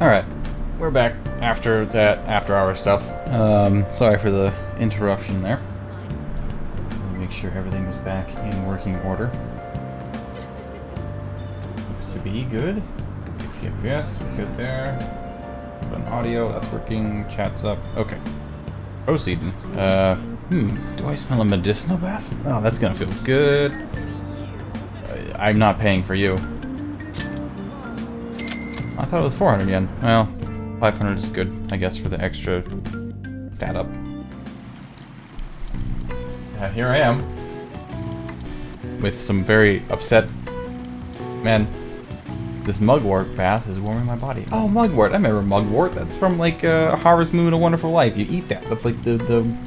Alright, we're back after that after-hour stuff. Sorry for the interruption there. Make sure everything is back in working order. Looks to be good. FPS, good there. Put on audio, that's working. Chat's up. Okay. Proceeding. Do I smell a medicinal bath? Oh, that's gonna feel good. I'm not paying for you. I thought it was 400 yen. Well, 500 is good, I guess, for the extra stat up. Here I am. With some very upset men. This mugwort bath is warming my body. Oh, mugwort! I remember mugwort. That's from like Harvest Moon: A Wonderful Life. You eat that. That's like the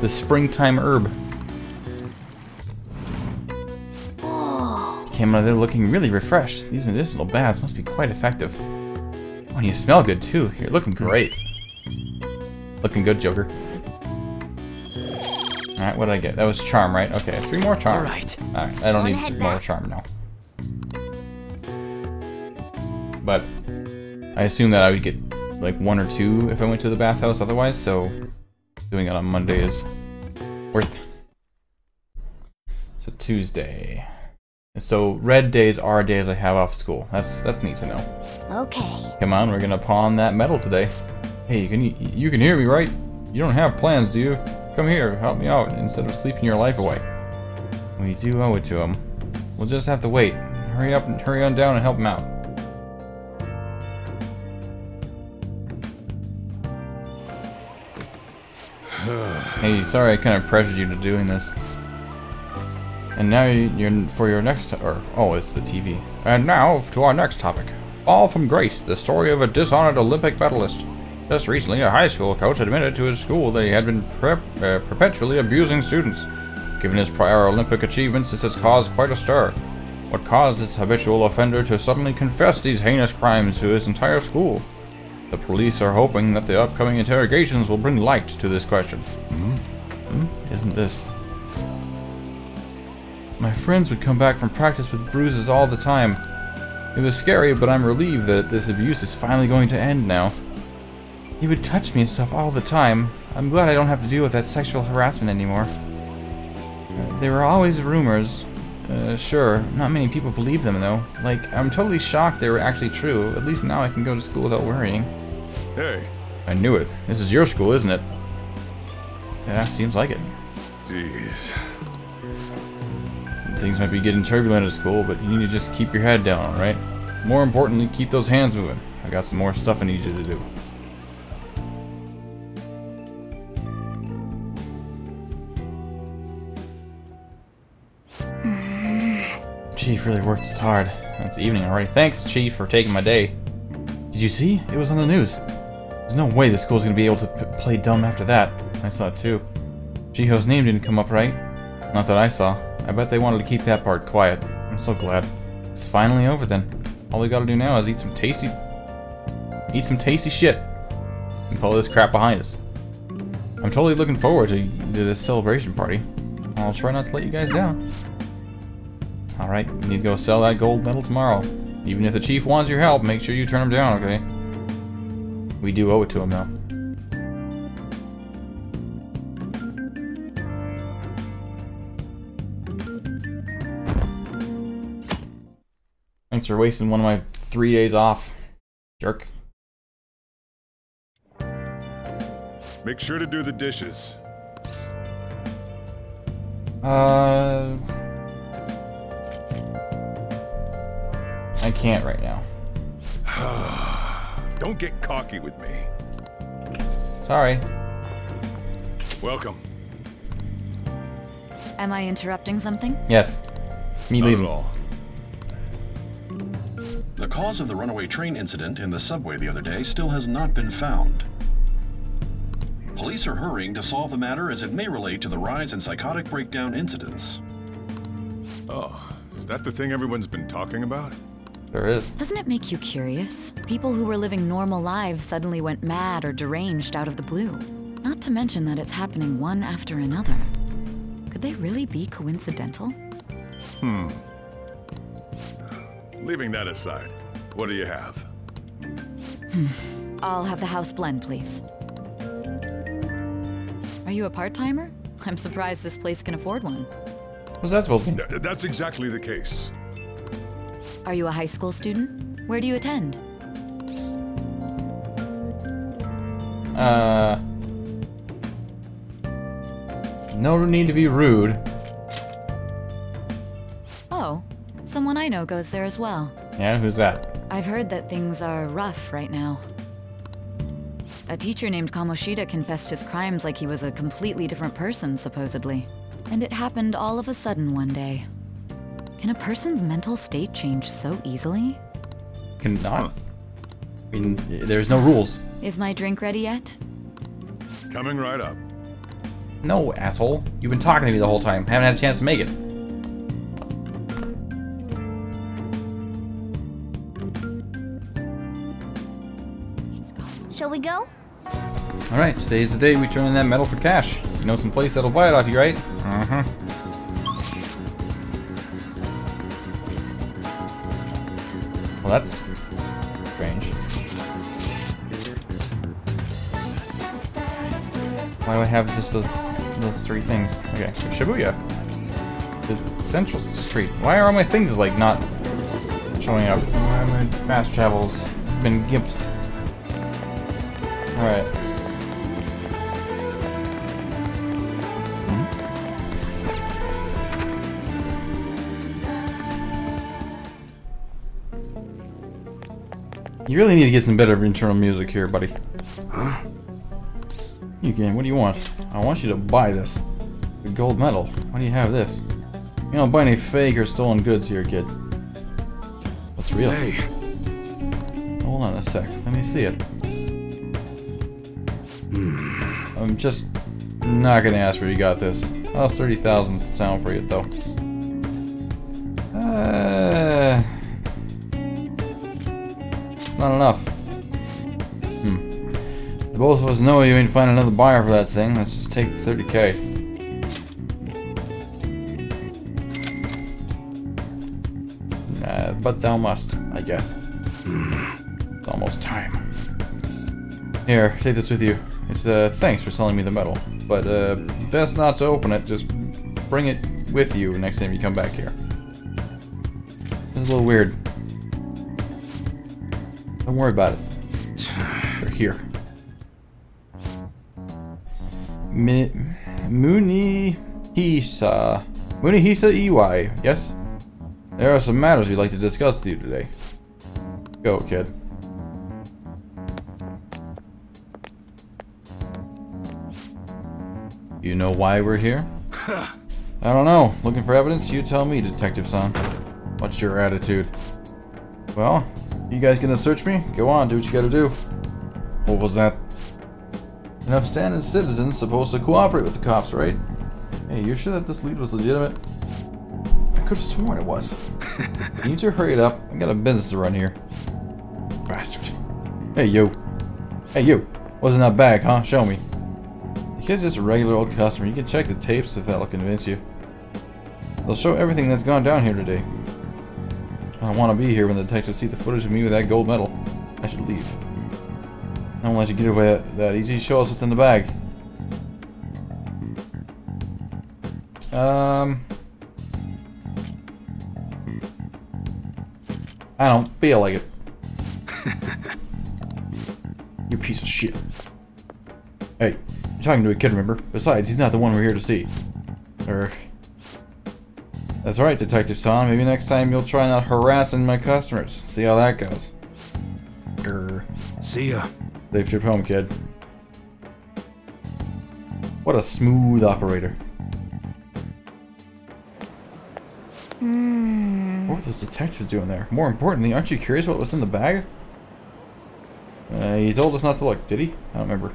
springtime herb. Came out of there looking really refreshed. These medicinal baths must be quite effective. Oh, and you smell good too. You're looking great. Looking good, Joker. Alright, what did I get? That was charm, right? Okay, 3 more charm. Alright, I don't need 3 more charm now. But I assume that I would get like 1 or 2 if I went to the bathhouse otherwise, so doing it on Monday is worth it. So Tuesday. So red days are days I have off school. That's neat to know. Okay. Come on, we're gonna pawn that metal today. Hey, you can hear me, right? You don't have plans, do you? Come here, help me out instead of sleeping your life away. We do owe it to him. We'll just have to wait. Hurry up and hurry on down and help him out. Hey, sorry I kind of pressured you to doing this. And now you're for your next, it's the TV. And now to our next topic. Fall from Grace, the story of a dishonored Olympic medalist. Just recently, a high school coach admitted to his school that he had been perpetually abusing students. Given his prior Olympic achievements, this has caused quite a stir. What caused this habitual offender to suddenly confess these heinous crimes to his entire school? The police are hoping that the upcoming interrogations will bring light to this question. Isn't this... My friends would come back from practice with bruises all the time. It was scary, but I'm relieved that this abuse is finally going to end now. He would touch me and stuff all the time. I'm glad I don't have to deal with that sexual harassment anymore. There were always rumors. Sure, not many people believe them though. Like, I'm totally shocked they were actually true. At least now I can go to school without worrying. Hey. I knew it. This is your school, isn't it? Yeah, seems like it. Jeez. Things might be getting turbulent at school, but you need to just keep your head down, alright? More importantly, keep those hands moving. I got some more stuff I need you to do. Chief really worked us hard. It's evening already. Thanks, Chief, for taking my day. Did you see? It was on the news. There's no way the school's gonna be able to play dumb after that. I saw it too. Jiho's name didn't come up right. Not that I saw. I bet they wanted to keep that part quiet. I'm so glad. It's finally over then. All we gotta do now is eat some tasty shit and pull this crap behind us. I'm totally looking forward to this celebration party. I'll try not to let you guys down. Alright, we need to go sell that gold medal tomorrow. Even if the chief wants your help, make sure you turn him down, okay? We do owe it to him now. Thanks for wasting one of my 3 days off, jerk. Make sure to do the dishes. I can't right now. Don't get cocky with me. Sorry. Welcome. Am I interrupting something? Yes. Me Not leaving. at all. The cause of the runaway train incident in the subway the other day still has not been found. Police are hurrying to solve the matter as it may relate to the rise in psychotic breakdown incidents. Oh, is that the thing everyone's been talking about? There is. Doesn't it make you curious? People who were living normal lives suddenly went mad or deranged out of the blue. Not to mention that it's happening one after another. Could they really be coincidental? Leaving that aside, what do you have? I'll have the house blend, please. Are you a part-timer? I'm surprised this place can afford one. What's that supposed to mean? That's exactly the case. Are you a high school student? Where do you attend? No need to be rude. Oh, someone I know goes there as well. Yeah, who's that? I've heard that things are rough right now. A teacher named Kamoshida confessed his crimes like he was a completely different person, supposedly. And it happened all of a sudden one day. Can a person's mental state change so easily? Cannot. I mean, there's no rules. Is my drink ready yet? Coming right up. No, asshole. You've been talking to me the whole time. Haven't had a chance to make it. Shall we go? Alright, today's the day we turn in that metal for cash. You know some place that'll buy it off you, right? Uh-huh. Well, that's strange. Why do I have just those three things? Okay, Shibuya. The Central Street. Why are all my things, like, not showing up? My fast travel's been gimped. Alright. You really need to get some better internal music here, buddy. Huh? You can. What do you want? I want you to buy this. The gold medal. Why do you have this? You don't buy any fake or stolen goods here, kid. What's real? Hey. Hold on a sec. Let me see it. I'm just not gonna ask where you got this. Oh, 30,000 sound for you, though. It's not enough. The both of us know you ain't find another buyer for that thing. Let's just take the 30K. But thou must, I guess. It's almost time. Here, take this with you. It's thanks for selling me the medal, but best not to open it. Just bring it with you next time you come back here. This is a little weird. Don't worry about it. They're here. Munihisa Iwai. Yes. There are some matters we'd like to discuss with you today. Go, kid. You know why we're here? I don't know. Looking for evidence? You tell me, Detective-san. What's your attitude? Well, you guys gonna search me? Go on, do what you gotta do. What was that? An upstanding citizen's supposed to cooperate with the cops, right? Hey, you're sure that this lead was legitimate? I could have sworn it was. You need to hurry it up. I got a business to run here. Bastard. Hey, you. Hey, you. What's in that bag, huh? Show me. The kid's just a regular old customer. You can check the tapes if that'll convince you. They'll show everything that's gone down here today. I don't want to be here when the detectives see the footage of me with that gold medal. I should leave. I don't let you get away that easy. Show us what's in the bag. I don't feel like it. You piece of shit. Hey, you're talking to a kid, remember? Besides, he's not the one we're here to see. That's right, Detective-san. Maybe next time you'll try not harassing my customers. See how that goes. See ya. Safe trip home, kid. What a smooth operator. What were those detectives doing there? More importantly, aren't you curious what was in the bag? He told us not to look, did he? I don't remember.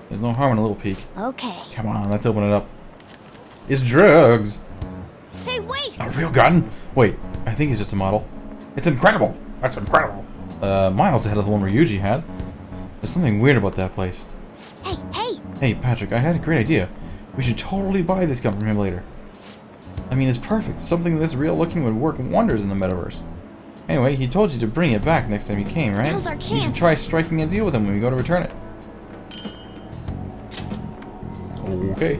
There's no harm in a little peek. Okay. Come on, let's open it up. It's drugs! Hey, wait! A real gun? Wait, I think he's just a model. It's incredible! That's incredible! Miles ahead of the one Ryuji had. There's something weird about that place. Hey, hey! Hey, Patrick, I had a great idea. We should totally buy this gun from him later. I mean, it's perfect. Something this real looking would work wonders in the metaverse. Anyway, he told you to bring it back next time he came, right? Now's our You should chance. try striking a deal with him when we go to return it. Okay.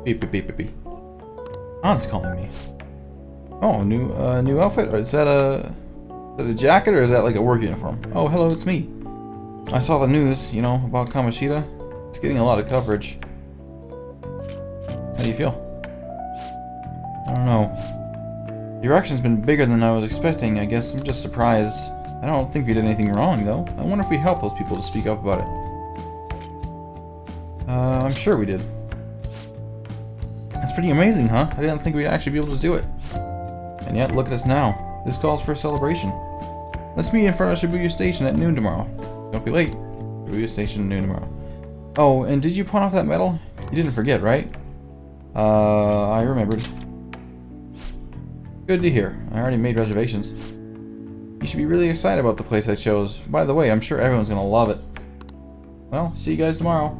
Beep beep beep beep beep. Aunt's calling me. Oh, new outfit? Or is that a jacket or is that like a work uniform? Oh, hello, it's me. I saw the news, you know, about Kamoshida. It's getting a lot of coverage. How do you feel? I don't know. Your action's been bigger than I was expecting. I guess I'm just surprised. I don't think we did anything wrong, though. I wonder if we helped those people to speak up about it. I'm sure we did. That's pretty amazing, huh? I didn't think we'd actually be able to do it. And yet, look at us now. This calls for a celebration. Let's meet in front of Shibuya Station at noon tomorrow. Don't be late. Shibuya Station, noon tomorrow. Oh, and did you pawn off that medal? You didn't forget, right? I remembered. Good to hear. I already made reservations. You should be really excited about the place I chose. By the way, I'm sure everyone's gonna love it. Well, see you guys tomorrow.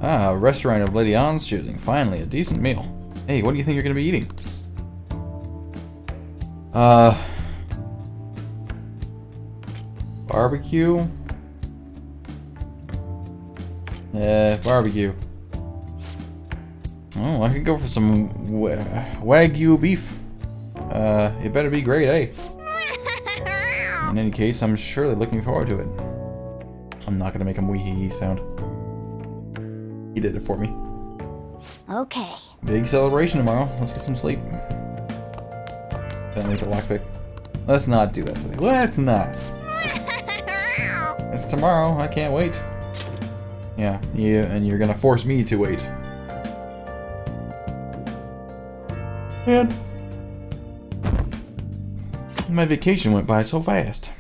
A restaurant of Lady Ann's choosing. Finally, a decent meal. Hey, what do you think you're gonna be eating? Barbecue? Barbecue. Oh, I could go for some Wagyu beef. It better be great, eh? In any case, I'm surely looking forward to it. I'm not gonna make him wee-hee sound. He did it for me. Okay. Big celebration tomorrow. Let's get some sleep. Don't make a lockpick. Let's not do that today. Let's not. It's tomorrow. I can't wait. Yeah, and you're gonna force me to wait. And my vacation went by so fast.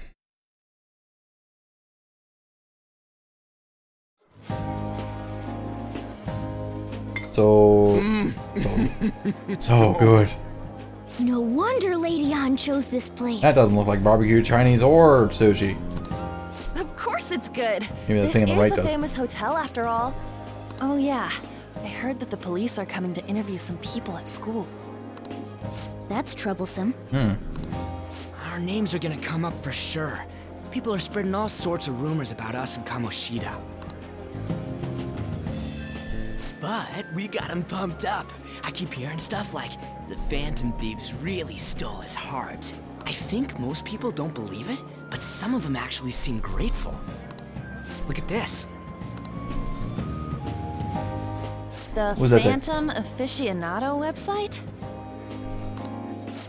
So good. No wonder Lady Ann chose this place. That doesn't look like barbecue, Chinese, or sushi. Of course it's good. Maybe the This thing on the right is a does. famous hotel after all. Oh yeah, I heard that the police are coming to interview some people at school. That's troublesome. Our names are gonna come up for sure. People are spreading all sorts of rumors about us and Kamoshida. But we got him pumped up. I keep hearing stuff like, the Phantom Thieves really stole his heart. I think most people don't believe it, but some of them actually seem grateful. Look at this. The What does that say? Phantom Aficionado website?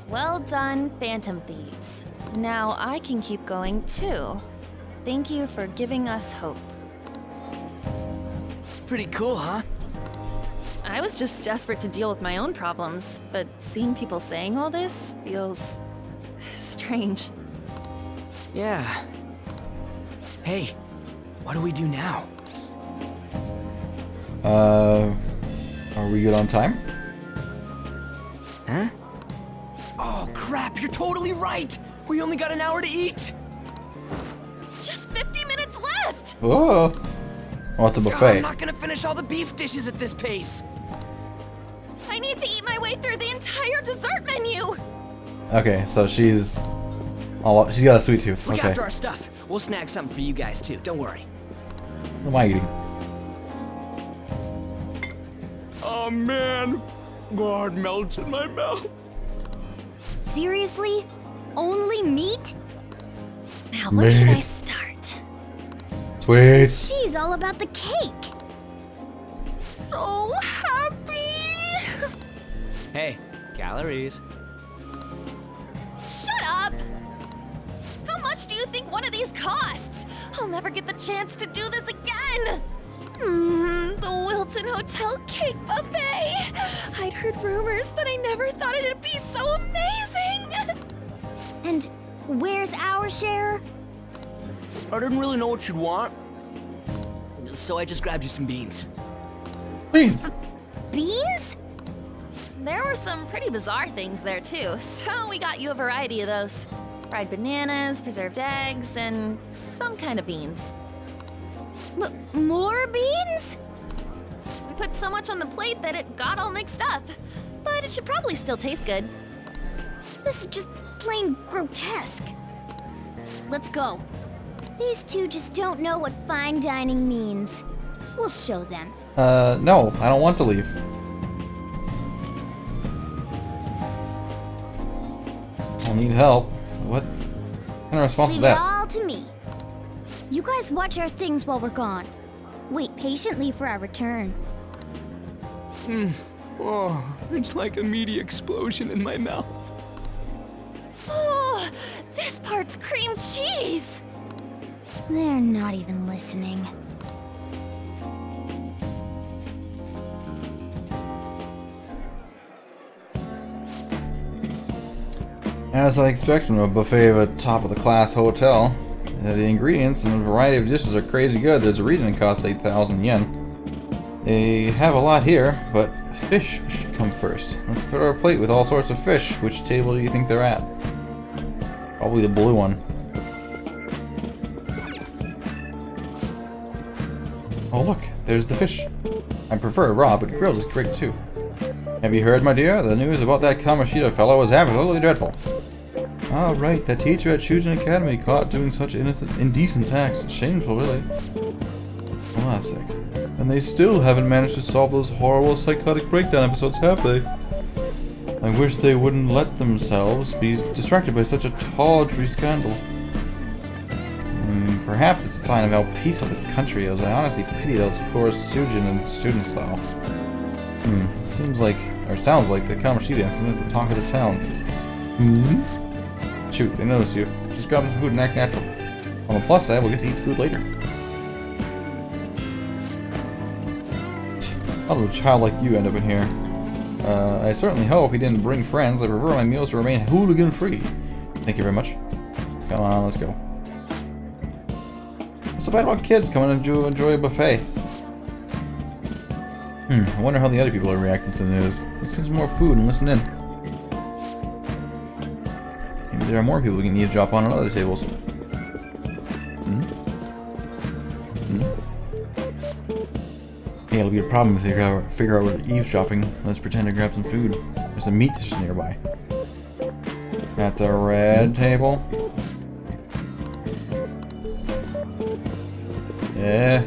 Well done, Phantom Thieves. Now I can keep going too. Thank you for giving us hope. Pretty cool, huh? I was just desperate to deal with my own problems, but seeing people saying all this feels strange. Yeah. Hey, what do we do now? Are we good on time? Huh? Oh crap, you're totally right! We only got an hour to eat! Just 50 minutes left! Oh, oh, it's a I'm buffet. not gonna finish all the beef dishes at this pace! I need to eat my way through the entire dessert menu! Okay, so she's got a sweet tooth. Look Okay, after our stuff. We'll snag something for you guys too, don't worry. what am I eating? Oh man, God melts in my mouth. Seriously? Only meat? Now, where should I Meat. start? Sweet. She's all about the cake. So happy! Hey, calories. Shut up! How much do you think one of these costs? I'll never get the chance to do this again! The Wilton Hotel Cake Buffet! I'd heard rumors, but I never thought it'd be so amazing! And where's our share? I didn't really know what you'd want, so I just grabbed you some beans. Beans. Beans? There were some pretty bizarre things there too, so we got you a variety of those. Fried bananas, preserved eggs, and some kind of beans. More beans? We put so much on the plate that it got all mixed up. But it should probably still taste good. This is just plain grotesque. Let's go. These two just don't know what fine dining means. We'll show them. No, I don't want to leave. I need help. What kind of response is Leave it that? all to me. You guys watch our things while we're gone. Wait patiently for our return. Oh, it's like a meaty explosion in my mouth. Oh, this part's cream cheese! They're not even listening. As I expect from a buffet of a top-of-the-class hotel, the ingredients and the variety of dishes are crazy good. There's a reason it costs 8,000 yen. They have a lot here, but fish should come first. Let's fill our plate with all sorts of fish. Which table do you think they're at? Probably the blue one. Oh look, there's the fish. I prefer it raw, but grilled is great too. Have you heard, my dear? The news about that Kamoshida fellow is absolutely dreadful. Ah, right, that teacher at Shujin Academy caught doing such indecent acts. Shameful, really. Classic. And they still haven't managed to solve those horrible psychotic breakdown episodes, have they? I wish they wouldn't let themselves be distracted by such a tawdry scandal. Perhaps it's a sign of how peaceful this country is. I honestly pity those poor Shujin and students, though. It seems like, or sounds like, the Kamoshida incident is the talk of the town. Shoot, they noticed you. Just grab some food and act natural. On the plus side, we'll get to eat food later. How did a child like you end up in here? I certainly hope he didn't bring friends. I prefer my meals to remain hooligan-free. Thank you very much. Come on, let's go. What's so bad about kids coming to enjoy a buffet? I wonder how the other people are reacting to the news. Let's get some more food and listen in. Maybe there are more people we can eavesdrop on other tables. Yeah, it'll be a problem if they figure out we're eavesdropping. Let's pretend to grab some food. There's some meat dishes nearby. At the red table. Yeah.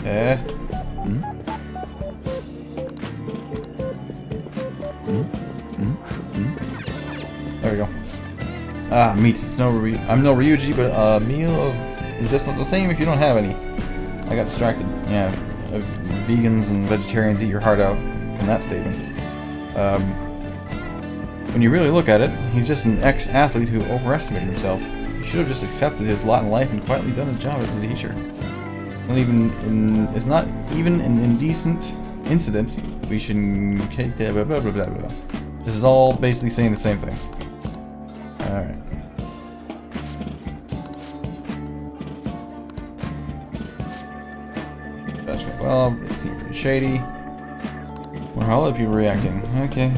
There we go. Ah, meat. It's no I'm no Ryuji, but a meal is just not the same if you don't have any. I got distracted. Yeah, if vegans and vegetarians eat your heart out from that statement. When you really look at it, he's just an ex-athlete who overestimated himself. He should have just accepted his lot in life and quietly done his job as a teacher. It's not even an indecent incident. We should blah blah blah blah blah. This is all basically saying the same thing. Alright. Well, they seem pretty shady. Where are other people reacting? Okay.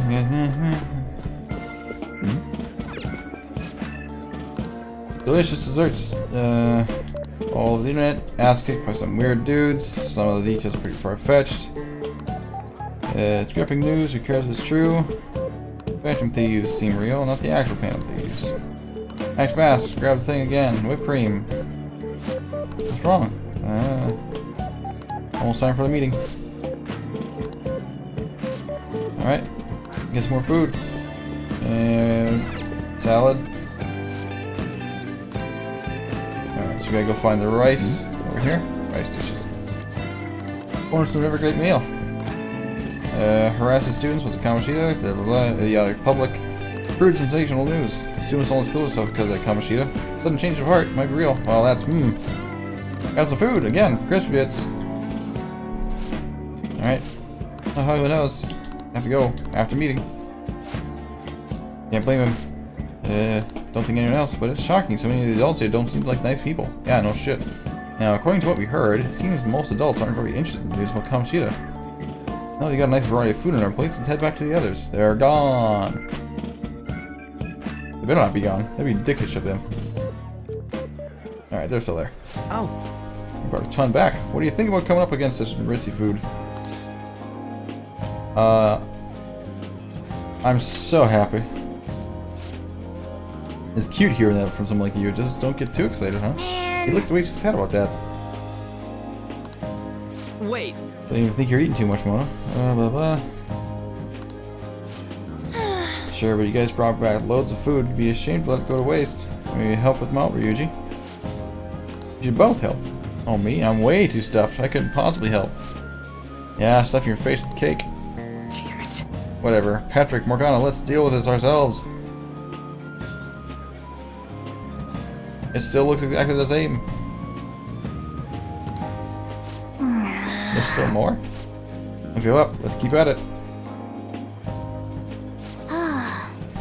Delicious desserts. All over the internet. Ass kicked by some weird dudes. Some of the details are pretty far-fetched. It's gripping news. Who cares if it's true? Phantom thieves seem real, not the actual phantom thieves. Act fast. Grab the thing again. Whipped cream. What's wrong? Almost time for the meeting. Alright. Get some more food. And salad. Alright, so we gotta go find the rice over here. Rice dishes. Bonus to an every great meal. Harassing students with the Kamoshida, blah blah blah, idiotic public. Crude sensational news. Students almost killed themselves because of that Kamoshida. Sudden change of heart, might be real. Well, that's got some food, again, crispy bits. Alright. Not how he knows. Have to go after meeting. Can't blame him. Don't think anyone else, but it's shocking. So many of the adults here don't seem like nice people. Yeah, no shit. Now, according to what we heard, it seems most adults aren't very interested in news about Kamoshida. Now that we got a nice variety of food in our plates, let's head back to the others. They're gone. They better not be gone. That'd be dickish of them. Alright, they're still there. Oh, You brought a ton back. What do you think about coming up against this risky food? I'm so happy. It's cute hearing that from someone like you. Just don't get too excited, huh? Man. He looks way too sad about that. wait. Don't even think you're eating too much, Mona. Blah, blah. Sure, but you guys brought back loads of food. You'd be ashamed to let it go to waste. Maybe help with Mount Ryuji? You should both help. Oh, me? I'm way too stuffed. I couldn't possibly help. Yeah, stuff your face with cake. Damn it. Whatever. Patrick, Morgana, let's deal with this ourselves. It still looks exactly the same. There's still more? Don't give up. Let's keep at it.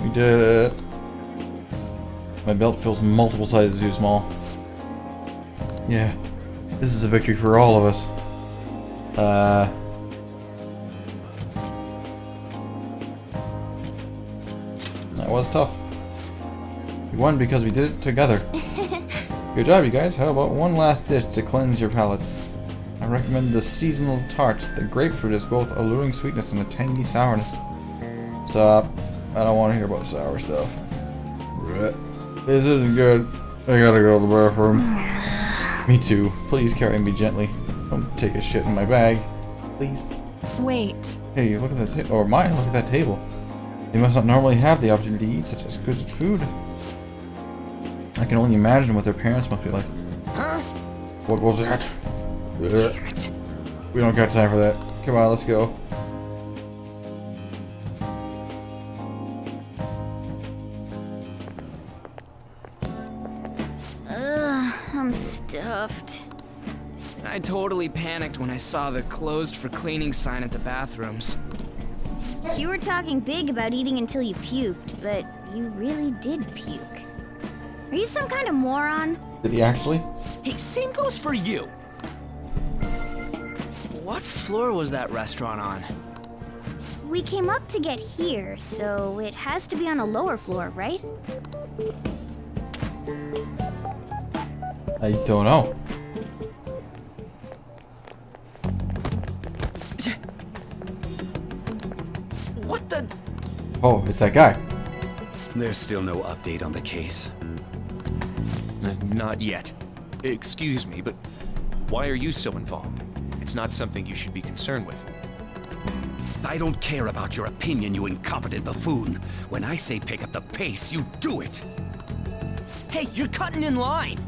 We did it. My belt feels multiple sizes too small. Yeah. This is a victory for all of us. That was tough. We won because we did it together. Good job, you guys. How about one last dish to cleanse your palates? I recommend the seasonal tart. The grapefruit is both alluring sweetness and a tangy sourness. Stop. I don't want to hear about sour stuff. This isn't good. I gotta go to the bathroom. Me too. Please carry me gently. Don't take a shit in my bag. Please. Wait. Hey, look at that table. Or mine, look at that table. They must not normally have the opportunity to eat such exquisite food. I can only imagine what their parents must be like. Huh? What was that? Damn it. We don't got time for that. Come on, let's go. I'm stuffed. I totally panicked when I saw the closed for cleaning sign at the bathrooms. You were talking big about eating until you puked, but you really did puke. Are you some kind of moron? Did he actually? Hey, same goes for you. What floor was that restaurant on? We came up to get here, so it has to be on a lower floor, right? I don't know. What the? Oh, it's that guy. There's still no update on the case. Not yet. Excuse me, but why are you so involved? It's not something you should be concerned with. I don't care about your opinion, you incompetent buffoon. When I say pick up the pace, you do it. Hey, you're cutting in line.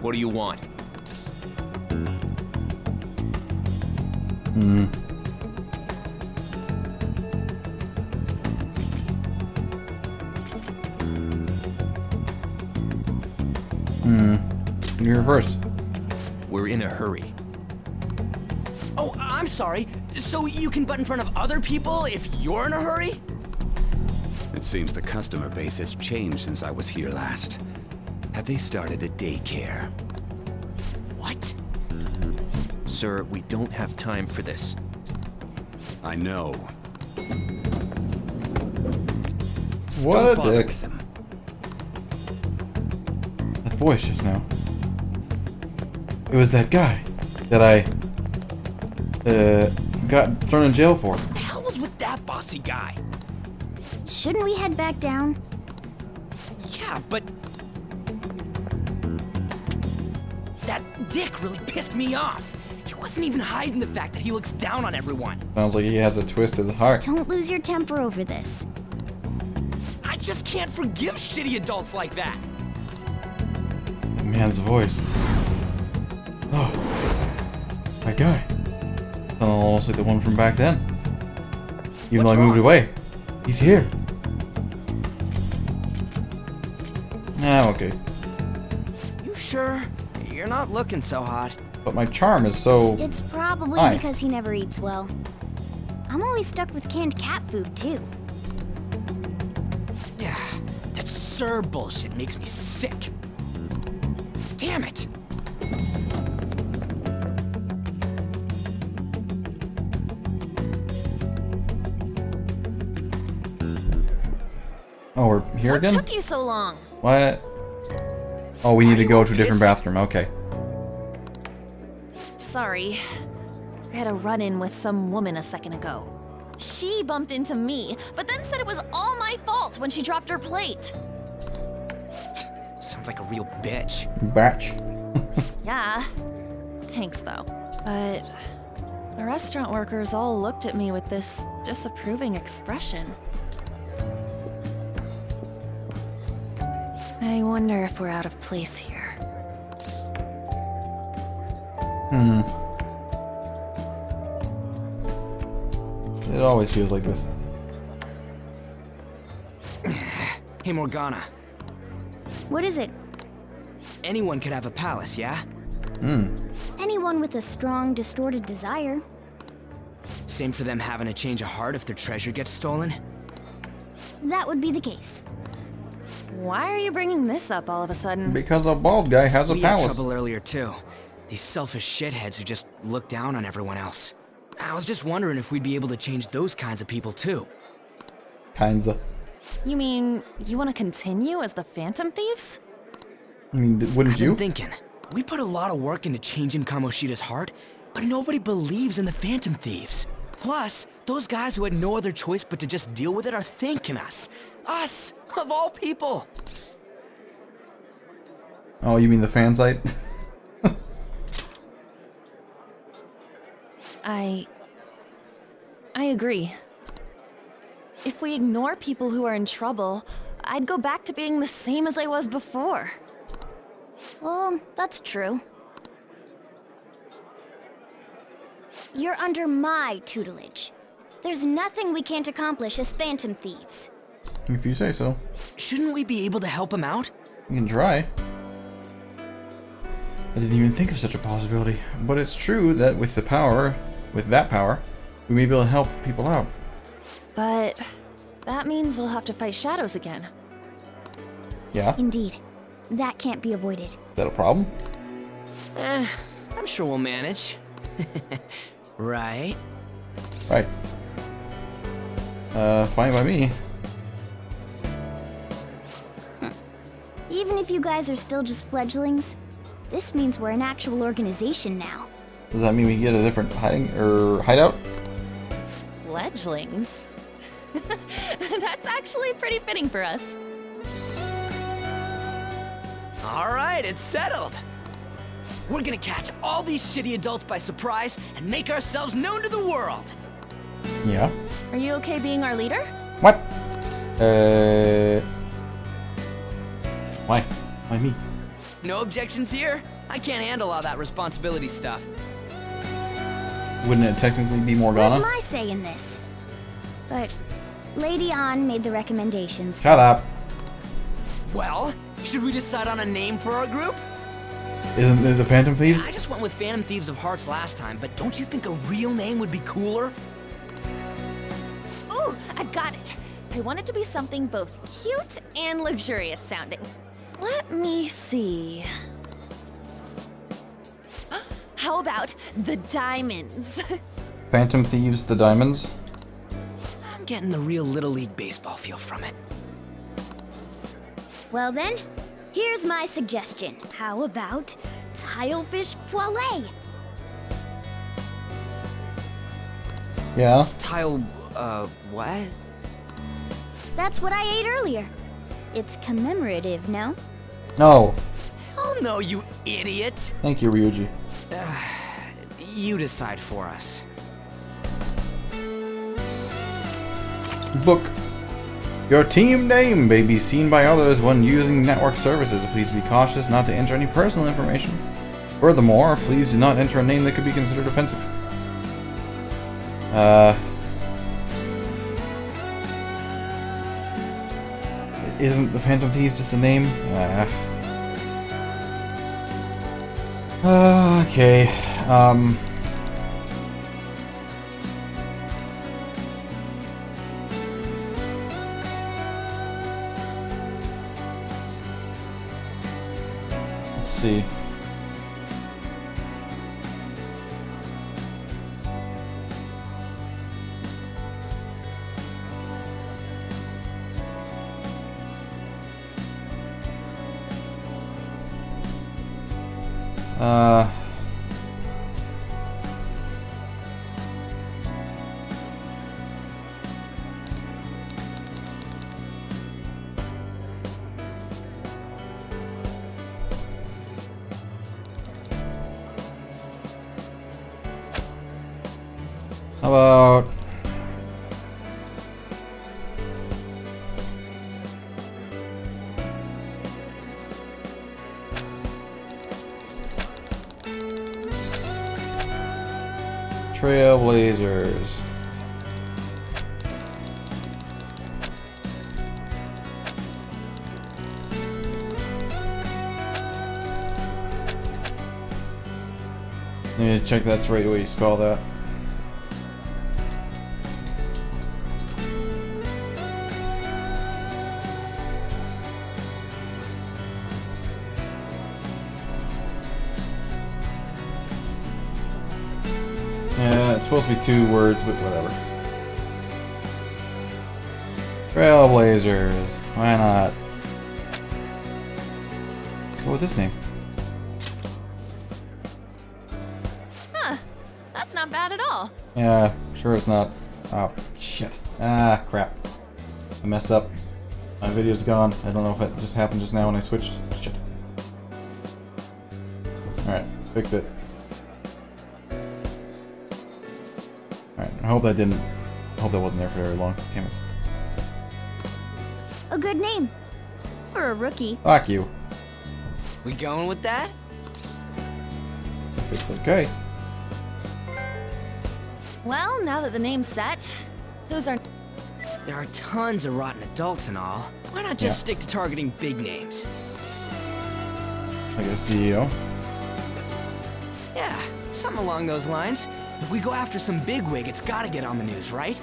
What do you want? You're first. We're in a hurry. Oh, I'm sorry. So you can butt in front of other people if you're in a hurry? It seems the customer base has changed since I was here last. Have they started a daycare? What? Sir, we don't have time for this. I know. What Don't a bother dick. with them. That voice just now. It was that guy that I got thrown in jail for. What the hell was with that bossy guy? Shouldn't we head back down? Yeah, but... that dick really pissed me off. He wasn't even hiding the fact that he looks down on everyone. Sounds like he has a twisted heart. Don't lose your temper over this. I just can't forgive shitty adults like that. The man's voice. Oh, that guy. Sounded almost like the one from back then. Even though I What's moved wrong? away. He's here. Ah, okay. You sure? You're not looking so hot. But my charm is so... It's probably Hi. because he never eats well. I'm always stuck with canned cat food, too. Yeah, that Sir bullshit makes me sick. Damn it! Oh, we're here What again? took you so long? What? Oh, we need Are to you go all to a different pissed? bathroom. Okay. Sorry. I had a run-in with some woman a second ago. She bumped into me, but then said it was all my fault when she dropped her plate. Sounds like a real bitch. Batch. Yeah. Thanks, though. But the restaurant workers all looked at me with this disapproving expression. I wonder if we're out of place here. Hmm. It always feels like this. Hey, Morgana. What is it? Anyone could have a palace, yeah? Hmm. Anyone with a strong, distorted desire. Same for them having a change of heart if their treasure gets stolen? That would be the case. Why are you bringing this up all of a sudden? Because a bald guy has a We had palace. trouble earlier, too. These selfish shitheads who just look down on everyone else. I was just wondering if we'd be able to change those kinds of people, too. Kinda. You mean, you want to continue as the Phantom Thieves? I mean, wouldn't I've been you? thinking, we put a lot of work into changing Kamoshida's heart, but nobody believes in the Phantom Thieves. Plus, those guys who had no other choice but to just deal with it are thanking us. Us, of all people. Oh, you mean the fan site? I agree. If we ignore people who are in trouble, I'd go back to being the same as I was before. Well, that's true. You're under my tutelage. There's nothing we can't accomplish as Phantom Thieves. If you say so. Shouldn't we be able to help him out? You can try. I didn't even think of such a possibility. But it's true that with that power, we may be able to help people out. But that means we'll have to fight shadows again. Yeah? Is Indeed. That can't be avoided. that a problem? I'm sure we'll manage. Right? Right. Fine by me. Even if you guys are still just fledglings, this means we're an actual organization now. Does that mean we get a different hideout? Fledglings? That's actually pretty fitting for us. Alright, it's settled. We're gonna catch all these shitty adults by surprise and make ourselves known to the world. Yeah. Are you okay being our leader? What? Why? Why me? No objections here? I can't handle all that responsibility stuff. Wouldn't it technically be Where's Morgana? my say in this? But Lady An made the recommendations. Shut up. Well, should we decide on a name for our group? Isn't it the Phantom Thieves? I just went with Phantom Thieves of Hearts last time, but don't you think a real name would be cooler? Ooh, I've got it. I want it to be something both cute and luxurious sounding. Let me see. How about the Diamonds? Phantom Thieves, the Diamonds? I'm getting the real Little League Baseball feel from it. Well then, here's my suggestion. How about Tilefish Poêlée? Yeah. What? That's what I ate earlier. It's commemorative, no? No. Oh no, you idiot! Thank you, Ryuji. You decide for us. Book. Your team name may be seen by others when using network services. Please be cautious not to enter any personal information. Furthermore, please do not enter a name that could be considered offensive. Isn't the Phantom Thieves just a name? Okay. Let's see. How about Trailblazers? Let me check that's the right way you spell that. Yeah, it's supposed to be 2 words, but whatever. Trailblazers. Why not? What was this name? Huh. That's not bad at all. Yeah, sure it's not. Oh, shit. Ah, crap. I messed up. My video's gone. I don't know if that just happened just now when I switched. Shit. Alright, fixed it. Alright, I hope that wasn't there for very long. Damn it. A good name. For a rookie. Fuck you. We going with that? If it's okay. Well, now that the name's set, who's our... There are tons of rotten adults and all. Why not just stick to targeting big names? Like a CEO. Yeah, something along those lines. If we go after some bigwig, it's gotta get on the news, right?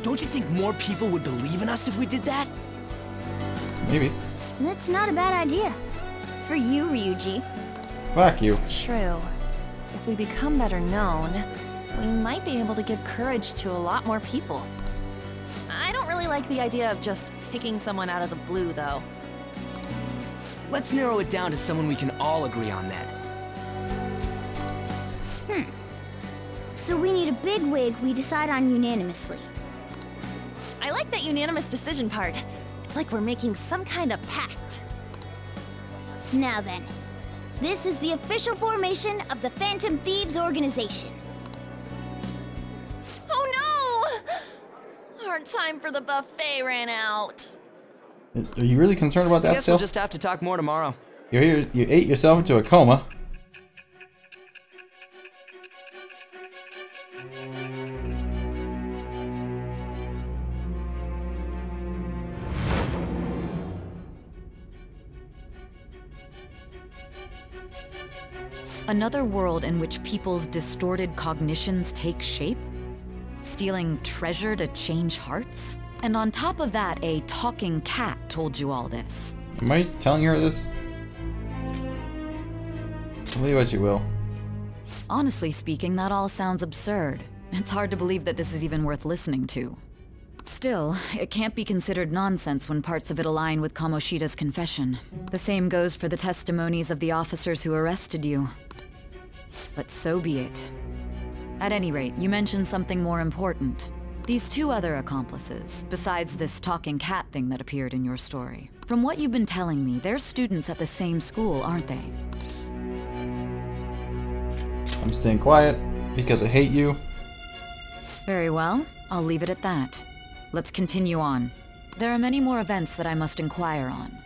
Don't you think more people would believe in us if we did that? Maybe. That's not a bad idea. For you, Ryuji. Fuck you. True. If we become better known, we might be able to give courage to a lot more people. I don't really like the idea of just picking someone out of the blue, though. Let's narrow it down to someone we can all agree on then. So we need a bigwig we decide on unanimously. I like that unanimous decision part. It's like we're making some kind of pact. Now then, this is the official formation of the Phantom Thieves organization. Oh no! Our time for the buffet ran out. Are you really concerned about I that guess still? we'll just have to talk more tomorrow. You're here, you ate yourself into a coma. Another world in which people's distorted cognitions take shape? Stealing treasure to change hearts? And on top of that, a talking cat told you all this. Am I telling her this? Believe what you will. Honestly speaking, that all sounds absurd. It's hard to believe that this is even worth listening to. Still, it can't be considered nonsense when parts of it align with Kamoshida's confession. The same goes for the testimonies of the officers who arrested you. But so be it. At any rate, you mentioned something more important. These 2 other accomplices, besides this talking cat thing that appeared in your story. From what you've been telling me, they're students at the same school, aren't they? I'm staying quiet because I hate you. Very well, I'll leave it at that. Let's continue on. There are many more events that I must inquire on.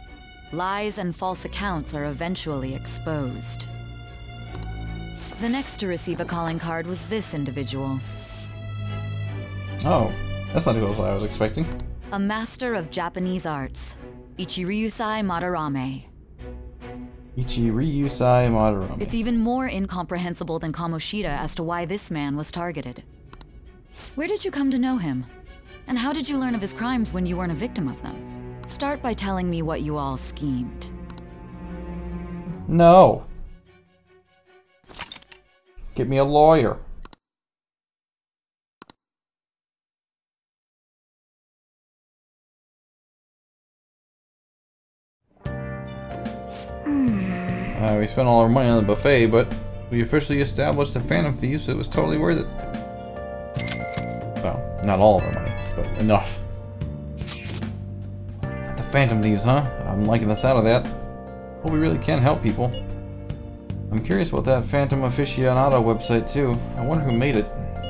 Lies and false accounts are eventually exposed. The next to receive a calling card was this individual. Oh, that's not what I was expecting. A master of Japanese arts, Ichiryusai Madarame. Ichiryusai Madarame. It's even more incomprehensible than Kamoshida as to why this man was targeted. Where did you come to know him? And how did you learn of his crimes when you weren't a victim of them? Start by telling me what you all schemed. No. Get me a lawyer. Are we supposed spent all our money on the buffet, but we officially established the Phantom Thieves, so it was totally worth it. Well, not all of our money, but enough. The Phantom Thieves, huh? I'm liking the sound of that. Well, we really can help people. I'm curious about that Phantom Aficionado website, too. I wonder who made it.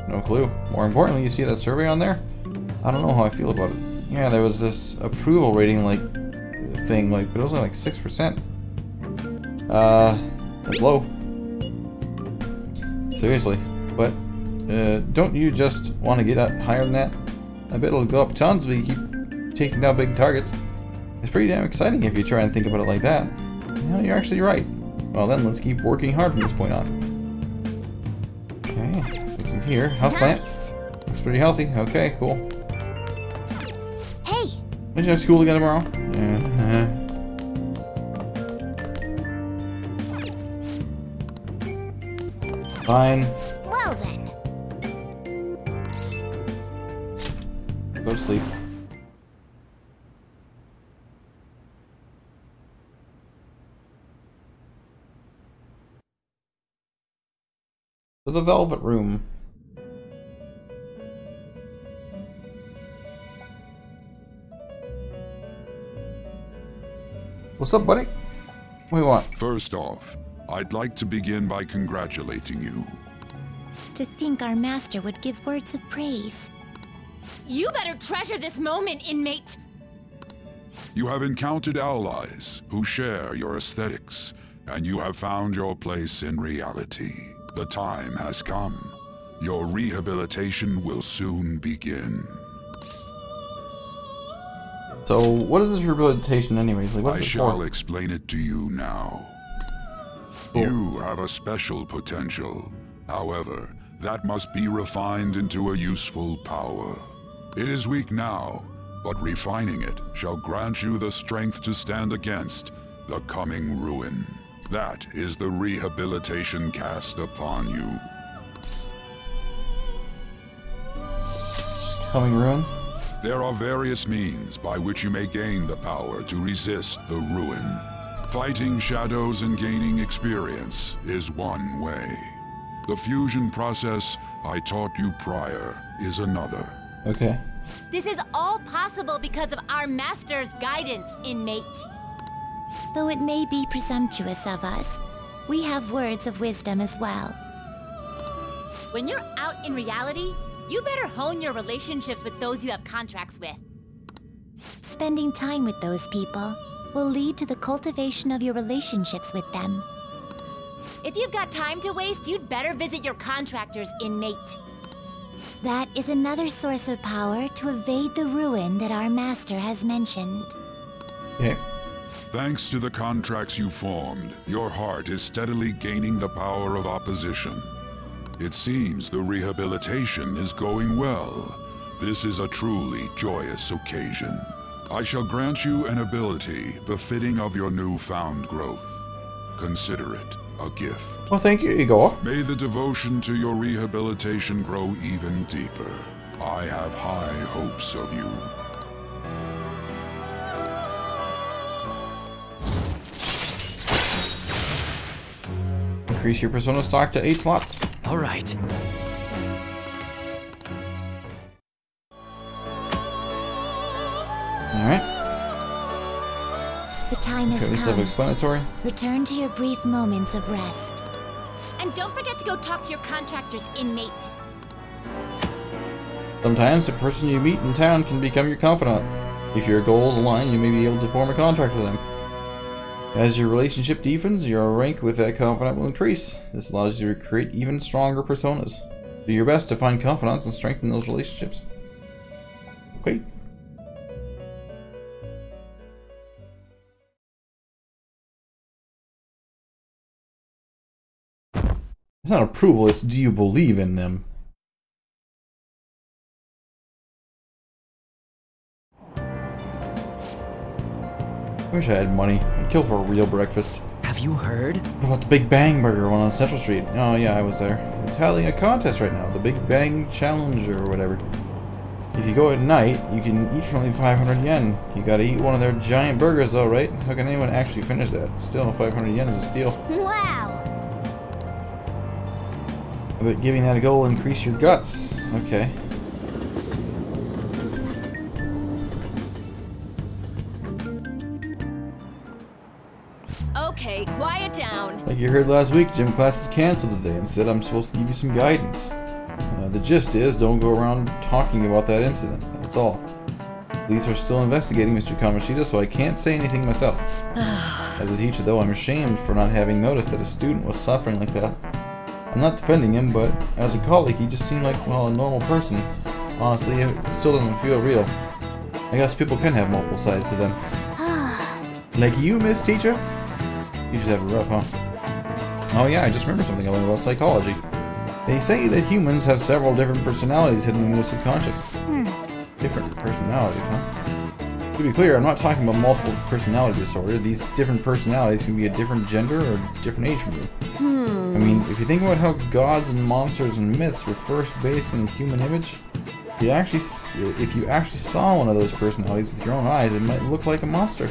No clue. More importantly, you see that survey on there? I don't know how I feel about it. Yeah, there was this approval rating, like, thing, like, but it was only like 6%. That's low. Seriously. But, don't you just want to get up higher than that? I bet it'll go up tons if you keep taking down big targets. It's pretty damn exciting if you try and think about it like that. You know, you're actually right. Well then, let's keep working hard from this point on. Okay, put some here. Houseplant. Looks pretty healthy. Okay, cool. Hey! Did you have school again tomorrow? Fine. Well then. Go to sleep. To the Velvet Room. What's up, buddy? What do you want? First off, I'd like to begin by congratulating you. To think our master would give words of praise. You better treasure this moment, inmate! You have encountered allies who share your aesthetics, and you have found your place in reality. The time has come. Your rehabilitation will soon begin. So, what is this rehabilitation anyways? Like, what's I it shall for? explain it to you now. Cool. You have a special potential. However, that must be refined into a useful power. It is weak now, but refining it shall grant you the strength to stand against the coming ruin. That is the rehabilitation cast upon you. Coming ruin? There are various means by which you may gain the power to resist the ruin. Fighting shadows and gaining experience is one way. The fusion process I taught you prior is another. Okay. This is all possible because of our master's guidance, inmate. Though it may be presumptuous of us, we have words of wisdom as well. When you're out in reality, you better hone your relationships with those you have contracts with. Spending time with those people will lead to the cultivation of your relationships with them. If you've got time to waste, you'd better visit your contractors, inmate. That is another source of power to evade the ruin that our master has mentioned. Okay. Thanks to the contracts you formed, your heart is steadily gaining the power of opposition. It seems the rehabilitation is going well. This is a truly joyous occasion. I shall grant you an ability befitting of your newfound growth. Consider it a gift. Well, thank you, Igor. May the devotion to your rehabilitation grow even deeper. I have high hopes of you. Increase your persona stock to 8 slots. All right. Alright. The time Okay, has that's come. self-explanatory. Return to your brief moments of rest. And don't forget to go talk to your contractors, inmate. Sometimes the person you meet in town can become your confidant. If your goals align, you may be able to form a contract with them. As your relationship deepens, your rank with that confidant will increase. This allows you to create even stronger personas. Do your best to find confidants and strengthen those relationships. Okay. It's not approval, it's do you believe in them? I wish I had money. I'd kill for a real breakfast. Have you heard? What about the Big Bang Burger one on Central Street? Oh yeah, I was there. It's having a contest right now. The Big Bang Challenge or whatever. If you go at night, you can eat for only 500 yen. You gotta eat one of their giant burgers though, right? How can anyone actually finish that? Still, 500 yen is a steal. Wow! But giving that a go will increase your guts. Okay. Okay, quiet down. Like you heard last week, gym class is canceled today. Instead, I'm supposed to give you some guidance. The gist is, don't go around talking about that incident. That's all. Police are still investigating Mr. Kamoshida, so I can't say anything myself. As a teacher, though, I'm ashamed for not having noticed that a student was suffering like that. I'm not defending him, but as a colleague, he just seemed like, well, a normal person. Honestly, it still doesn't feel real. I guess people can have multiple sides to them. Like you, Miss Teacher? You just have it rough, huh? Oh yeah, I just remember something I learned about psychology. They say that humans have several different personalities hidden in their subconscious. Different personalities, huh? To be clear, I'm not talking about multiple personality disorder. These different personalities can be a different gender or a different age group. I mean, if you think about how gods and monsters and myths were first based in the human image, if you actually saw one of those personalities with your own eyes, it might look like a monster.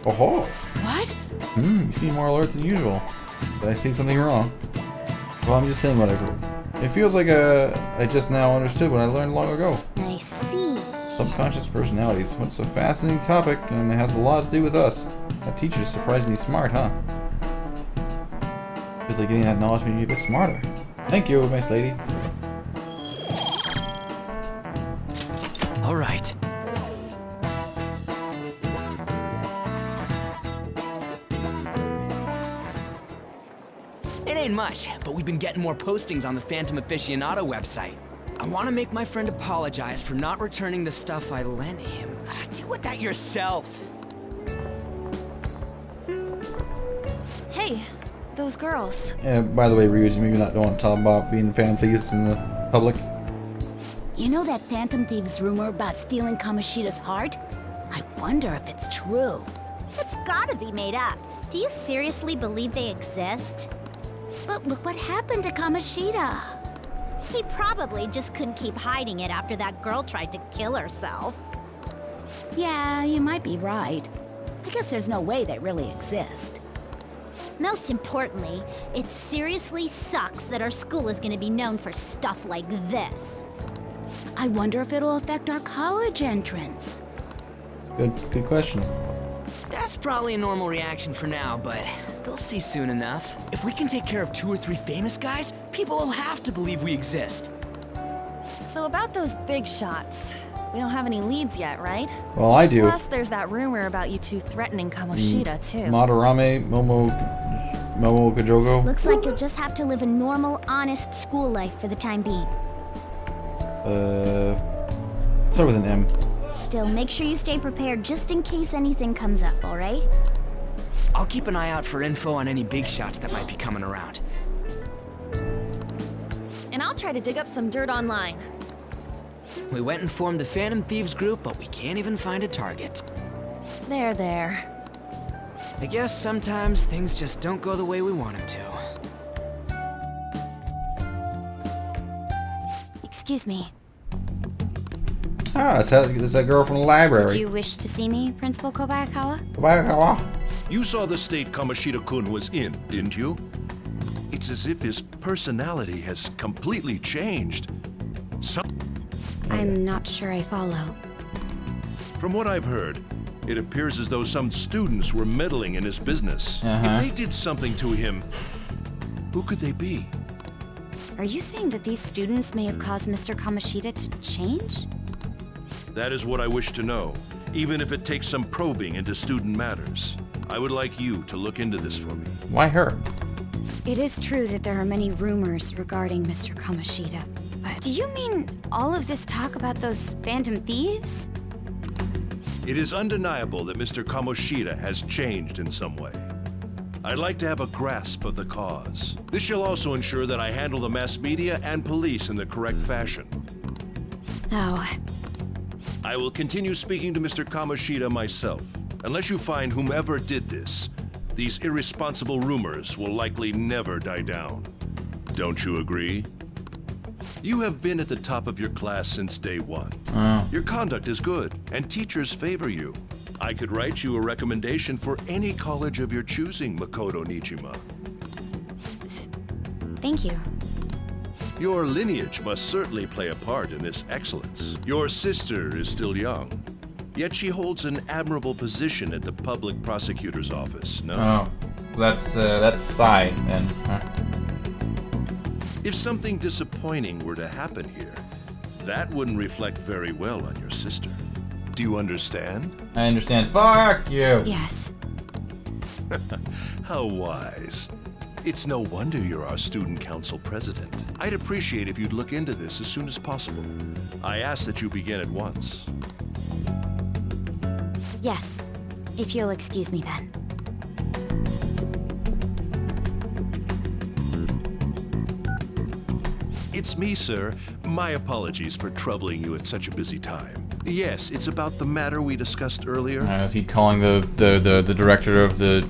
Oh-ho! What? You seem more alert than usual. Did I say something wrong? Well, I'm just saying what I've heard. It feels like I just now understood what I learned long ago. I see. Subconscious personalities. What's a fascinating topic, and it has a lot to do with us. That teacher's surprisingly smart, huh? Feels like getting that knowledge made you a bit smarter. Thank you, nice lady. All right. It ain't much, but we've been getting more postings on the Phantom Aficionado website. I want to make my friend apologize for not returning the stuff I lent him. Deal with that yourself. Hey, those girls. By the way, Ryuji, maybe don't want to talk about being Phantom Thieves in the public. You know that Phantom Thieves rumor about stealing Kamoshida's heart? I wonder if it's true. It's gotta be made up. Do you seriously believe they exist? But look what happened to Kamoshida. He probably just couldn't keep hiding it after that girl tried to kill herself. Yeah, you might be right. I guess there's no way they really exist. Most importantly, it seriously sucks that our school is gonna be known for stuff like this. I wonder if it'll affect our college entrance. Good question. That's probably a normal reaction for now, but they'll see soon enough. If we can take care of 2 or 3 famous guys, people will have to believe we exist. So about those big shots, we don't have any leads yet, right? Well, I do. Plus, there's that rumor about you two threatening Kamoshida, too. Madarame, Momo Kajogo. Looks like you'll just have to live a normal, honest school life for the time being. Start with an M. Still, make sure you stay prepared just in case anything comes up, alright? I'll keep an eye out for info on any big shots that might be coming around. And I'll try to dig up some dirt online. We went and formed the Phantom Thieves group, but we can't even find a target. There. I guess sometimes things just don't go the way we want them to. Excuse me. Ah, it's that girl from the library. Did you wish to see me, Principal Kobayakawa? Kobayakawa? You saw the state Kamoshida-kun was in, didn't you? It's as if his personality has completely changed. I'm not sure I follow. From what I've heard, it appears as though some students were meddling in his business. If they did something to him, who could they be? Are you saying that these students may have caused Mr. Kamoshida to change? That is what I wish to know, even if it takes some probing into student matters. I would like you to look into this for me. Why her? It is true that there are many rumors regarding Mr. Kamoshida, but do you mean all of this talk about those Phantom Thieves? It is undeniable that Mr. Kamoshida has changed in some way. I'd like to have a grasp of the cause. This shall also ensure that I handle the mass media and police in the correct fashion. Oh. I will continue speaking to Mr. Kamoshida myself. Unless you find whomever did this, these irresponsible rumors will likely never die down. Don't you agree? You have been at the top of your class since day one. Oh. Your conduct is good, and teachers favor you. I could write you a recommendation for any college of your choosing, Makoto Nijima. Thank you. Your lineage must certainly play a part in this excellence. Your sister is still young, yet she holds an admirable position at the public prosecutor's office, no? Oh, that's Sai, then. Huh? If something disappointing were to happen here, that wouldn't reflect very well on your sister. Do you understand? I understand. Fuck you! Yes. How wise. It's no wonder you're our student council president. I'd appreciate if you'd look into this as soon as possible. I ask that you begin at once. Yes. If you'll excuse me then. It's me, sir. My apologies for troubling you at such a busy time. Yes, it's about the matter we discussed earlier. Is he calling the director of the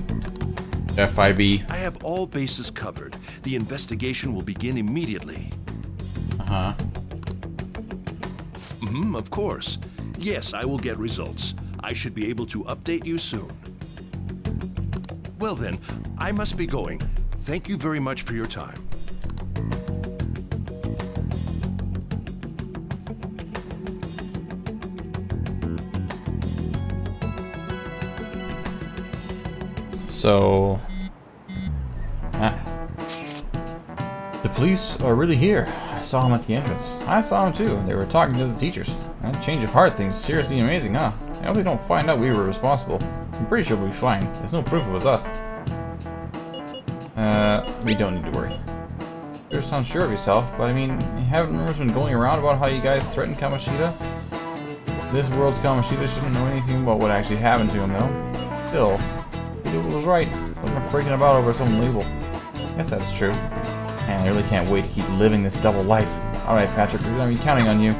FIB? I have all bases covered. The investigation will begin immediately. Uh-huh. Of course. Yes, I will get results. I should be able to update you soon. Well then, I must be going. Thank you very much for your time. So, the police are really here. I saw him at the entrance. I saw him too. They were talking to the teachers. That change of heart thing's seriously amazing, huh? I hope they don't find out we were responsible. I'm pretty sure we'll be fine. There's no proof it was us. We don't need to worry. You sound sure of yourself, but I mean, haven't rumors been going around about how you guys threatened Kamoshida? This world's Kamoshida shouldn't know anything about what actually happened to him, though. Still, he was right. Wasn't freaking about over some label. Guess that's true. Man, I really can't wait to keep living this double life. Alright, Patrick, we're gonna be counting on you.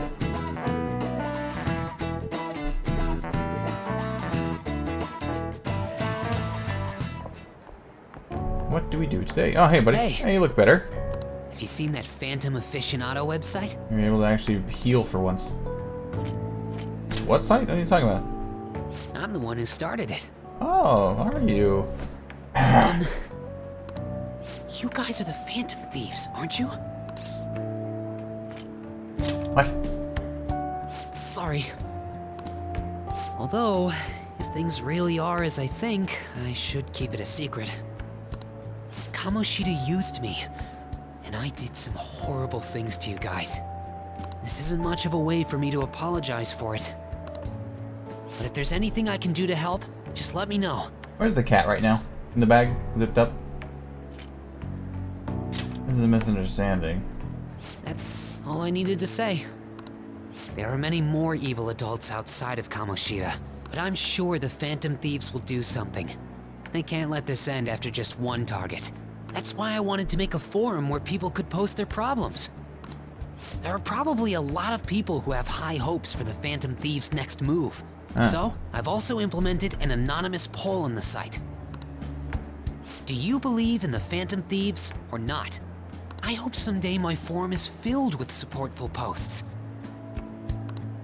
What do we do today? Oh, hey, buddy. Hey, you look better. Have you seen that Phantom Aficionado website? You're able to actually heal for once. What site? What are you talking about? I'm the one who started it. Oh, are you? You guys are the Phantom Thieves, aren't you? What? Sorry. Although, if things really are as I think, I should keep it a secret. Kamoshida used me, and I did some horrible things to you guys. This isn't much of a way for me to apologize for it. But if there's anything I can do to help, just let me know. Where's the cat right now? In the bag? Zipped up? This is a misunderstanding. That's all I needed to say. There are many more evil adults outside of Kamoshida, but I'm sure the Phantom Thieves will do something. They can't let this end after just one target. That's why I wanted to make a forum where people could post their problems. There are probably a lot of people who have high hopes for the Phantom Thieves' next move. So, I've also implemented an anonymous poll on the site. Do you believe in the Phantom Thieves or not? I hope someday my forum is filled with supportful posts.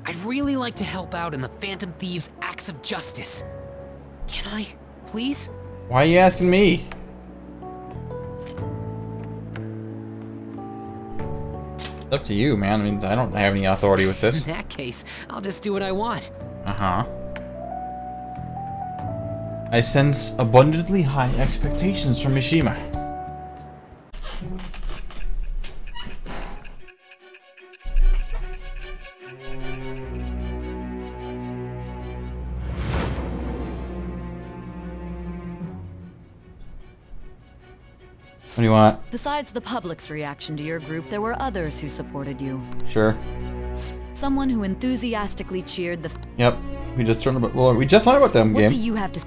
I'd really like to help out in the Phantom Thieves' acts of justice. Can I, please? Why are you asking me? It's up to you, man. I mean, I don't have any authority with this. In that case, I'll just do what I want. Uh-huh. I sense abundantly high expectations from Mishima. What do you want? Besides the public's reaction to your group, there were others who supported you. Sure. Someone who enthusiastically cheered the... Yep. We just learned about them, What game. do you have to...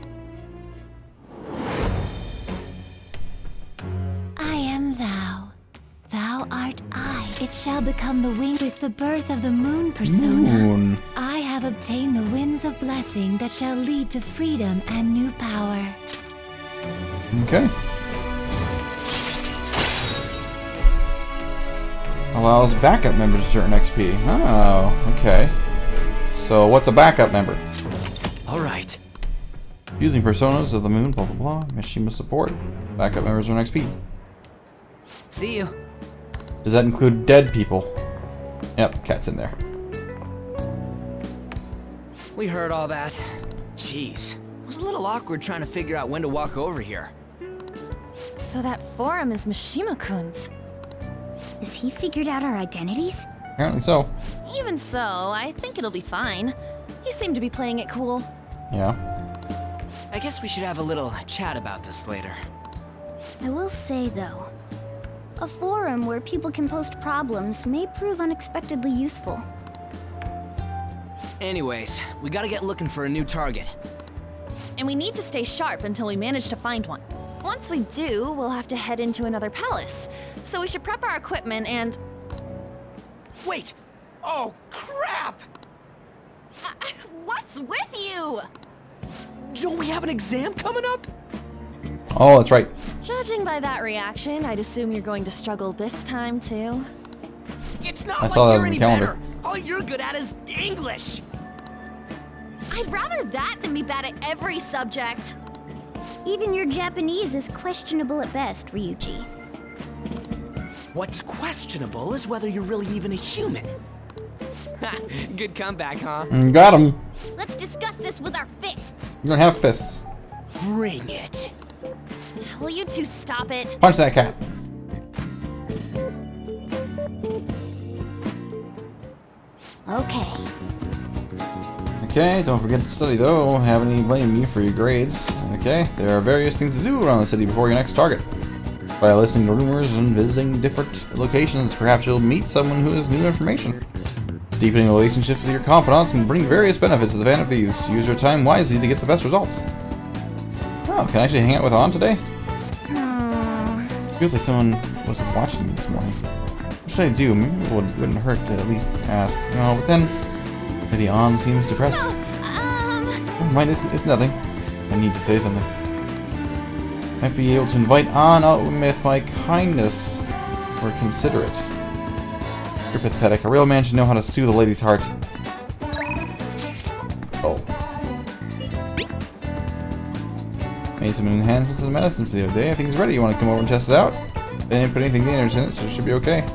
I am thou. Thou art I. It shall become the wing with the birth of the moon persona. Moon. I have obtained the winds of blessing that shall lead to freedom and new power. Okay. Allows backup members to earn XP. Oh, okay. So what's a backup member? Alright. Using personas of the moon, blah blah blah. Mishima support. Backup members earn XP. See you. Does that include dead people? Yep, cat's in there. We heard all that. Jeez. It was a little awkward trying to figure out when to walk over here. So that forum is Mishima-kun's. Has he figured out our identities? Apparently so. Even so, I think it'll be fine. He seemed to be playing it cool. Yeah. I guess we should have a little chat about this later. I will say, though, a forum where people can post problems may prove unexpectedly useful. Anyways, we gotta get looking for a new target. And we need to stay sharp until we manage to find one. Once we do, we'll have to head into another palace. So we should prep our equipment and... Wait! Oh, crap! What's with you? Don't we have an exam coming up? Oh, that's right. Judging by that reaction, I'd assume you're going to struggle this time, too. It's not I like saw that you're on the any calendar. better. All you're good at is English. I'd rather that than be bad at every subject. Even your Japanese is questionable at best, Ryuji. What's questionable is whether you're really even a human. Good comeback, huh? Got him. Let's discuss this with our fists. You don't have fists. Bring it. Will you two stop it? Punch that cat. Okay. Okay, don't forget to study though. Don't have any blame you for your grades. Okay, there are various things to do around the city before your next target. By listening to rumors and visiting different locations, perhaps you'll meet someone who has new information. Deepening relationships with your confidants can bring various benefits to the Phantom Thieves. Use your time wisely to get the best results. Oh, can I actually hang out with On today? Feels like someone wasn't watching me this morning. What should I do? Maybe it wouldn't hurt to at least ask. No, but then maybe On seems depressed. Never mind, it's nothing. I need to say something. Might be able to invite On out with my kindness or considerate. You're pathetic. A real man should know how to soothe a lady's heart. Oh. Made some enhancements to the medicine for the other day. Everything's ready. You want to come over and test it out? I didn't put anything dangerous in it, so it should be okay.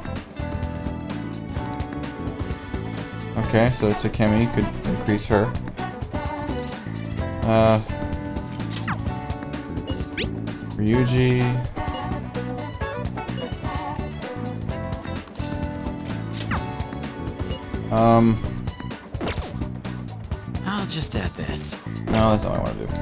Okay, so Takemi could increase her. Ryuji. I'll just add this. No, that's all I want to do.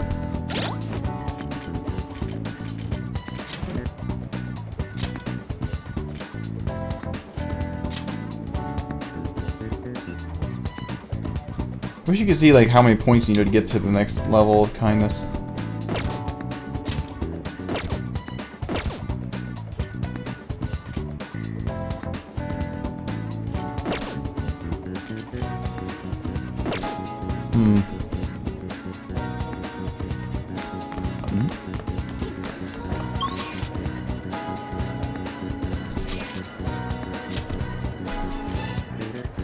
I wish you could see like how many points you need to get to the next level of kindness.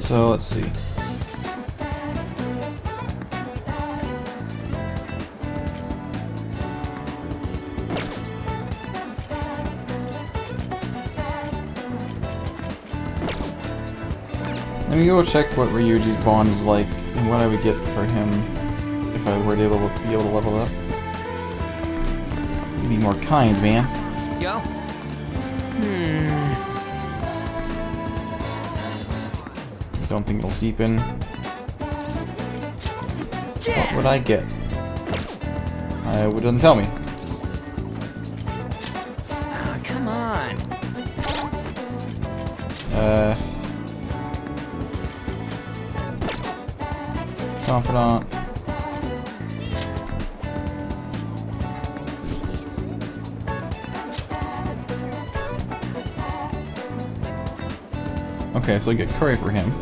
So let's see. Let me go check what Ryuji's bond is like and what I would get for him if I were to be able to level up. Be more kind, man. Yo. Don't think it'll deepen. What would I get? It doesn't tell me. Come on. Confidant. Okay, so I get curry for him.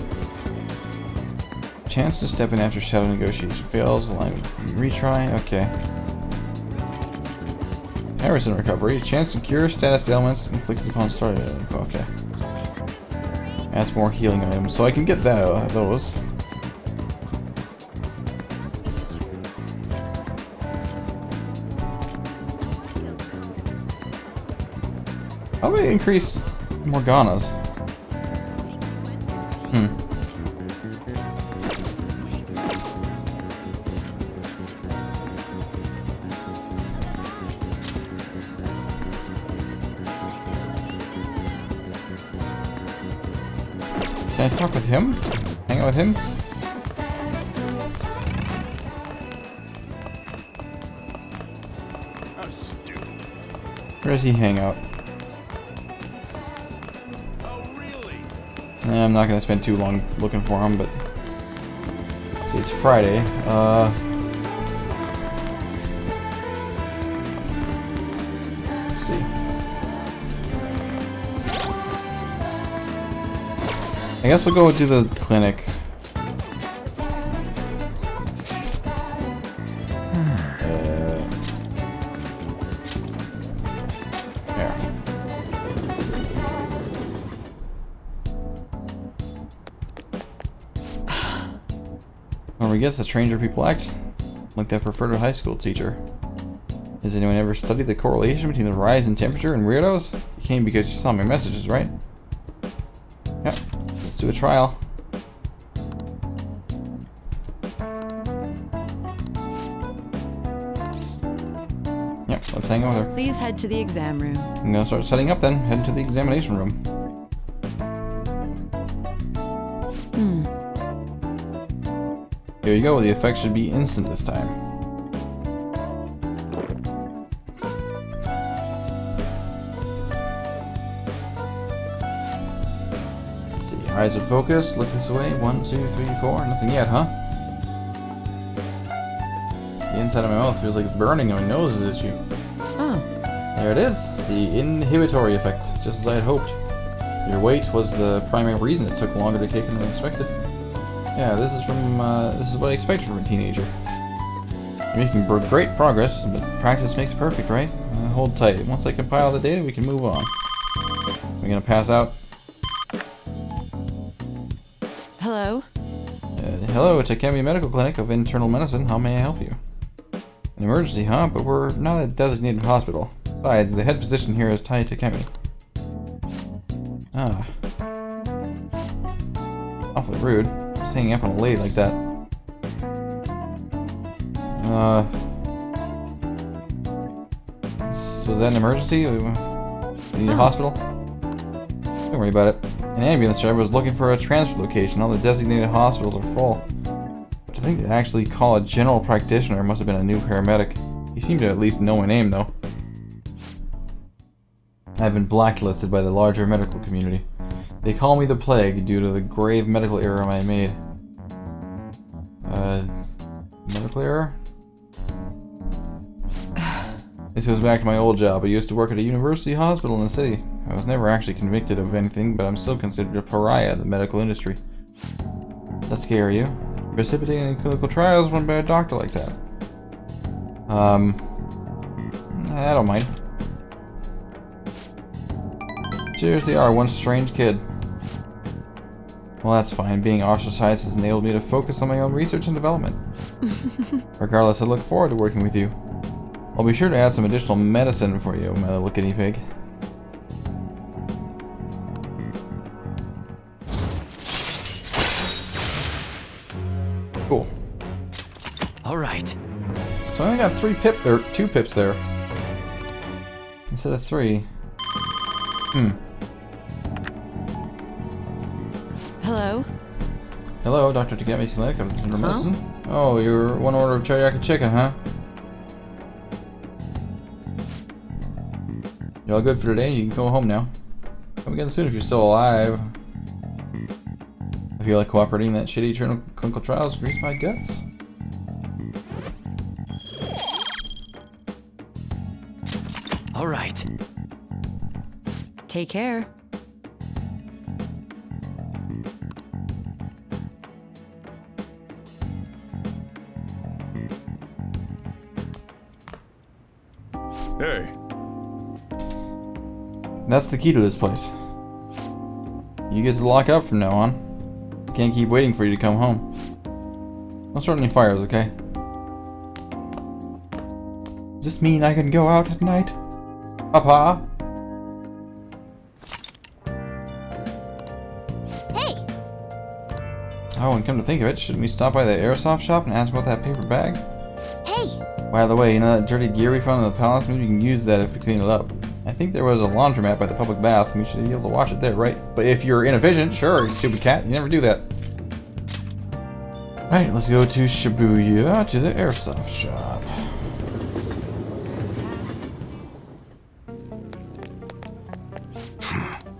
Chance to step in after shadow negotiation fails. Line retry. Okay. Harrison recovery. Chance to cure status ailments inflicted upon starter. Okay. Adds more healing items, so I can get that, those. How do we increase Morganas? Can I talk with him? Hang out with him? How stupid. Where does he hang out? Oh, really? I'm not gonna spend too long looking for him, but see, it's Friday. Let's see. I guess we'll go to the clinic. There. Well, I guess the stranger people act like that preferred high school teacher. Has anyone ever studied the correlation between the rise in temperature and weirdos? You came because you saw my messages, right? Yep. Let's do a trial. Yep, let's hang out with her. Please head to the exam room. I'm gonna start setting up then. Head to the examination room. Here you go. The effect should be instant this time. Let's see. Eyes are focused. Look this way. 1, 2, 3, 4. Nothing yet, huh? The inside of my mouth feels like it's burning and my nose is itchy. Oh. There it is. The inhibitory effect, just as I had hoped. Your weight was the primary reason it took longer to kick than expected. Yeah, this is what I expected from a teenager. You're making great progress, but practice makes perfect, right? Hold tight. Once I compile the data, we can move on. We're gonna pass out. Hello? Hello, it's Takemi Medical Clinic of Internal Medicine. How may I help you? An emergency, huh? But we're not a designated hospital. Besides, the head physician here is Tai Takemi. Ah. Awfully rude. Just hanging up on a lady like that. Was that an emergency? You need a hospital? Don't worry about it. An ambulance driver was looking for a transfer location. All the designated hospitals are full. But to think they actually call a general practitioner must have been a new paramedic. He seemed to at least know my name, though. I've been blacklisted by the larger medical community. They call me the Plague due to the grave medical error I made. Medical error? This goes back to my old job. I used to work at a university hospital in the city. I was never actually convicted of anything, but I'm still considered a pariah in the medical industry. Does that scare you? Precipitating clinical trials run by a doctor like that. I don't mind. Seriously, are one strange kid. Well, that's fine. Being ostracized has enabled me to focus on my own research and development. Regardless, I look forward to working with you. I'll be sure to add some additional medicine for you, my little guinea pig. Cool. All right. So I only got 2 pips there. Instead of 3. Hello? Hello, Dr. Takemi Clinic of Internal Medicine. Oh, you're one order of teriyaki chicken, huh? You're all good for today. You can go home now. Come again soon if you're still alive. I feel like cooperating in that shitty eternal clinical trials grieves my guts. All right. Take care. Hey. That's the key to this place. You get to lock up from now on. Can't keep waiting for you to come home. Don't start any fires, okay? Does this mean I can go out at night? Papa? Hey! Oh, and come to think of it, shouldn't we stop by the airsoft shop and ask about that paper bag? Hey! By the way, you know that dirty gear we found in the palace? Maybe we can use that if we clean it up. I think there was a laundromat by the public bath, and we should be able to wash it there, right? But if you're inefficient, sure, you stupid cat, you never do that. Alright, let's go to Shibuya, to the airsoft shop.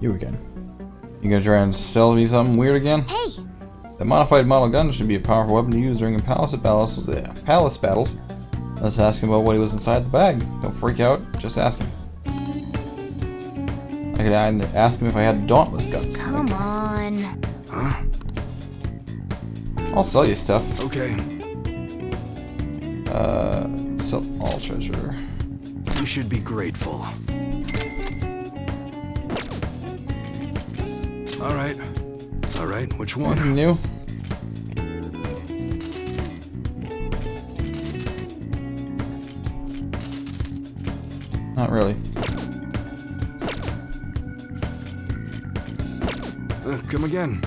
You again. You gonna try and sell me something weird again? Hey! The modified model gun should be a powerful weapon to use during palace battles. Let's ask him about what was inside the bag. Don't freak out, just ask him. I could ask him if I had dauntless guts. Come on. Huh? I'll sell you stuff. Okay. Sell all treasure. You should be grateful. Alright. Alright, which one? Anything new? Not really. Come again.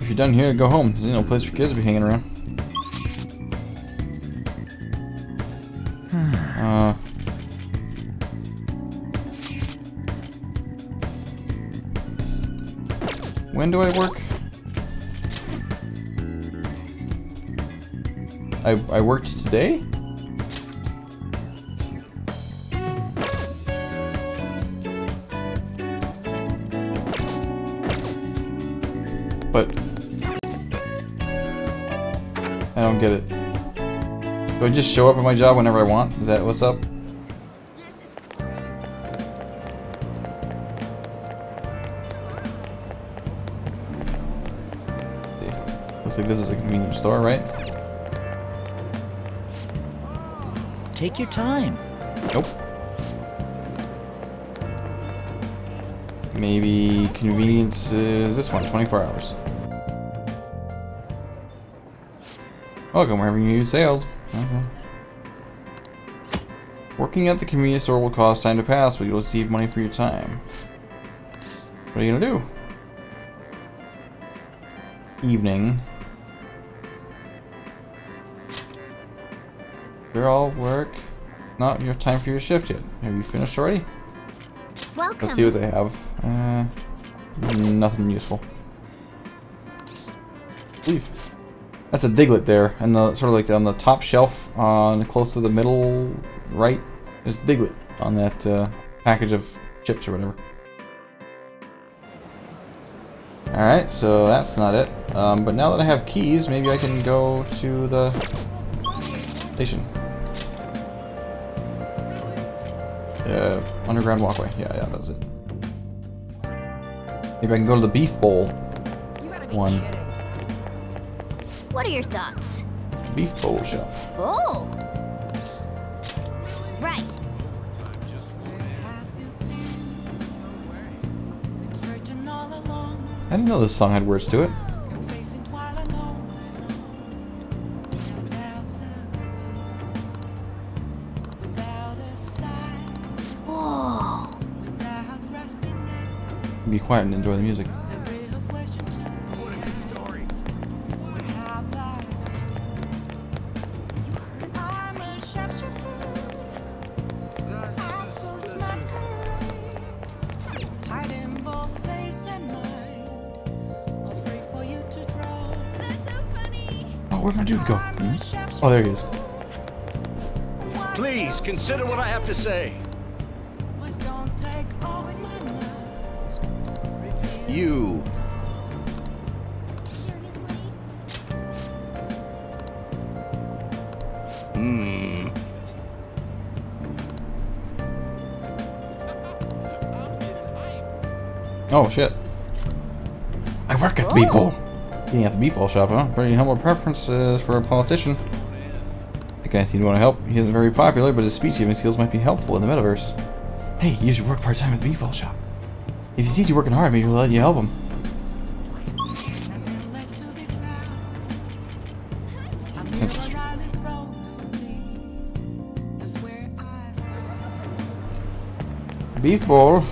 If you're done here, go home. There's no place for kids to be hanging around. When do I work? I worked today? But I don't get it. Do I just show up at my job whenever I want? Is that what's up? Looks like this is a convenience store, right? Take your time. Nope. Maybe convenience is this one, 24 hours. Welcome, we're having new sales. Okay. Working at the convenience store will cost time to pass, but you'll receive money for your time. What are you gonna do? Evening. You're all work. Not your time for your shift yet. Have you finished already? Welcome. Let's see what they have. Nothing useful. Leave. That's a Diglett there, and the sort of like on the top shelf, on close to the middle right, there's Diglett on that package of chips or whatever. All right, so that's not it. But now that I have keys, maybe I can go to the station. Underground walkway. Yeah, that's it. Maybe I can go to the beef bowl one. What are your thoughts? Beef bowl shop. Oh! Right. I didn't know this song had words to it. Whoa. Be quiet and enjoy the music. Where'd my dude go? Hmm? Oh, there he is. Please consider what I have to say. You. Oh shit. I work at the beef bowl. Eating at the beef bowl shop, huh? Pretty humble preferences for a politician. The guy seemed to want to help. He isn't very popular, but his speech-giving skills might be helpful in the metaverse. Hey, you should work part-time at the beef bowl shop. If he sees you working hard, maybe he'll let you help him. Beef bowl.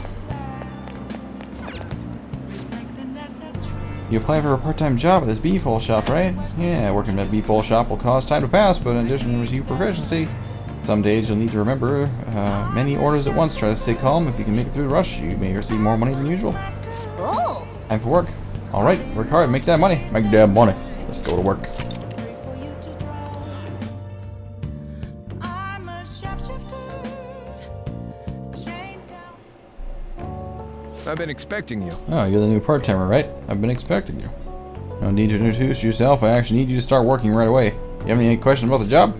You apply for a part-time job at this beef bowl shop, right? Yeah, working at a beef bowl shop will cause time to pass, but in addition to receive proficiency, some days you'll need to remember many orders at once. Try to stay calm. If you can make it through the rush, you may receive more money than usual. Oh. Time for work. Alright, work hard, make that money. Make that money. Let's go to work. I've been expecting you. Oh, you're the new part-timer, right? I've been expecting you. No need to introduce yourself. I actually need you to start working right away. You have any questions about the job?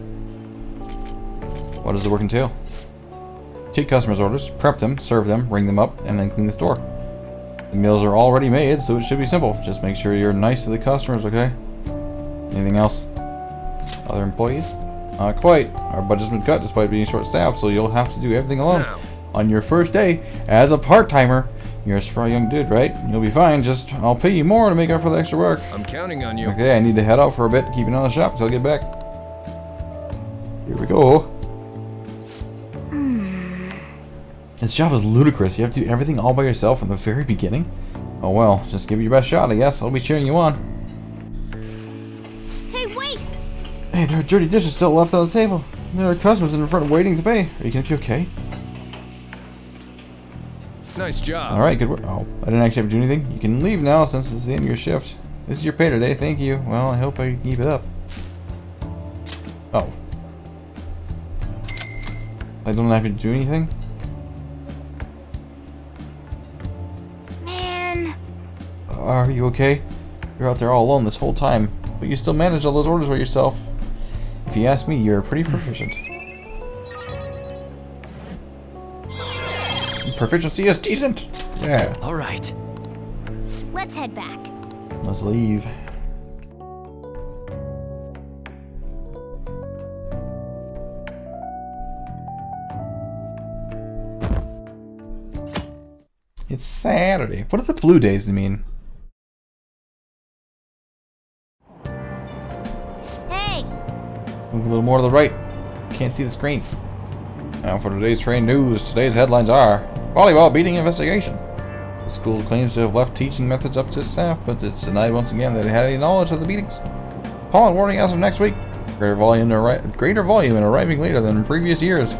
What does the work entail? Take customers' orders, prep them, serve them, ring them up, and then clean the store. The meals are already made, so it should be simple. Just make sure you're nice to the customers, okay? Anything else? Other employees? Not quite. Our budget's been cut despite being short-staffed, so you'll have to do everything alone. No. On your first day, as a part-timer, you're a spry young dude, right? You'll be fine, just I'll pay you more to make up for the extra work. I'm counting on you. Okay, I need to head out for a bit, keep an eye on the shop until I get back. Here we go. This job is ludicrous. You have to do everything all by yourself from the very beginning? Oh well, just give it your best shot, I guess. I'll be cheering you on. Hey, wait! Hey, there are dirty dishes still left on the table. There are customers in front waiting to pay. Are you gonna be okay? Nice job. Alright, good work. Oh, I didn't actually have to do anything. You can leave now since it's the end of your shift. This is your pay today, thank you. Well, I hope I keep it up. Oh. I don't have to do anything? Man. Are you okay? You're out there all alone this whole time, but you still managed all those orders by yourself. If you ask me, you're pretty proficient. Proficiency is decent. Yeah. All right. Let's head back. Let's leave. It's Saturday. What do the blue days mean? Hey! Move a little more to the right. Can't see the screen. Now for today's train news. Today's headlines are volleyball beating investigation. The school claims to have left teaching methods up to its staff, but it's denied once again that it had any knowledge of the beatings. Pollen warning as of next week. Greater volume and arriving later than in previous years.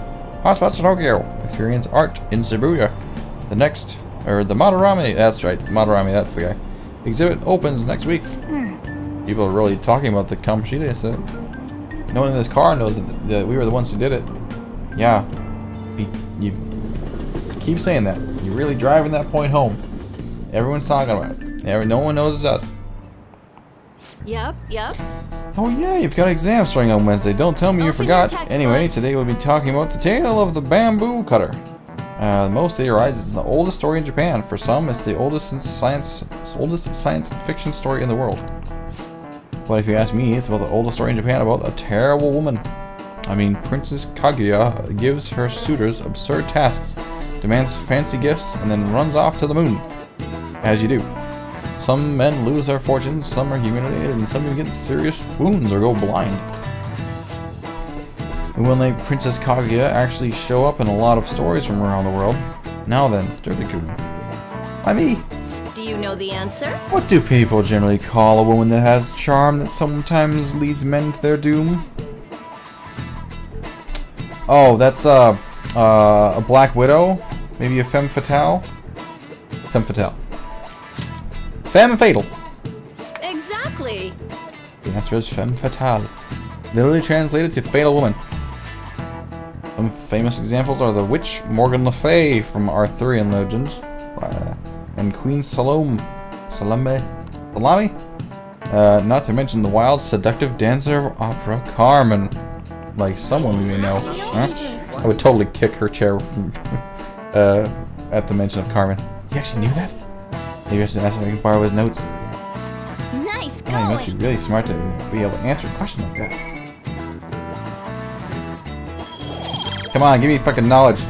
Hotspots in Tokyo. Experience art in Shibuya. The Madarame, that's right, Madarame, that's the guy. Exhibit opens next week. People are really talking about the Kamoshida incident. No one in this car knows that we were the ones who did it. Yeah, you keep saying that. You're really driving that point home. Everyone's talking about it. No one knows it's us. Yep. Oh yeah, you've got exams starting on Wednesday. Don't tell me you forgot. Anyway, today we'll be talking about the tale of the bamboo cutter. Most theorize it's the oldest story in Japan. For some, it's the oldest science fiction story in the world. But if you ask me, it's about the oldest story in Japan about a terrible woman. I mean, Princess Kaguya gives her suitors absurd tasks, demands fancy gifts, and then runs off to the moon. As you do. Some men lose their fortunes, some are humiliated, and some even get serious wounds or go blind. And will like Princess Kaguya actually show up in a lot of stories from around the world? Now then, Dirty-kun. Why me? Do you know the answer? What do people generally call a woman that has charm that sometimes leads men to their doom? Oh, that's a Black Widow? Maybe a femme fatale? Femme fatale. Femme fatale! Exactly! The answer is femme fatale. Literally translated to fatal woman. Some famous examples are the witch Morgan Le Fay from Arthurian legends, and Queen Salome. Not to mention the wild, seductive dancer of opera, Carmen. Like someone we may know. Huh? I would totally kick her chair from, at the mention of Carmen. You actually knew that? Maybe I should ask if I can borrow his notes. Nice going! Oh, you must be really smart to be able to answer a question like that. Come on, give me fucking knowledge.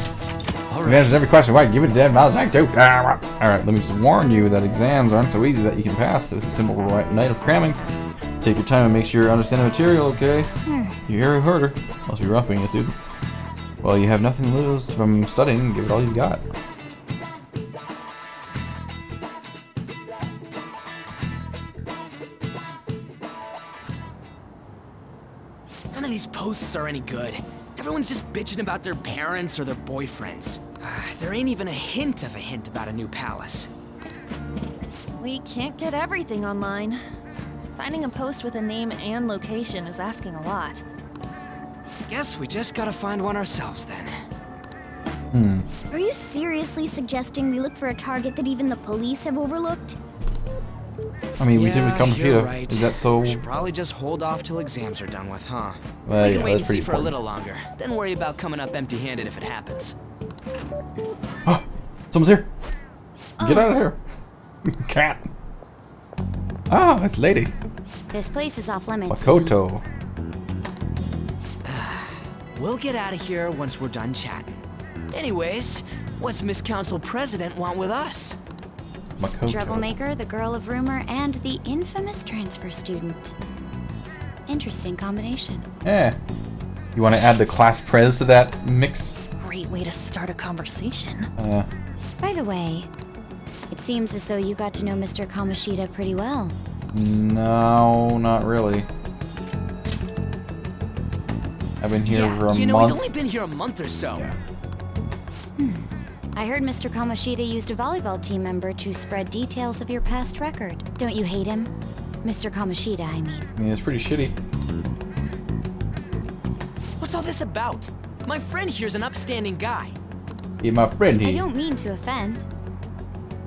All If you answer every question right, give it 10 miles. Alright, let me just warn you that exams aren't so easy that you can pass the simple night of cramming. Take your time and make sure you understand the material, okay? You heard her. Must be rough being a student. Well, you have nothing to lose from studying. Give it all you got. None of these posts are any good. Everyone's just bitching about their parents or their boyfriends. There ain't even a hint about a new palace. We can't get everything online. Finding a post with a name and location is asking a lot. Guess we just gotta find one ourselves then. Are you seriously suggesting we look for a target that even the police have overlooked? I mean, we did with Kamoshida. Right. Is that so? We should probably just hold off till exams are done with, huh? Well, we yeah, can wait that's and see pretty for a important. little longer, then worry about coming up empty-handed if it happens. Oh, someone's here. Get out of here. Cat. Oh, it's Lady. This place is off limits. Makoto. We'll get out of here once we're done chatting. Anyways, what's Miss Council President want with us? Makoto. Troublemaker, the girl of rumor, and the infamous transfer student. Interesting combination. Yeah. You want to add the class prez to that mix? Great way to start a conversation. By the way, it seems as though you got to know Mr. Kamoshida pretty well. No, not really. I've been here for a month. You know, he's only been here a month or so. Yeah. I heard Mr. Kamoshida used a volleyball team member to spread details of your past record. Don't you hate him? Mr. Kamoshida, I mean. I mean, it's pretty shitty. What's all this about? My friend here's an upstanding guy. Yeah, my friend I don't mean to offend.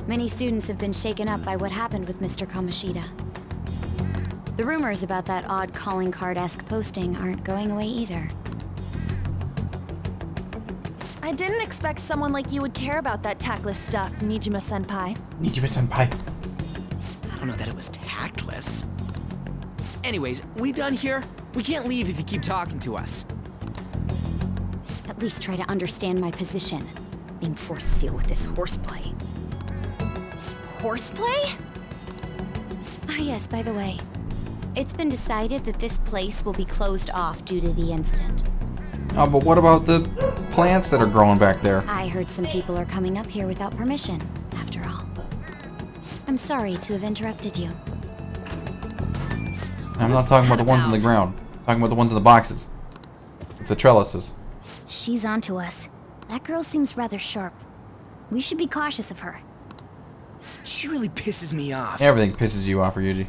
Many students have been shaken up by what happened with Mr. Kamoshida. The rumors about that odd calling card-esque posting aren't going away either. I didn't expect someone like you would care about that tactless stuff, Nijima-senpai. Nijima-senpai. I don't know that it was tactless. Anyways, we done here? We can't leave if you keep talking to us. At least try to understand my position. Being forced to deal with this horseplay. Horseplay? Ah yes, by the way. It's been decided that this place will be closed off due to the incident. Oh, but what about the plants that are growing back there? I heard some people are coming up here without permission, after all. I'm sorry to have interrupted you. I'm not talking about the ones on the ground. I'm talking about the ones in the boxes. With the trellises. She's onto us. That girl seems rather sharp. We should be cautious of her. She really pisses me off. Everything pisses you off, Ryuji.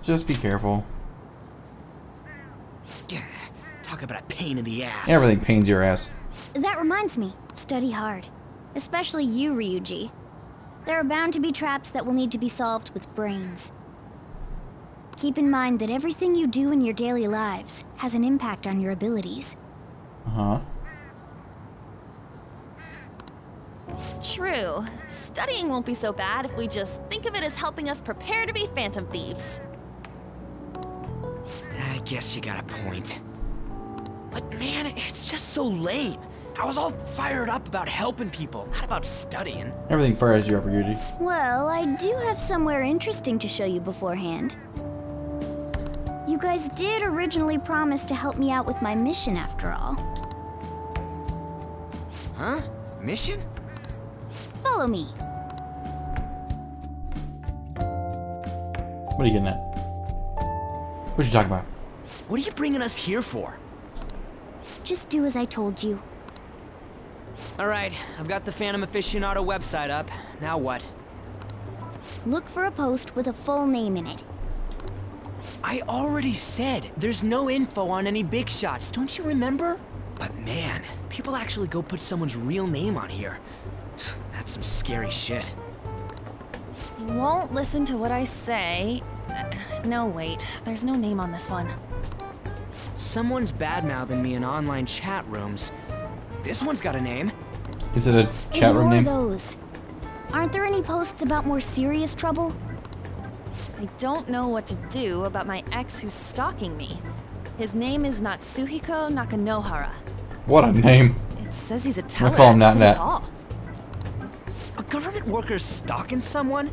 Just be careful. Talk about a pain in the ass. Everything pains your ass. That reminds me, study hard. Especially you, Ryuji. There are bound to be traps that will need to be solved with brains. Keep in mind that everything you do in your daily lives has an impact on your abilities. Uh-huh. True. Studying won't be so bad if we just think of it as helping us prepare to be phantom thieves. I guess you got a point. But man, it's just so lame. I was all fired up about helping people, not about studying. Everything fires you up, Ryuji. Well, I do have somewhere interesting to show you beforehand. You guys did originally promise to help me out with my mission after all. Huh? Mission? Follow me. What are you getting at? What you talking about? What are you bringing us here for? Just do as I told you. Alright, I've got the Phantom Aficionado website up. Now what? Look for a post with a full name in it. I already said there's no info on any big shots, don't you remember? But man, people actually go put someone's real name on here. That's some scary shit. You won't listen to what I say. No, wait. There's no name on this one. Someone's bad-mouthing me in online chat rooms. This one's got a name. Is it a chat room name? Those. Aren't there any posts about more serious trouble? I don't know what to do about my ex who's stalking me. His name is Natsuhiko Nakanohara. What a name. It says he's a I'm teller gonna call him at Nat City Nat. Hall. A government worker stalking someone?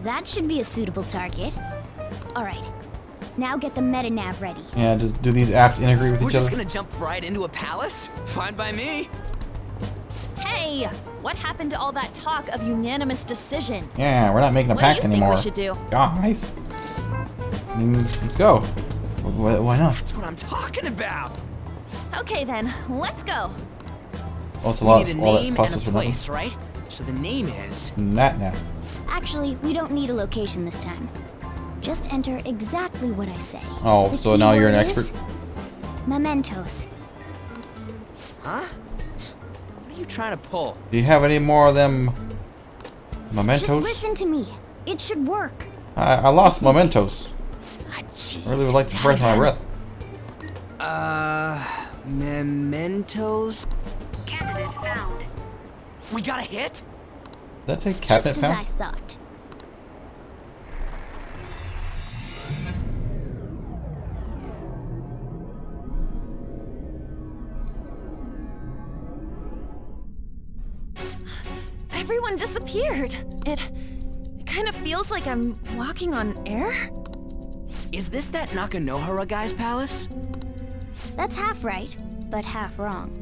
That should be a suitable target. Alright, now get the meta-nav ready. Yeah, just do these apps integrate with We're each just other? gonna jump right into a palace? Fine by me. Hey, what happened to all that talk of unanimous decision? Yeah, we're not making a What do pact you think anymore. we should do? Guys. Let's go. Why not? That's what I'm talking about. Okay then, let's go. Well, it's a We lot need of a all that name fuss and is a for nothing. place, right? So the name is... Nat Nat. Actually, we don't need a location this time. Just enter exactly what I say. Oh, The so now you're an keyword expert? is Mementos. Huh? What are you trying to pull? Do you have any more of them mementos? Just listen to me. It should work. I lost mementos. Ah, jeez. I really would like to brush my breath. Mementos? Candidate found. We got a hit? Did that say cabinet Just as I found? thought. Everyone disappeared. It kind of feels like I'm walking on air. Is this that Nakanohara guy's palace? That's half right, but half wrong.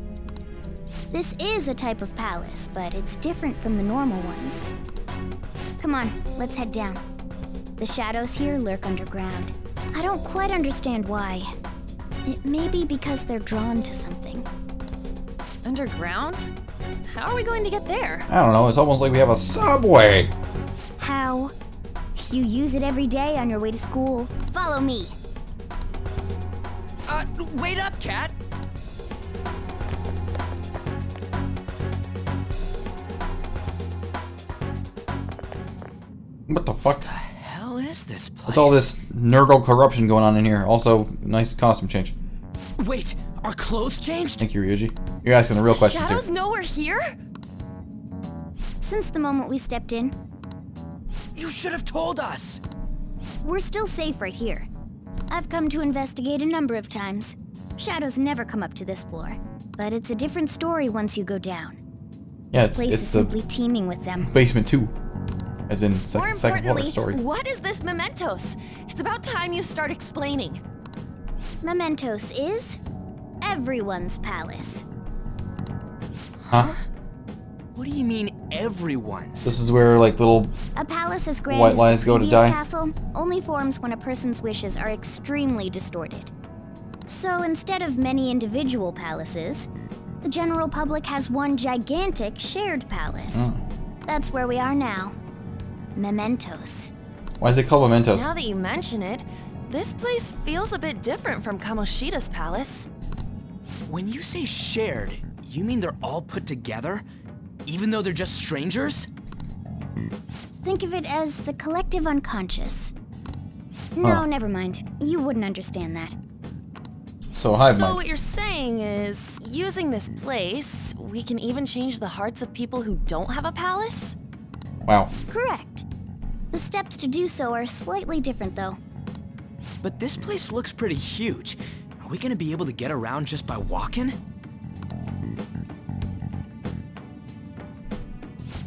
This is a type of palace, but it's different from the normal ones. Come on, let's head down. The shadows here lurk underground. I don't quite understand why. It may be because they're drawn to something. Underground? How are we going to get there? I don't know, it's almost like we have a subway. How? You use it every day on your way to school. Follow me. Wait up, Cat! What the fuck? The hell is this place? What's all this Nurgle corruption going on in here? Also, nice costume change. Wait, our clothes changed? Thank you, Ryuji. You're asking the real questions Shadows here. know we're here? Since the moment we stepped in, You should have told us! we're still safe right here. I've come to investigate a number of times. Shadows never come up to this floor, but it's a different story once you go down. Yeah, This place it's is the simply teeming with them. basement 2. As in More second floor, importantly, sorry. what is this mementos? It's about time you start explaining. Mementos is everyone's palace. Huh? What do you mean, everyone's? This is where, like, little... A palace as grand White as lies the go to previous die. castle only forms when a person's wishes are extremely distorted. So instead of many individual palaces, the general public has one gigantic shared palace. Oh. That's where we are now. Mementos. Why is it called mementos? Now that you mention it, this place feels a bit different from Kamoshida's palace. When you say shared, you mean they're all put together? Even though they're just strangers? Think of it as the collective unconscious. No, Oh. never mind. You wouldn't understand that. So, hive So mind. what you're saying is, using this place, we can even change the hearts of people who don't have a palace? Wow. Correct. The steps to do so are slightly different, though. But this place looks pretty huge. Are we gonna be able to get around just by walking?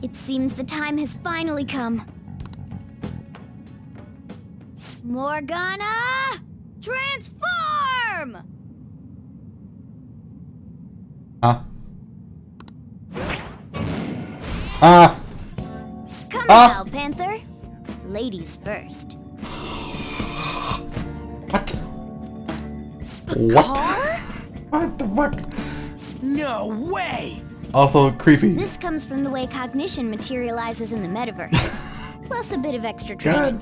It seems the time has finally come. Morgana! Transform! Huh? Ah! Come Ah! now, Panther. Ladies first. What? Car? What the fuck? No way! Also creepy. This comes from the way cognition materializes in the metaverse. Plus a bit of extra training.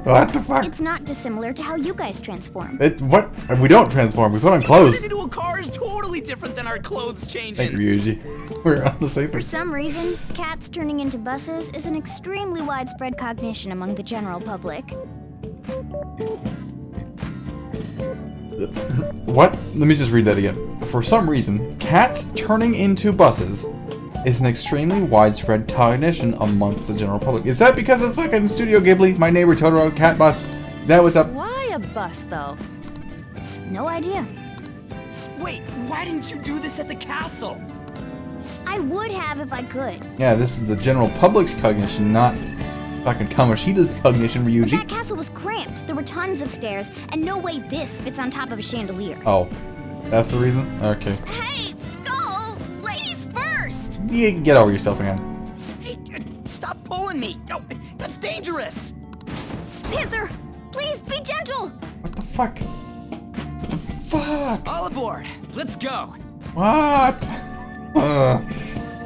What the fuck? It's not dissimilar to how you guys transform. What? We don't transform. We put on clothes. Turning into a car is totally different than our clothes changing. Thank you, Ryuji. We're on the same For page. some reason, cats turning into buses is an extremely widespread cognition among the general public. What? Let me just read that again. For some reason, cats turning into buses is an extremely widespread cognition amongst the general public. Is that because of fucking Studio Ghibli, My Neighbor Totoro, Cat Bus? Is that what's up? Why a bus, though? No idea. Wait, why didn't you do this at the castle? I would have if I could. Yeah, this is the general public's cognition, not fucking Kamoshida's cognition, But Ryuji. that castle was cramped. There were tons of stairs, and no way this fits on top of a chandelier. Oh, that's the reason? Okay. Hey, Skull! Ladies first! You get over yourself again. Hey, stop pulling me! Oh, that's dangerous! Panther, please be gentle! What the fuck? What the fuck? All aboard! Let's go! What?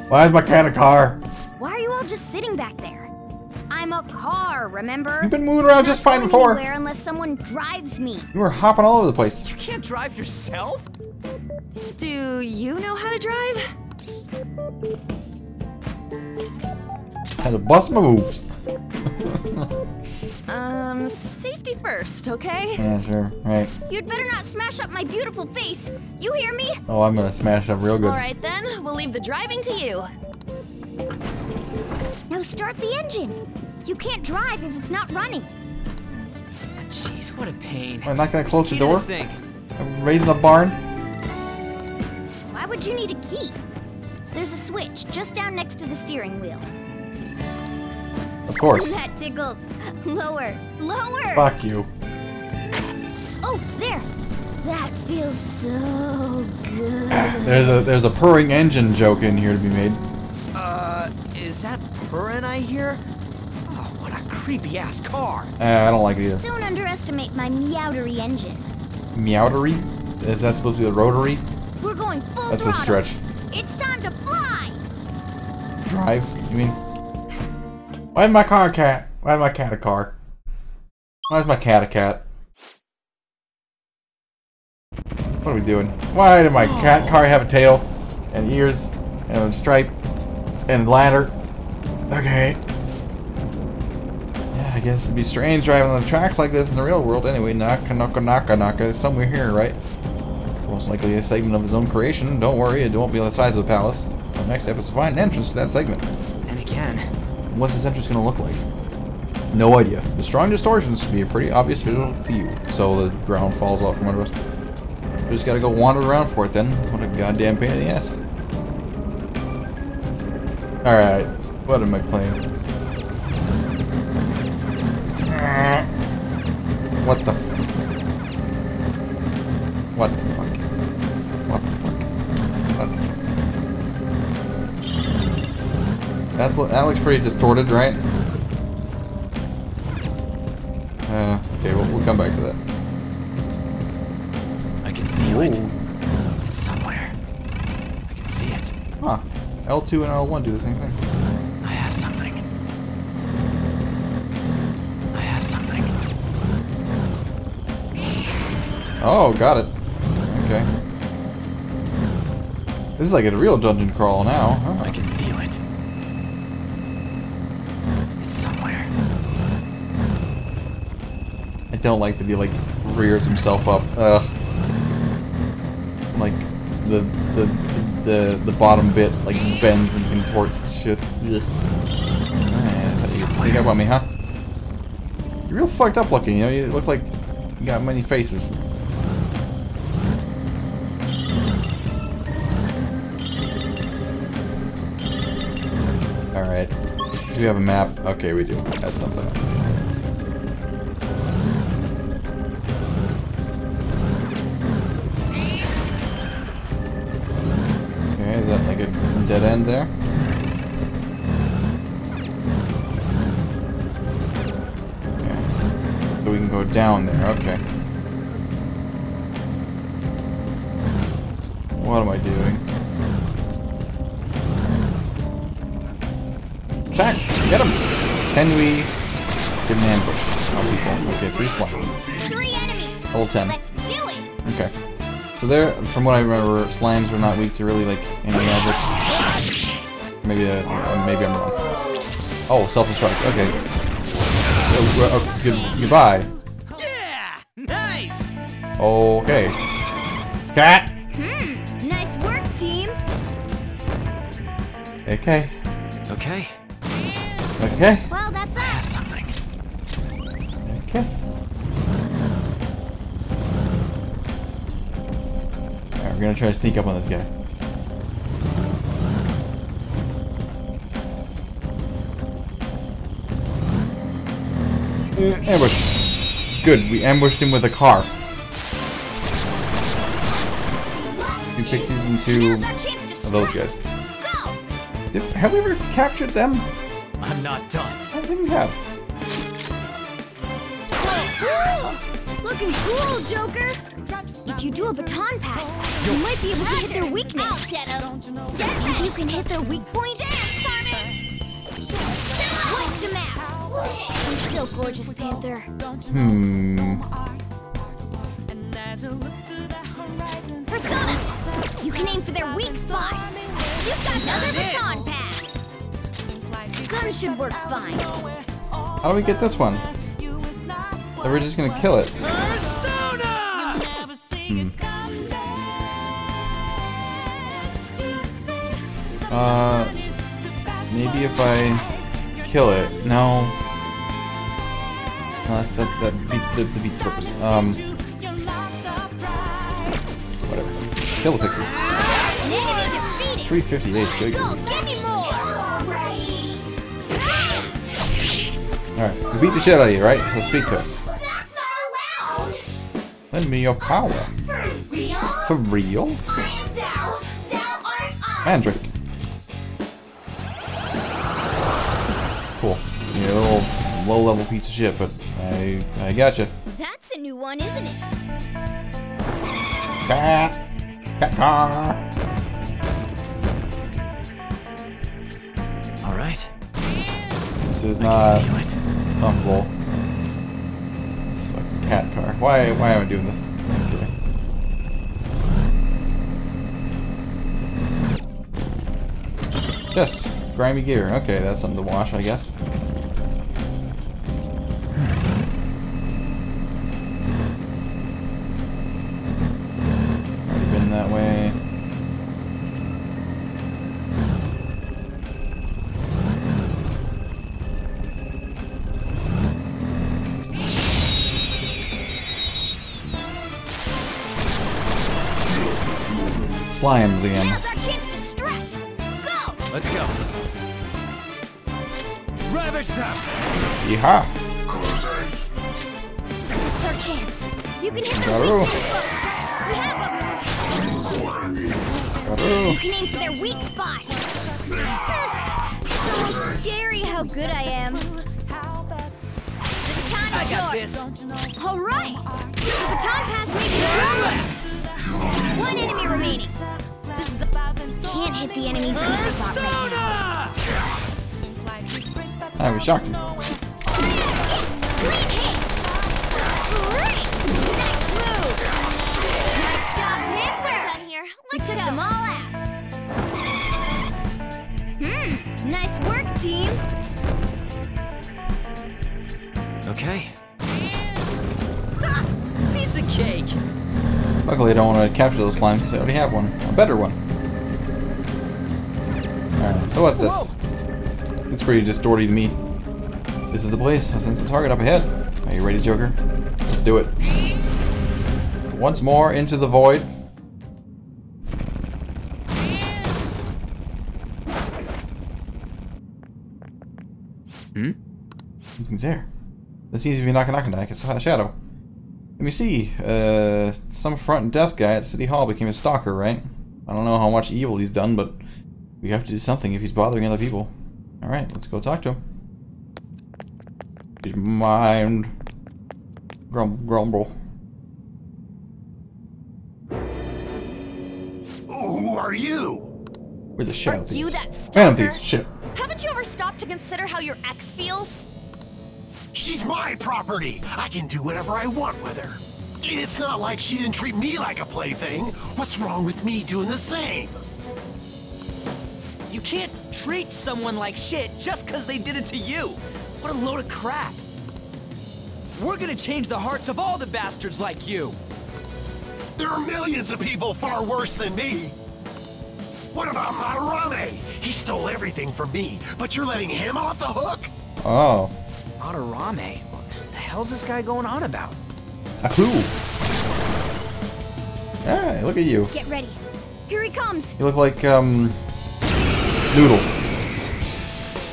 Why is my cat a car? Why are you all just sitting back there? I'm a car, remember? You've been moving around just fine before. Anywhere unless someone drives me. You were hopping all over the place. You can't drive yourself? Do you know how to drive? Had to bust my moves. Safety first, okay? Yeah, sure. Right. You'd better not smash up my beautiful face. You hear me? Oh, I'm gonna smash up real good. Alright then, we'll leave the driving to you. Now start the engine. You can't drive if it's not running. Jeez, what a pain. Am I not gonna close the Key to door? this thing. I'm raising a barn? Why would you need a key? There's a switch just down next to the steering wheel. Of course. That tickles. Lower. Lower. Fuck you. Oh, there. That feels so good. There's a purring engine joke in here to be made. Is that purring I hear? Oh, what a creepy-ass car. I don't like it either. Don't underestimate my meowdery engine. Meowdery? Is that supposed to be the rotary? We're going full That's throttle. a stretch. It's time to fly. Drive? You mean? Why is my car a cat? Why is my cat a car? Why is my cat a cat? What are we doing? Why did my cat car have a tail and ears and a stripe and a ladder? Okay. Yeah, I guess it'd be strange driving on the tracks like this in the real world. Anyway, Naka is somewhere here, right? Most likely a segment of his own creation. Don't worry, it won't be the size of the palace. The next step is to find an entrance to that segment. And again. What's this entrance gonna look like? No idea. The strong distortions should be a pretty obvious visual to you. So the ground falls off from under us. We just gotta go wander around for it then. What a goddamn pain in the ass. Alright, what am I playing? What the What the fuck? What the fuck? What the fuck? That looks pretty distorted, right? Okay, we'll come back to that. I can feel it. It's somewhere. I can see it. Huh. L2 and L1 do the same thing. I have something. I have something. Oh, got it. Okay. This is like a real dungeon crawl now. Huh. I can feel it. It's somewhere. I don't like that he like rears himself up. Like the bottom bit like bends and contorts and shit. Ugh. Man, you sneak up on me, huh? You're real fucked up looking, you know, you look like you got many faces. Alright. Do we have a map? Okay, we do. That's something else. Okay, is that like a dead end there? Okay. So we can go down there, okay. What am I doing? Attack! Get him! Can we get an ambush? Oh, people. Okay, 3 slimes. 3 enemies. Level 10. Let's do it. Okay. So there, from what I remember, slimes are not weak to really like any magic. Maybe I'm wrong. Oh, self-destruct. Okay. Goodbye. Yeah! Nice! Okay. Cat! Nice work, team. Okay. Okay. Okay. Well, that's I have us. something. Okay. we're gonna try to sneak up on this guy. Ambush. Good, we ambushed him with a car. 2 pixies and 2 of those guys. Have we ever captured them? I'm not done. I don't think we have. Looking cool, Joker! If you do a baton pass, you might be able to hit their weakness. Maybe you can hit their weak point? Point to map! You're still gorgeous, Panther. Persona! You can aim for their weak spot! You've got another baton pass! Gun should work fine. How do we get this one? Or we're just gonna kill it. Maybe if I kill it. No. No, that beats the purpose. Whatever. Kill the pixie. 358, good. Alright, we beat the shit out of you, right? So speak to us. Lend me your power. For real? Mandrake. Cool. You're a little low-level piece of shit, but I gotcha. That's a new one, isn't it? Cat car. All right. This is not comfortable. This fucking cat car. Why am I doing this? Okay. Just grimy gear. Okay, that's something to wash, I guess. Already been that way. Slimes again. Now's our chance to strike. Go! Let's go. Ravage them! Yeehaw! This is our chance. You can hit the Garu. weak spot. We have them. Garu. You can aim for their weak spot. So scary how good I am. The baton is yours. All right. The baton pass may be over. One enemy remaining. Can't hit the enemy's weak spot right now. I was shocked. Great hit! Great! Nice move! Nice job, Panther! We took them all out. Nice work, team. Okay. Piece of cake. Luckily, I don't want to capture those slimes because I already have one. A better one. Alright, so what's this? Looks pretty distorted to me. This is the place. I sense the target up ahead. Are you ready, Joker? Let's do it. Once more into the void. Something's there. This seems to be knocking like a shadow. Let me see. Some front desk guy at City Hall became a stalker, right? I don't know how much evil he's done, but we have to do something if he's bothering other people. Alright, let's go talk to him. His mind. Grumble. Who are you? We're the shadow thieves. You that Phantom stalker? thieves, shit. Haven't you ever stopped to consider how your ex feels? She's my property. I can do whatever I want with her. It's not like she didn't treat me like a plaything. What's wrong with me doing the same? You can't treat someone like shit just because they did it to you. What a load of crap. We're gonna change the hearts of all the bastards like you. There are millions of people far worse than me. What about Madarame? He stole everything from me, but you're letting him off the hook? Oh. Madarame? What the hell's this guy going on about? Who? Hey, look at you. Get ready. Here he comes. You look like, Noodle.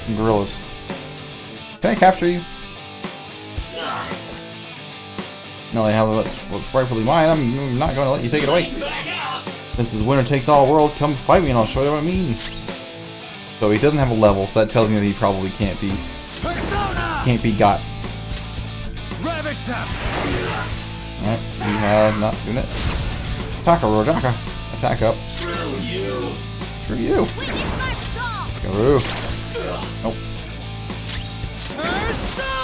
From Gorillas. Can I capture you? No, I have what's rightfully mine. I'm not going to let you take it away. This is winner takes all world. Come fight me and I'll show you what I mean. So he doesn't have a level, so that tells me that he probably can't be got. Ravage them. Alright, we have not doing it. Taka Rojaka. Attack up. Screw you. Screw you. Garoo. Nope.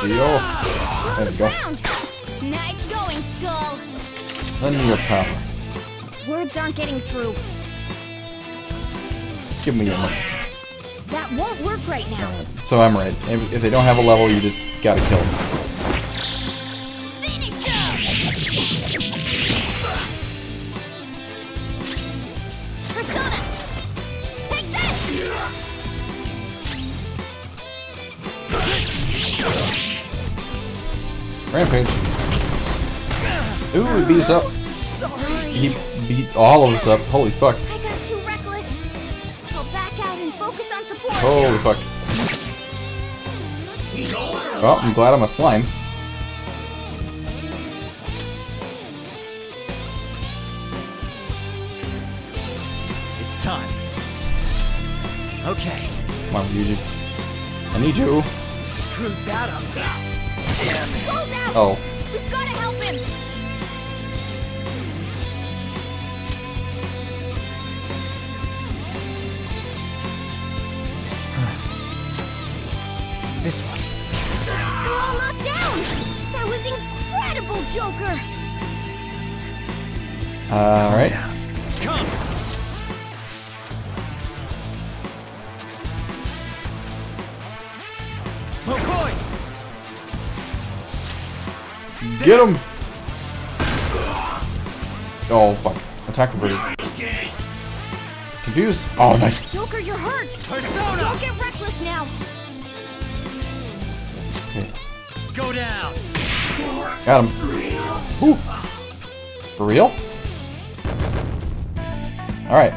See you. There we go. Nice going, Skull. Lend me your power. Words aren't getting through. Give me your money. That won't work right now. So I'm right. If they don't have a level, you just gotta kill them. Finish him! Persona! Take that! Rampage. Ooh, he beat us up. He beat all of us up. Holy fuck. I got too reckless. I'll back out and focus on support. Holy fuck. Well, I'm glad I'm a slime. It's time. Okay. Come on, Yuji. I need you. Screwed that up now. Damn it. Goes out. Oh. We've got to help him. This one. They're all knocked down. That was incredible, Joker. Alright. Come. McCoy. Get him! Oh, fuck. Attack reverted. Confused? Oh, nice. Joker, you're hurt. Persona. Don't get reckless now. Okay. Go down. Got him. Woo. For real? Alright.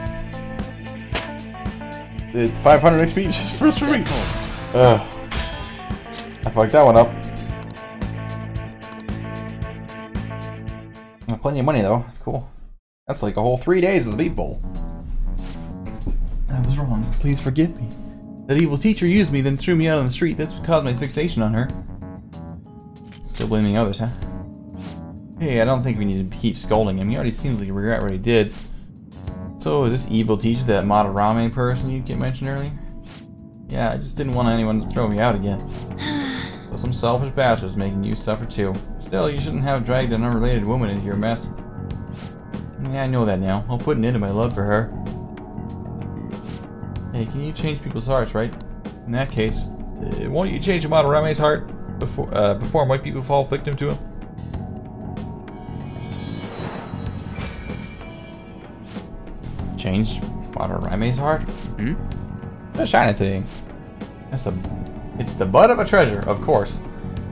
It's 500 XP just for 3. Ugh. I fucked that one up. Plenty of money though. Cool. That's like a whole 3 days of the Beat Bowl. I was wrong. Please forgive me. That evil teacher used me, then threw me out on the street. That's what caused my fixation on her. Still blaming others, huh? Hey, I don't think we need to keep scolding him. He already seems like he regret what he did. So, is this evil teacher that Madarame person you mentioned earlier? Yeah, I just didn't want anyone to throw me out again. So some selfish bastards making you suffer too. Still, you shouldn't have dragged an unrelated woman into your mess. Yeah, I know that now. I'll put an end to my love for her. Hey, can you change people's hearts, right? In that case, won't you change Madarame's heart before white people fall victim to him? Change Madarame's heart? Hmm? The shiny thing. It's the butt of a treasure, of course.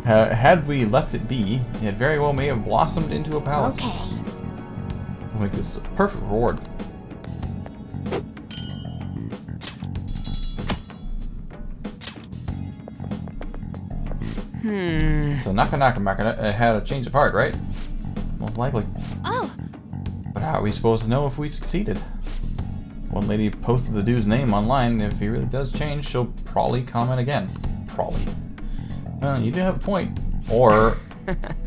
Had we left it be, it very well may have blossomed into a palace. Okay. We'll make this a perfect reward. So Naka had a change of heart, right? Most likely. Oh. But how are we supposed to know if we succeeded? One lady posted the dude's name online. If he really does change, she'll probably comment again. Probably. You do have a point. Or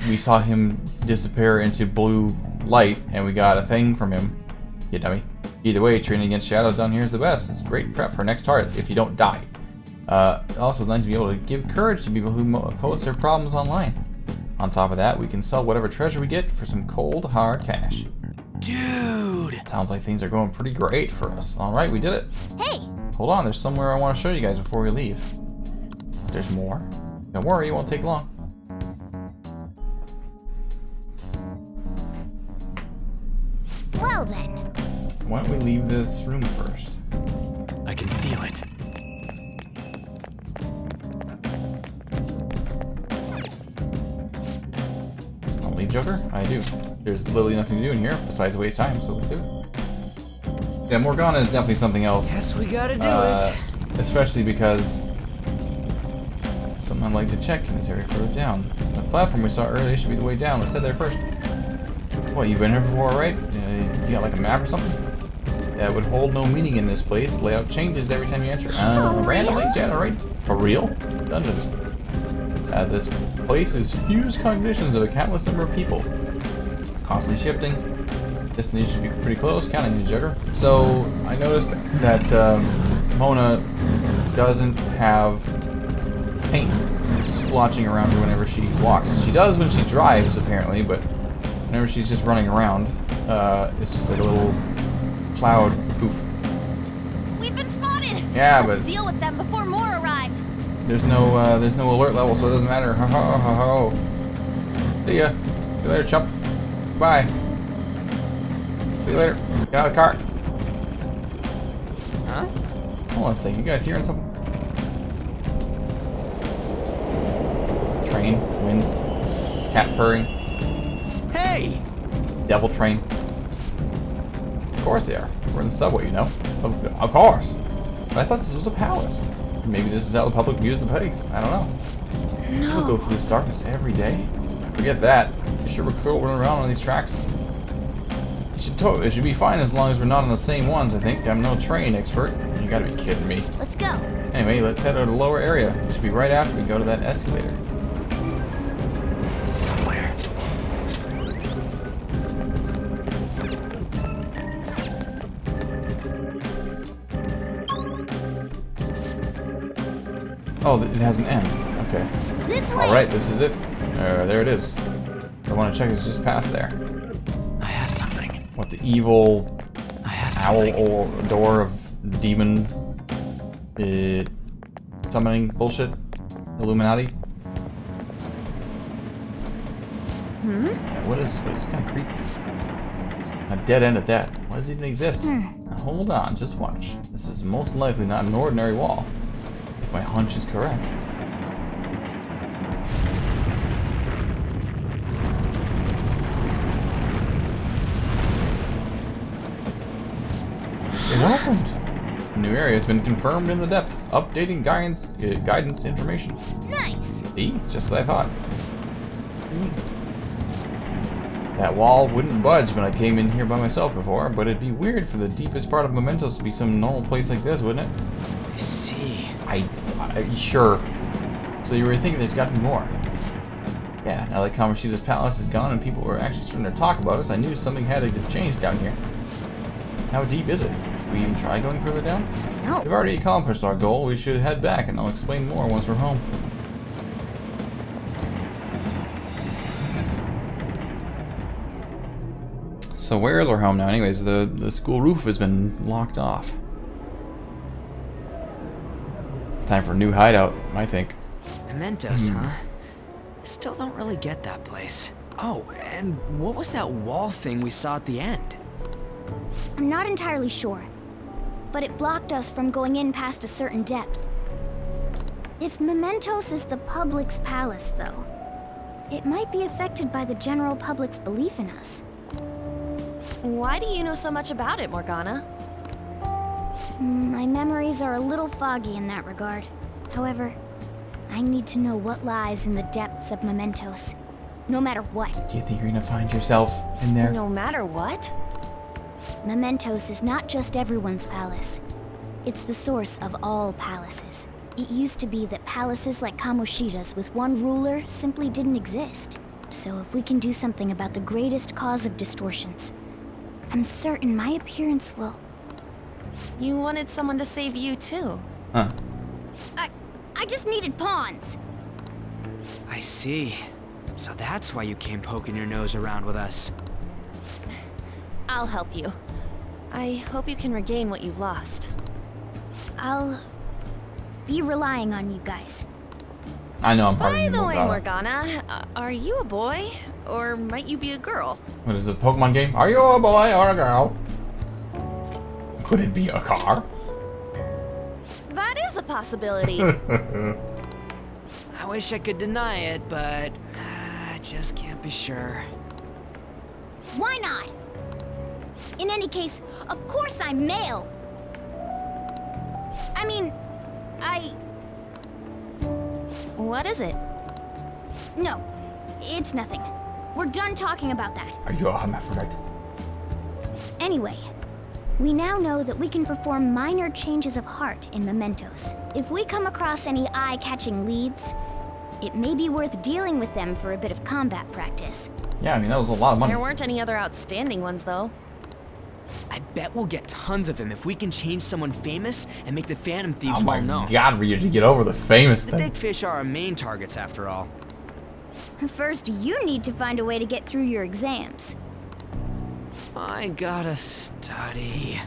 we saw him disappear into blue light and we got a thing from him. You dummy. Either way, training against shadows down here is the best. It's great prep for next heart if you don't die. Also, it's nice to be able to give courage to people who post their problems online. On top of that, we can sell whatever treasure we get for some cold, hard cash. Dude! Sounds like things are going pretty great for us. Alright, we did it. Hey! Hold on, there's somewhere I want to show you guys before we leave. There's more. Don't worry, it won't take long. Well then. Why don't we leave this room first? I can feel it. I'll leave Joker? I do. There's literally nothing to do in here besides waste time, so let's do it. Yeah, Morgana is definitely something else. Guess we gotta do it. Especially because something I'd like to check in this area further down. The platform we saw earlier should be the way down. Let's head there first. What, you've been here before, right? You got like a map or something? That would hold no meaning in this place. The layout changes every time you enter. Randomly generate. For real? Dungeons. This place is fused cognitions of a countless number of people. Constantly shifting. Destination should be pretty close. Counting the Joker. So, I noticed that Mona doesn't have paint splotching around her whenever she walks. She does when she drives, apparently, but whenever she's just running around, it's just like a little cloud poof. We've been spotted. Yeah, Let's but deal with them before more arrive. there's no alert level, so it doesn't matter. Ho ho ho ho. See ya. See you later, chump. Bye. See you later. Get out of the car. Huh? Hold on a second. You guys hearing something? Train, wind, cat purring. Hey! Devil train. Of course they are. We're in the subway, you know. Of course. But I thought this was a palace. Maybe this is how the public views the place. I don't know. No. We'll go through this darkness every day. Forget that. You sure we're cool running around on these tracks. It should be fine as long as we're not on the same ones, I think. I'm no train expert. You gotta be kidding me. Let's go. Anyway, let's head to the lower area. It should be right after we go to that escalator. Somewhere. Oh, it has an end. Okay. This way. Alright, this is it. There it is. I want to check it's just past there. I have something. What, the evil I have owl something. or door of demon summoning bullshit? Illuminati? Hmm? Yeah, what is this place? It's kind of creepy. A dead end at that. Why does it even exist? Now, hold on, just watch. This is most likely not an ordinary wall. If my hunch is correct. It opened! A new area has been confirmed in the depths. Updating guidance information. Nice. See? It's just as I thought. That wall wouldn't budge when I came in here by myself before, but it'd be weird for the deepest part of Mementos to be some normal place like this, wouldn't it? I see. Sure. So you were thinking there's got to be more. Yeah, now that Kamoshida's palace is gone and people were actually starting to talk about us, I knew something had to get changed down here. How deep is it? Did we even try going further down? No. We've already accomplished our goal. We should head back, and I'll explain more once we're home. So where is our home now? Anyways, the school roof has been locked off. Time for a new hideout, I think. Mementos, huh? Still don't really get that place. Oh, and what was that wall thing we saw at the end? I'm not entirely sure, but it blocked us from going in past a certain depth. If Mementos is the public's palace, though, it might be affected by the general public's belief in us. Why do you know so much about it, Morgana? My memories are a little foggy in that regard. However, I need to know what lies in the depths of Mementos, no matter what. Do you think you're gonna find yourself in there? No matter what? Mementos is not just everyone's palace. It's the source of all palaces. It used to be that palaces like Kamoshida's with one ruler simply didn't exist. So if we can do something about the greatest cause of distortions, I'm certain my appearance will... You wanted someone to save you, too. Huh. I just needed pawns. I see. So that's why you came poking your nose around with us. I'll help you. I hope you can regain what you've lost. I'll be relying on you guys. I know I'm part By of the the way, Morgana. Morgana, are you a boy? Or might you be a girl? What is this, Pokemon game? Are you a boy or a girl? Could it be a car? That is a possibility. I wish I could deny it, but I just can't be sure. Why not? In any case, of course I'm male. I mean, What is it? No, it's nothing. We're done talking about that. Are you a hermaphrodite? Anyway, we now know that we can perform minor changes of heart in mementos. If we come across any eye-catching leads, it may be worth dealing with them for a bit of combat practice. Yeah, I mean, that was a lot of money. There weren't any other outstanding ones, though. I bet we'll get tons of them if we can change someone famous and make the Phantom Thieves Oh my well known. god, Ryuji, get over the famous The thing. big fish are our main targets, after all. First, you need to find a way to get through your exams. I gotta study.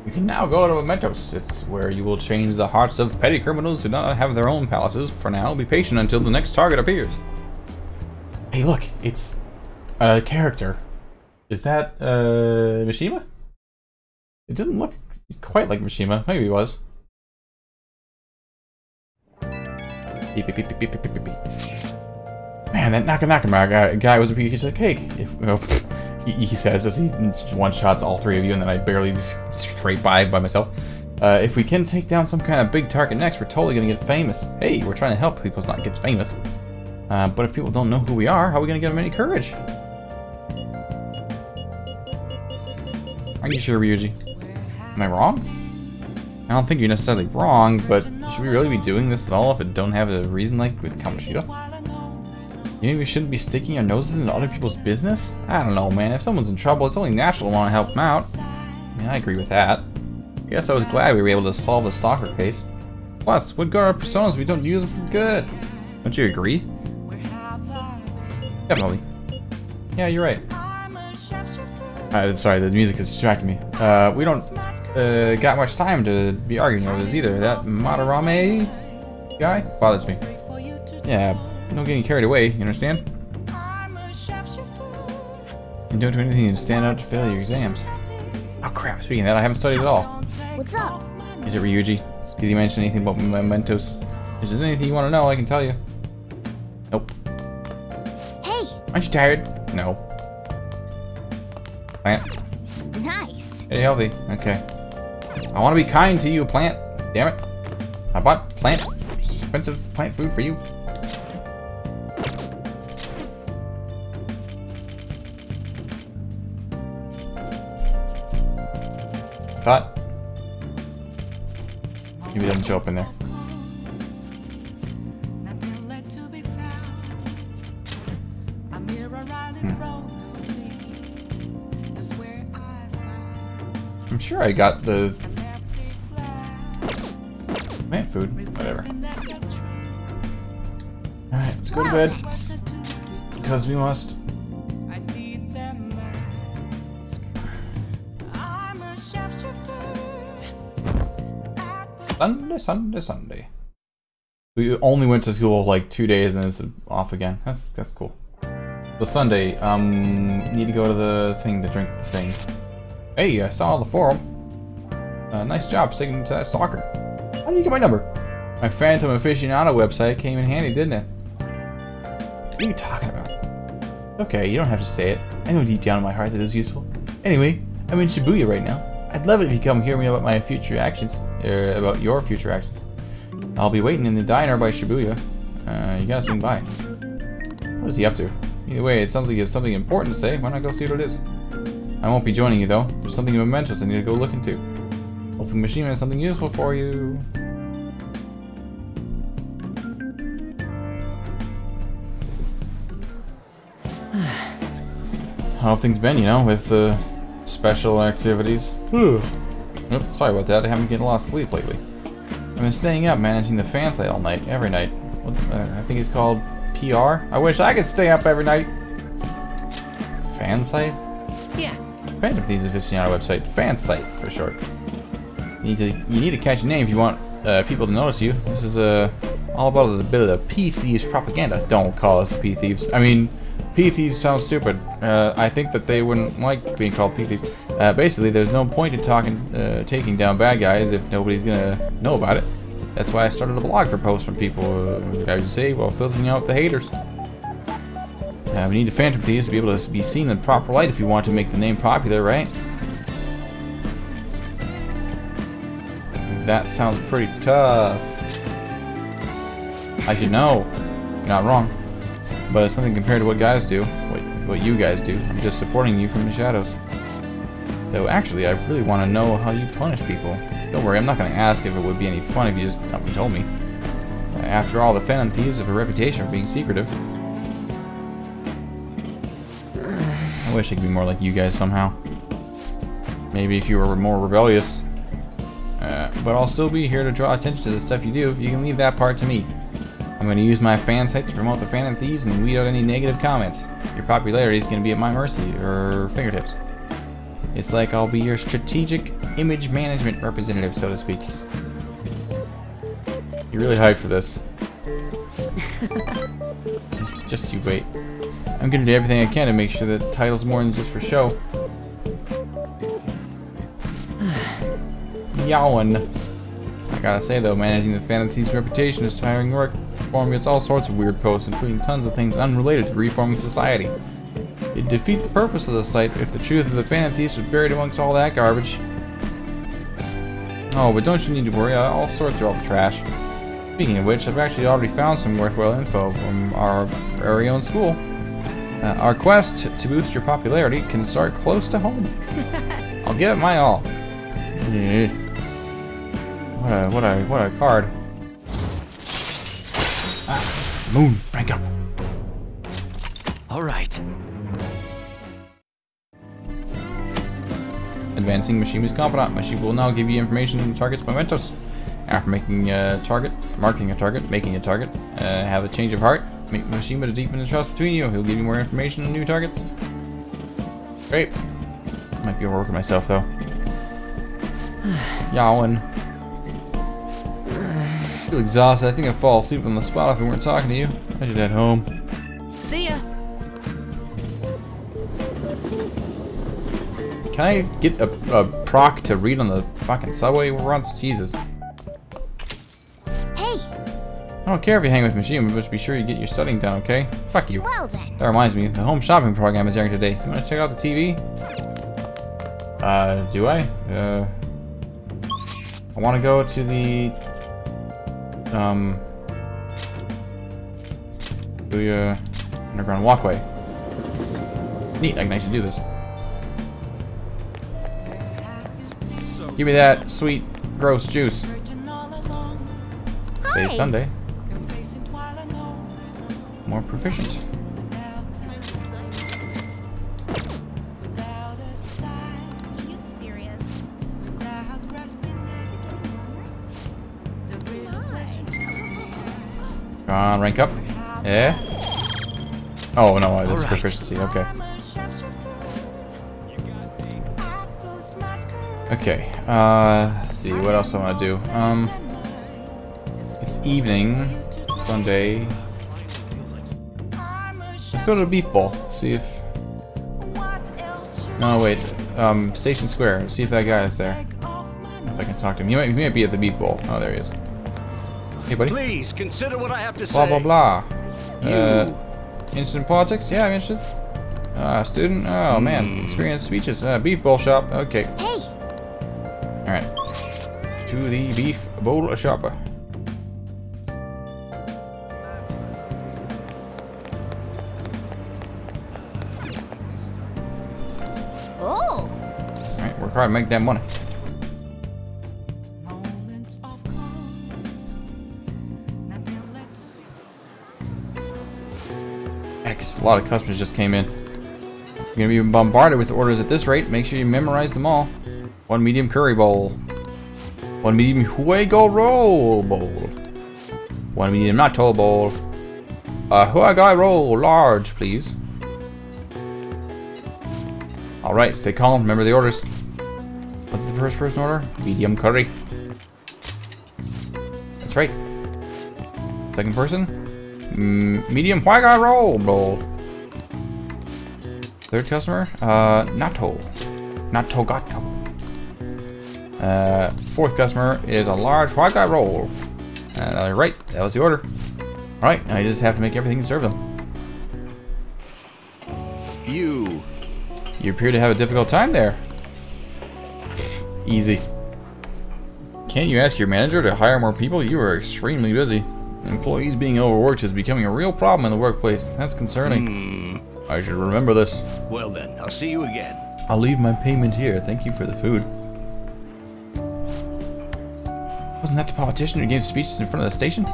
You can now go to Mementos. It's where you will change the hearts of petty criminals who do not have their own palaces. For now, be patient until the next target appears. Hey, look, it's a character. Is that Mishima? It didn't look quite like Mishima. Maybe it was. Beep, beep, beep, beep, beep, beep, beep, beep. Man, that Nakamura guy was a piece of cake. He says as he one-shots all three of you, and then I barely scrape by myself. If we can take down some kind of big target next, we're totally gonna get famous. Hey, we're trying to help people not get famous. But if people don't know who we are, how are we gonna give them any courage? Are you sure, Ryuji? Am I wrong? I don't think you're necessarily wrong, but should we really be doing this at all if it don't have a reason like with Kamoshida? Maybe we shouldn't be sticking our noses into other people's business? I don't know, man. If someone's in trouble, it's only natural to want to help them out. I mean, I agree with that. I guess I was glad we were able to solve the stalker case. Plus, what good are our personas if we don't use them for good? Don't you agree? Definitely. Yeah, you're right. Sorry, the music is distracting me. We don't got much time to be arguing over this either. That Madarame guy bothers me. Yeah, no getting carried away, you understand? And don't do anything to stand out to fail your exams. Oh crap, speaking of that, I haven't studied at all. What's up? Is it Ryuji? Did he mention anything about Mementos? If there's anything you want to know, I can tell you. Nope. Hey! Aren't you tired? No. Plant. Nice. Stay healthy. Okay. I want to be kind to you, plant. Damn it. I bought plant. Expensive plant food for you. Thought. Maybe it doesn't show up in there. I'm sure I got the plant food, whatever. Alright, let's go to bed. Because we must. Sunday. We only went to school like 2 days and it's off again. That's cool. So Sunday, need to go to the thing to drink the thing. Hey, I saw the forum. Nice job sticking to that stalker. How did you get my number? My Phantom Aficionado website came in handy, didn't it? What are you talking about? Okay, you don't have to say it. I know deep down in my heart that it was useful. Anyway, I'm in Shibuya right now. I'd love it if you come hear me about my future actions, about your future actions. I'll be waiting in the diner by Shibuya. You gotta swing by. What is he up to? Either way, it sounds like he has something important to say. Why not go see what it is? I won't be joining you though. There's something in Mementos I need to go look into. Hopefully Mishima has something useful for you. How have things been, you know, with special activities? Oops, sorry about that. I haven't been getting a lot of sleep lately. I've been staying up managing the fan site all night, every night. I think it's called PR. I wish I could stay up every night. Fan site? Yeah. Phantom Thieves Aficionado website. Fan site, for short. You need to catch a name if you want people to notice you. This is all about a bit of P-Thieves propaganda. Don't call us P-Thieves. I mean, P-Thieves sounds stupid. I think that they wouldn't like being called P-Thieves. Basically, there's no point in taking down bad guys if nobody's gonna know about it. That's why I started a blog for posts from people, I would say, while filtering out the haters. We need the Phantom Thieves to be able to be seen in the proper light if you want to make the name popular, right? That sounds pretty tough. I should know. You're not wrong. But it's something compared to what guys do. What you guys do. I'm just supporting you from the shadows. Though actually, I really want to know how you punish people. Don't worry, I'm not going to ask if it would be any fun if you just told me. After all, the Phantom Thieves have a reputation for being secretive. I wish I could be more like you guys somehow. Maybe if you were more rebellious. But I'll still be here to draw attention to the stuff you do. You can leave that part to me. I'm going to use my fan site to promote the Phantom Thieves and weed out any negative comments. Your popularity is going to be at my mercy, or fingertips. It's like I'll be your strategic image management representative, so to speak. You're really hyped for this. Just you wait. I'm going to do everything I can to make sure that the title's more than just for show. Yawn. I gotta say though, managing the Phantom Thieves' reputation is tiring work. Forum gets all sorts of weird posts, including tons of things unrelated to reforming society. It'd defeat the purpose of the site if the truth of the Phantom Thieves was buried amongst all that garbage. Oh, but don't you need to worry, I'll sort through all the trash. Speaking of which, I've actually already found some worthwhile info from our very own school. Our quest to boost your popularity can start close to home. I'll give it my all. Yeah. What a card. Ah, Moon, rank up. All right. Advancing Machine is confidant. Machine will now give you information on the target's mementos. After making a target, have a change of heart. Make Machine to deepen the trust between you. He'll give you more information on new targets. Great. Might be overworking myself though. Yawn. I feel exhausted. I think I'd fall asleep on the spot if we weren't talking to you. I should head home. See ya. Can I get a proc to read on the fucking subway once? Jesus. Hey. I don't care if you hang with Machine, but just be sure you get your studying done, okay? Fuck you. Well then. That reminds me, the home shopping program is airing today. You want to check out the TV? Do I? I want to go to the underground walkway. Neat, I can actually do this. Give me that sweet, gross juice. Today's Sunday. More proficient. Come on, rank up. Yeah. Oh no, this is proficiency. Okay. Okay. Let's see what else I want to do. It's evening, Sunday. Let's go to the Beef Bowl. See if. No, wait. Station Square. See if that guy is there. If I can talk to him. He might be at the Beef Bowl. Oh, there he is. Hey, buddy. Please consider what I have to blah, say. Blah blah. Interested in politics? Yeah, I'm interested. Student? Oh man, experience speeches. Beef bowl shop. Okay. Hey. All right. To the beef bowl shop. Oh. All right, work hard, make that money. A lot of customers just came in. You're gonna be bombarded with orders at this rate. Make sure you memorize them all. 1 medium curry bowl. 1 medium Fuego roll bowl. 1 medium natto bowl. Fuego roll large, please. Alright, stay calm. Remember the orders. What's the first person order? Medium curry. That's right. Second person? Medium Fuego roll bowl. Third customer, natto gato. Fourth customer is a large Fuego roll. Right, that was the order. Alright, now you just have to make everything and serve them. You appear to have a difficult time there. Easy. Can't you ask your manager to hire more people? You are extremely busy. Employees being overworked is becoming a real problem in the workplace. That's concerning. I should remember this. Well then, I'll see you again. I'll leave my payment here. Thank you for the food. Wasn't that the politician who gave speeches in front of the station?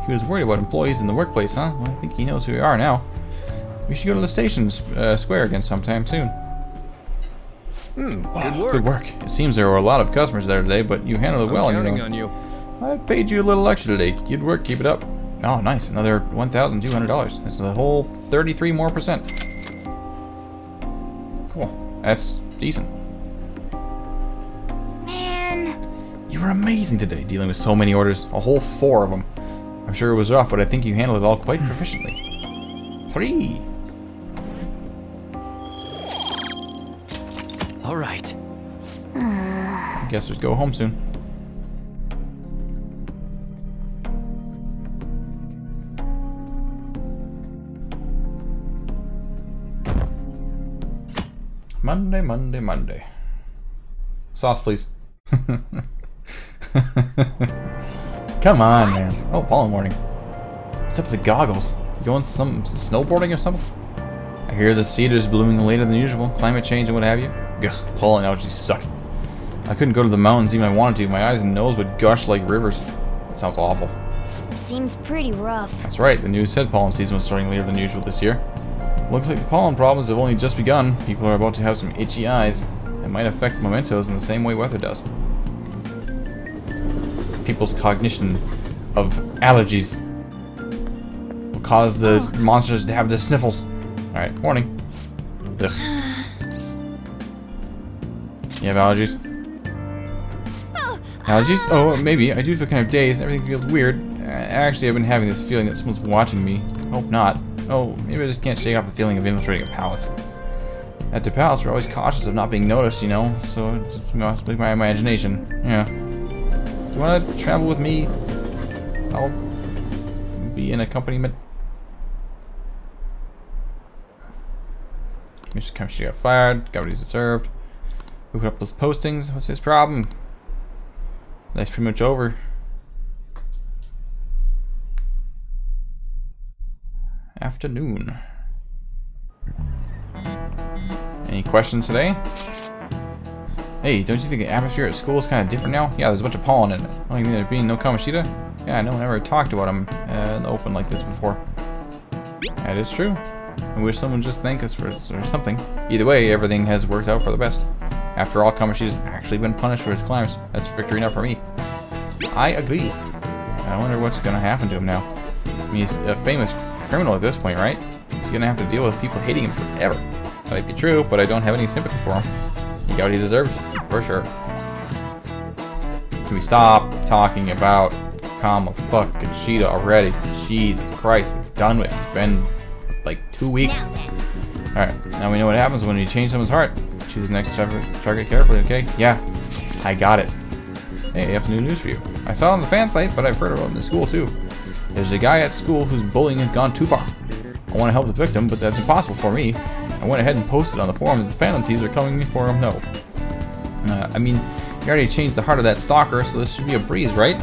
He was worried about employees in the workplace, huh? Well, I think he knows who we are now. We should go to the station square again sometime soon. Good work. Good work. It seems there were a lot of customers there today, but you handled it well. I'm counting on you. I paid you a little extra today. Good work. Keep it up. Oh, nice. Another $1,200. That's a whole 33% more. Cool. That's decent. Man. You were amazing today, dealing with so many orders. A whole 4 of them. I'm sure it was rough, but I think you handled it all quite proficiently. 3. All right. I guess we'll go home soon. Monday, Monday, Monday. Sauce, please. Come on, man. Oh, pollen warning. What's up with the goggles? You going some snowboarding or something? I hear the cedars blooming later than usual. Climate change and what have you. Gah, pollen allergies suck. I couldn't go to the mountains even if I wanted to. My eyes and nose would gush like rivers. It sounds awful. Seems pretty rough. That's right. The news said pollen season was starting later than usual this year. Looks like the pollen problems have only just begun. People are about to have some itchy eyes. It might affect mementos in the same way weather does. People's cognition of allergies will cause the monsters to have the sniffles. Alright, warning. Ugh. You have allergies? Allergies? Oh, maybe. I do feel kind of dazed. Everything feels weird. Actually, I've been having this feeling that someone's watching me. Hope not. Oh, maybe I just can't shake off the feeling of infiltrating a palace. At the palace, we're always cautious of not being noticed, you know, so it just must be my imagination. Yeah. Do you want to travel with me? I'll be an accompaniment. Mr. Kamoshida got fired, got what he deserved. Who put up those postings? What's his problem? That's pretty much over. Afternoon. Any questions today? Hey, don't you think the atmosphere at school is kind of different now? Yeah, there's a bunch of pollen in it. Oh, you mean there being no Kamoshida? Yeah, no one ever talked about him in the open like this before. That is true. I wish someone would just thank us for it or something. Either way, everything has worked out for the best. After all, Kamoshida's actually been punished for his crimes. That's victory enough for me. I agree. I wonder what's gonna happen to him now. I mean, he's a famous criminal at this point, right? He's gonna have to deal with people hating him forever. That might be true, but I don't have any sympathy for him. He got what he deserves, for sure. Can we stop talking about Kamoshida already? Jesus Christ, it's done with. It's been like 2 weeks. Alright, now we know what happens when you change someone's heart. Choose the next target carefully, okay? Yeah, I got it. Hey, I have some new news for you. I saw it on the fan site, but I've heard about it in the school too. There's a guy at school whose bullying has gone too far. I want to help the victim, but that's impossible for me. I went ahead and posted on the forum that the Phantom Thieves are coming for him. No. I mean, you already changed the heart of that stalker, so this should be a breeze, right?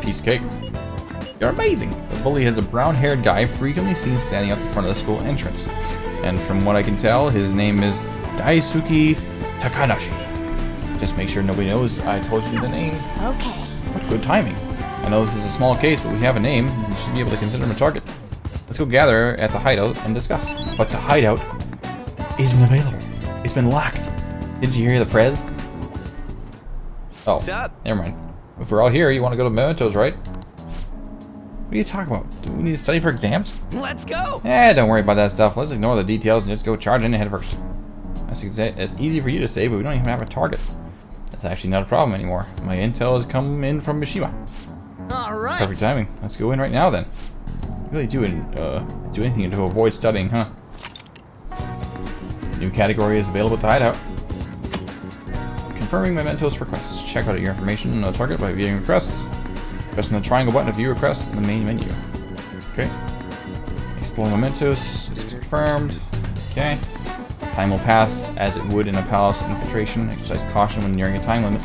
Piece of cake. You're amazing. The bully has a brown-haired guy frequently seen standing at the front of the school entrance. And from what I can tell, his name is Daisuke Takanashi. Just make sure nobody knows I told you the name. Okay. What good timing. I know this is a small case, but we have a name. We should be able to consider him a target. Let's go gather at the hideout and discuss. But the hideout isn't available. It's been locked. Didn't you hear the prez? Oh, What's up? Never mind. If we're all here, you want to go to Mementos, right? What are you talking about? Do we need to study for exams? Let's go! Don't worry about that stuff. Let's ignore the details and just go charge in ahead first. It's easy for you to say, but we don't even have a target. That's actually not a problem anymore. My intel has come in from Mishima. Alright! Perfect timing. Let's go in right now then. Really do anything to avoid studying, huh? New category is available at the hideout. Confirming Mementos requests. Check out your information on the target by viewing requests. Pressing the triangle button to view requests in the main menu. Okay. Explore Mementos is confirmed. Okay. Time will pass as it would in a palace infiltration. Exercise caution when nearing a time limit.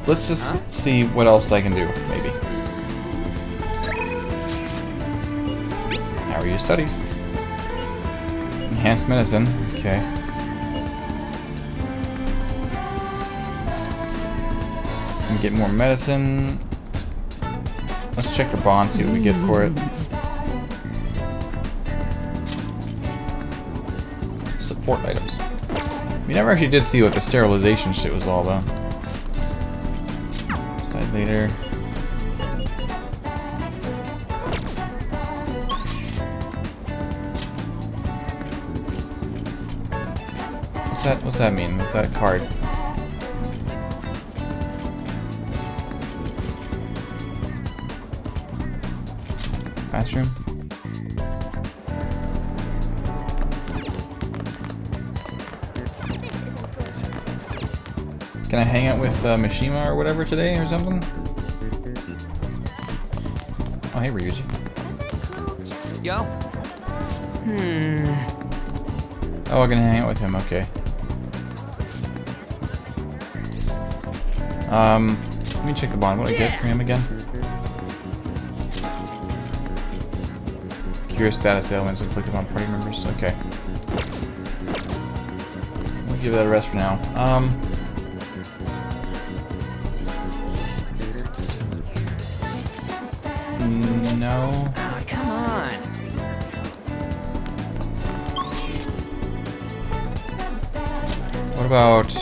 Let's just see what else I can do, maybe. How are your studies? Enhanced medicine, okay. And get more medicine. Let's check the bond, see what we get for it. Support items. We never actually did see what the sterilization shit was all about. Decide later. What's that mean? What's that card? Classroom. Can I hang out with Mishima or whatever today or something? Oh, hey, Ryuji. Yo. Oh, I'm gonna hang out with him. Okay. Let me check the bond. What do I get for him again? Cure status ailments inflicted on party members. Okay. We'll give that a rest for now. No. Oh, come on. What about...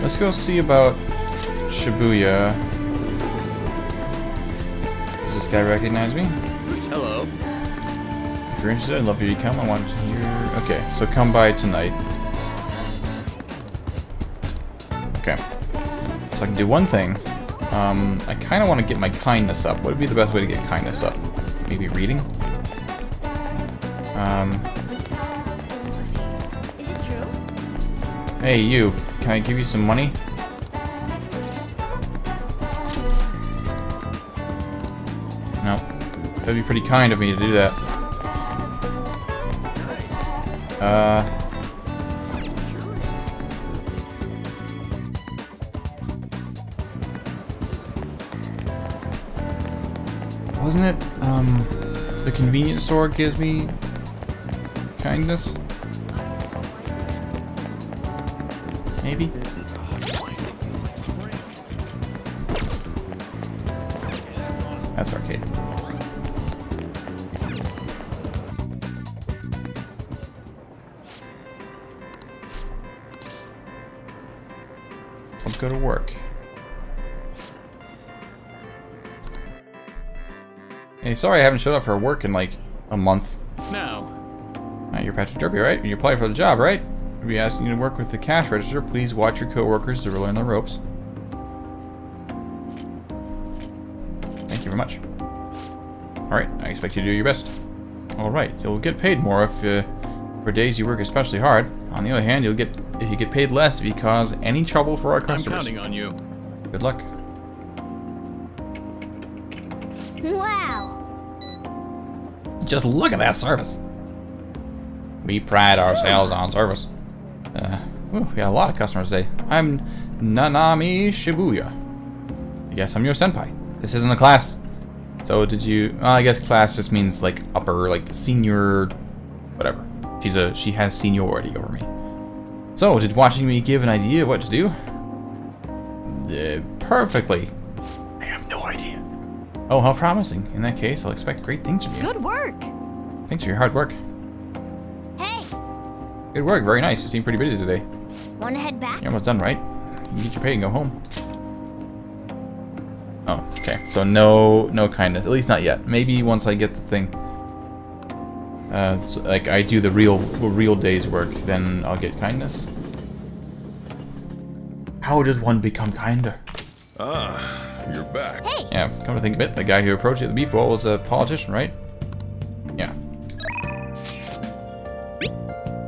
Let's go see about Shibuya. Does this guy recognize me? Hello. If you're interested, I'd love for you to come. I want to hear... Okay, so come by tonight. Okay. So I can do one thing. I kind of want to get my kindness up. What would be the best way to get kindness up? Maybe reading? Is it true? Hey, you. Can I give you some money? No. That'd be pretty kind of me to do that. Wasn't it, the convenience store gives me kindness? Maybe? That's arcade. Let's go to work. Hey, sorry I haven't showed up for work in like a month. No. You're Patrick Derby, right? You applied for the job, right? We'll be asking you to work with the cash register. Please watch your co-workers to learn the ropes. Thank you very much. Alright, I expect you to do your best. Alright, you'll get paid more if for days you work especially hard. On the other hand, if you get paid less if you cause any trouble for our customers. I'm counting on you. Good luck. Wow. Just look at that service. We pride ourselves on service. We got a lot of customers today. I'm Nanami Shibuya. I guess I'm your senpai. This isn't a class. So did you... Well, I guess class just means like upper, like senior... Whatever. She has seniority over me. So, did watching me give an idea of what to do? Perfectly. I have no idea. Oh, how promising. In that case, I'll expect great things from you. Good work. Thanks for your hard work. Hey, Good work, very nice. You seem pretty busy today. wanna head back? You're almost done, right? You can get your pay and go home. Oh, okay. So no kindness. At least not yet. Maybe once I get the thing. So, like I do the real day's work, then I'll get kindness. How does one become kinder? Ah, you're back. Hey. Yeah, come to think of it, the guy who approached you at the beef bowl was a politician, right? Yeah.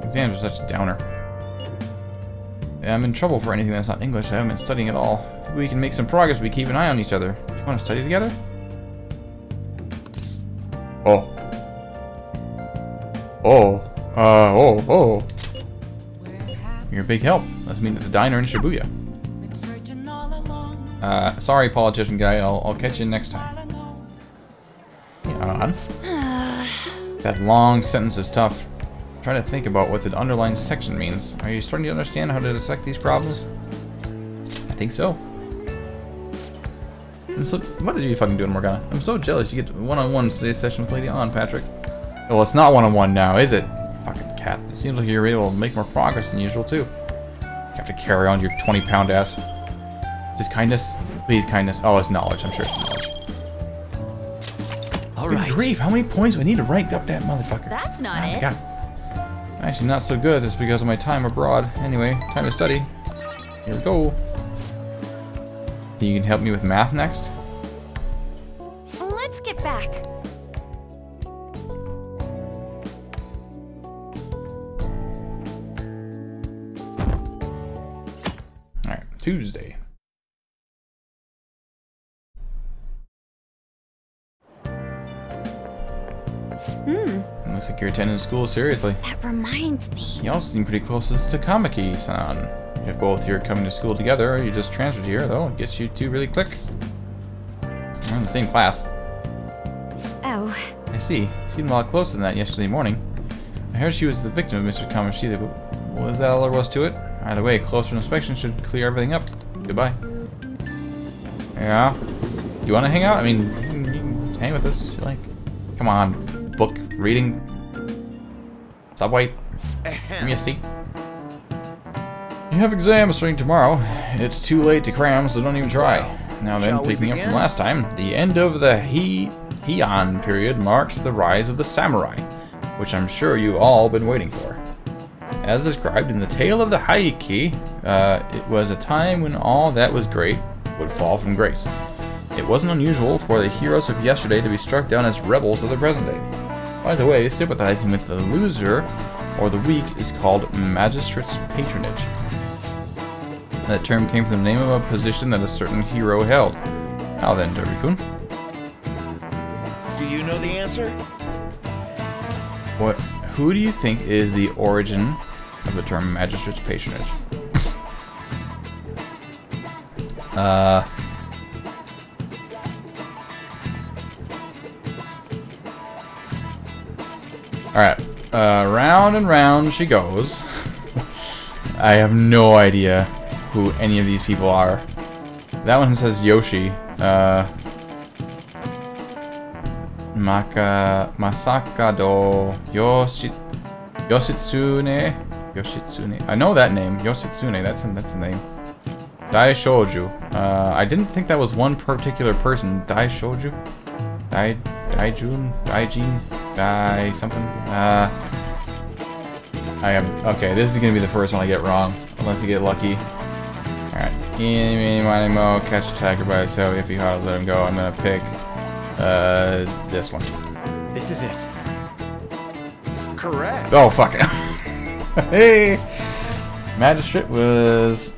Exams are such a downer. I'm in trouble for anything that's not English. I haven't been studying at all. Maybe we can make some progress if we keep an eye on each other. Do you want to study together? Oh. Oh. You're a big help. Let's meet at the diner in Shibuya. Sorry, politician guy. I'll catch you next time. Yeah, that long sentence is tough. Try to think about what the underlined section means. Are you starting to understand how to dissect these problems? I think so. So, what are you fucking doing, Morgana? I'm so jealous you get one-on-one session with Lady Ann, Patrick. Well, it's not one-on-one now, is it? Fucking cat. It seems like you're able to make more progress than usual, too. You have to carry on your 20-pound ass. Is this kindness? Please, kindness. Oh, it's knowledge. I'm sure it's knowledge. Good grief, how many points do I need to rank up that motherfucker? That's not it. God. Actually, not so good. That's because of my time abroad. Anyway, time to study. Here we go. You can help me with math next? Let's get back. Alright, Tuesday. Looks like you're attending school seriously. That reminds me. You also seem pretty close to Takamaki-san. If both you're coming to school together, or you just transferred here, though, I guess you two really click. We're in the same class. Oh. I see. You seemed a lot closer than that yesterday morning. I heard she was the victim of Mr. Kamoshida, but was that all there was to it? Either way, closer inspection should clear everything up. Goodbye. Yeah? Do you want to hang out? I mean, you can hang with us if you like. Come on. Book reading. Subway. Give me a seat. You have exams starting tomorrow. It's too late to cram, so don't even try. Now then, picking up from last time, the end of the Heian period marks the rise of the samurai, which I'm sure you all been waiting for. As described in the Tale of the Heike, it was a time when all that was great would fall from grace. It wasn't unusual for the heroes of yesterday to be struck down as rebels of the present day. By the way, sympathizing with the loser or the weak is called magistrate's patronage. That term came from the name of a position that a certain hero held. Now then, Derby-kun. Do you know the answer? Who do you think is the origin of the term magistrate's patronage? Alright, round and round she goes. I have no idea who any of these people are. That one says Yoshi. Masakado Yoshitsune. I know that name. Yoshitsune, that's the name. Daishoju. I didn't think that was one particular person. Daishoju? Daijin? Dai something? Okay, this is gonna be the first one I get wrong. Unless you get lucky. Alright. Eeny, meeny, miny, mo, catch attacker by its tail. If he hard, let him go. I'm gonna pick this one. This is it. Correct. Oh fuck. Hey! Magistrate was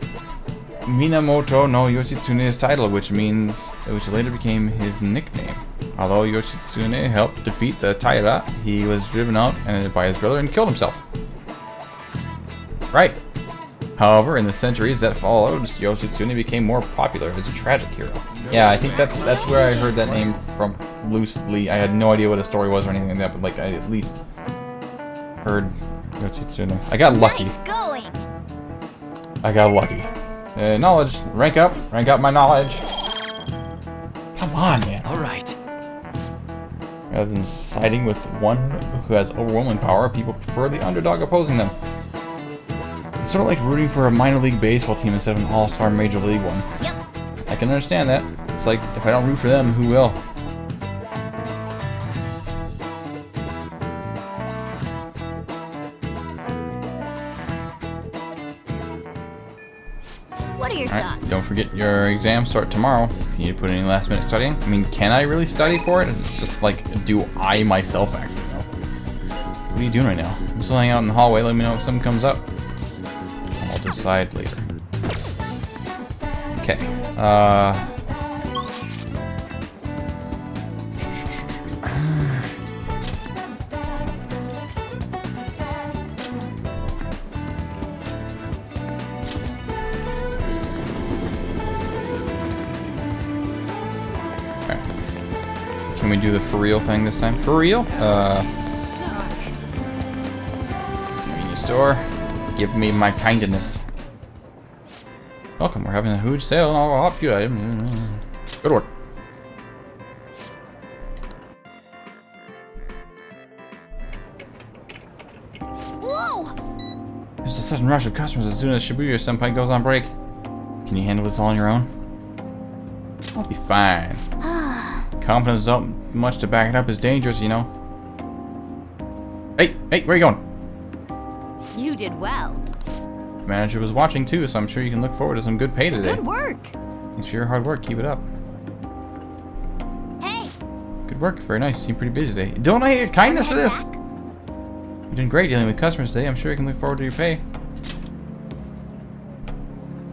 Minamoto no Yoshitsune's title, which later became his nickname. Although Yoshitsune helped defeat the Taira, he was driven out by his brother and killed himself. Right. However, in the centuries that followed, Yoshitsune became more popular as a tragic hero. Yeah, I think that's where I heard that name from loosely. I had no idea what the story was or anything like that, but like I at least heard Yoshitsune. I got lucky. Nice going. I got lucky. Knowledge, rank up my knowledge. Come on, man. All right. Rather than siding with one who has overwhelming power, people prefer the underdog opposing them. It's sort of like rooting for a minor league baseball team instead of an all-star major league one. Yep. I can understand that. It's like, if I don't root for them, who will? What are your thoughts? Don't forget your exams start tomorrow. If you need to put any last minute studying. I mean, can I really study for it? It's just like, do I myself actually know? What are you doing right now? I'm still hanging out in the hallway. Let me know if something comes up. I'm all aside later. Okay. Can we do the for real thing this time? For real? Convenience store. Give me my kindness. Welcome, we're having a huge sale and I'll help you. Good work. Whoa! There's a sudden rush of customers as soon as Shibuya-senpai goes on break. Can you handle this all on your own? I'll be fine. Confidence without much to back it up is dangerous, you know. Hey, where are you going? You did well. The manager was watching too, so I'm sure you can look forward to some good pay today. Good work. Thanks for your hard work. Keep it up. Hey. Good work. Very nice. Seem pretty busy today. Don't I get kindness for this? You're doing great dealing with customers today. I'm sure you can look forward to your pay.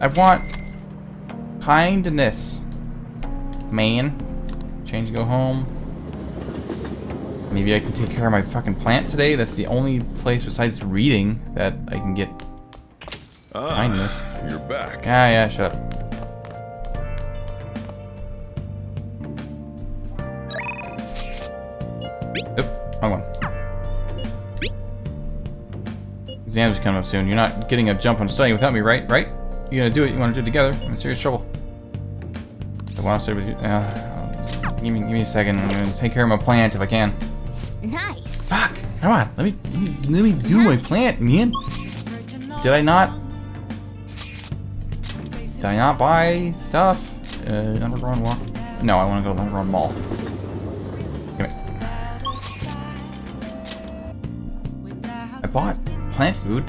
I want kindness, man. Change, go home. Maybe I can take care of my fucking plant today. That's the only place besides reading that I can get kindness. You're back. Yeah, shut up. Oop, wrong one. Exams are coming up soon. You're not getting a jump on studying without me, right? Right? You're gonna do it. You want to do it together. I'm in serious trouble. I want to stay with you. Give me a second. I'm gonna take care of my plant if I can. Nice. Fuck! Come on. Let me do my plant, man. Did I not buy stuff? Underground walk. No, I want to go to the Underground Mall. Come here. I bought plant food.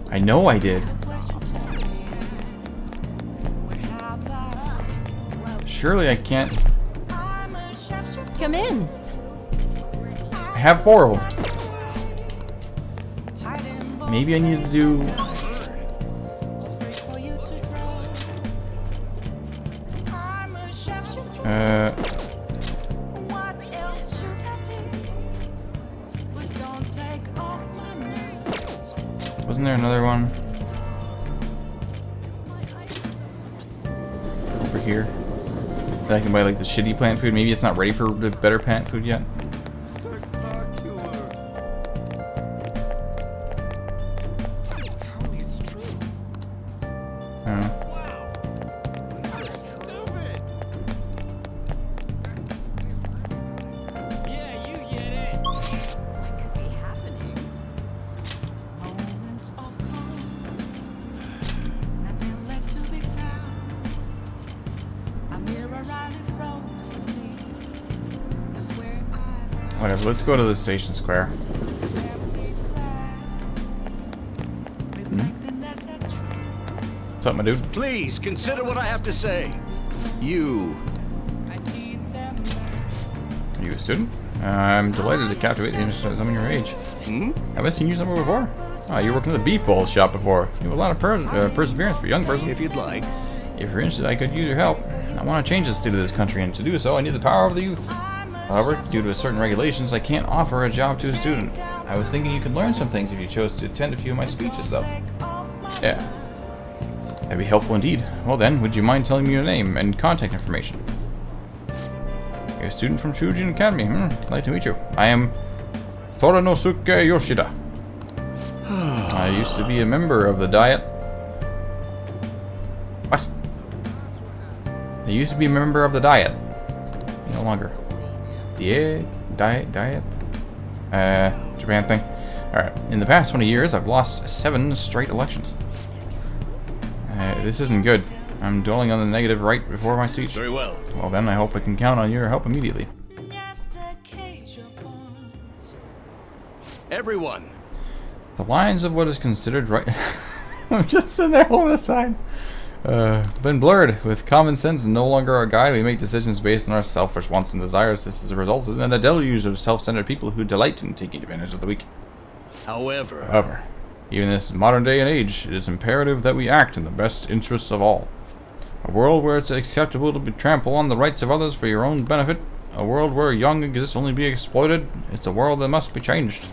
I know I did. Surely I can't. Come in. I have 4 of them. Maybe I need to do. Wasn't there another one over here that I can buy, like the shitty plant food? Maybe it's not ready for the better plant food yet. Whatever, let's go to the station square. What's up, my dude? Please, consider what I have to say. You. Are you a student? I'm delighted to captivate the interest of some of your age. Have I seen you somewhere before? Oh, you worked in the beef bowl shop before. You have a lot of perseverance for a young person. If you'd like. If you're interested, I could use your help. I want to change the state of this country, and to do so, I need the power of the youth. However, due to certain regulations, I can't offer a job to a student. I was thinking you could learn some things if you chose to attend a few of my speeches, though. Yeah. That'd be helpful indeed. Well then, would you mind telling me your name and contact information? You're a student from Shujin Academy. I'd like to meet you. I am Toranosuke Yoshida. I used to be a member of the Diet. What? I used to be a member of the Diet. No longer. Yeah, diet. Japan thing. Alright, in the past 20 years, I've lost 7 straight elections. This isn't good. I'm dwelling on the negative right before my speech. Very well. Well then, I hope I can count on your help immediately. Everyone. The lines of what is considered right... I'm just sitting there holding a sign. Been blurred. With common sense and no longer our guide, we make decisions based on our selfish wants and desires. This is a result in a deluge of self-centered people who delight in taking advantage of the weak. However, Even in this modern day and age, it is imperative that we act in the best interests of all. A world where it's acceptable to trample on the rights of others for your own benefit. A world where young exists only to be exploited. It's a world that must be changed.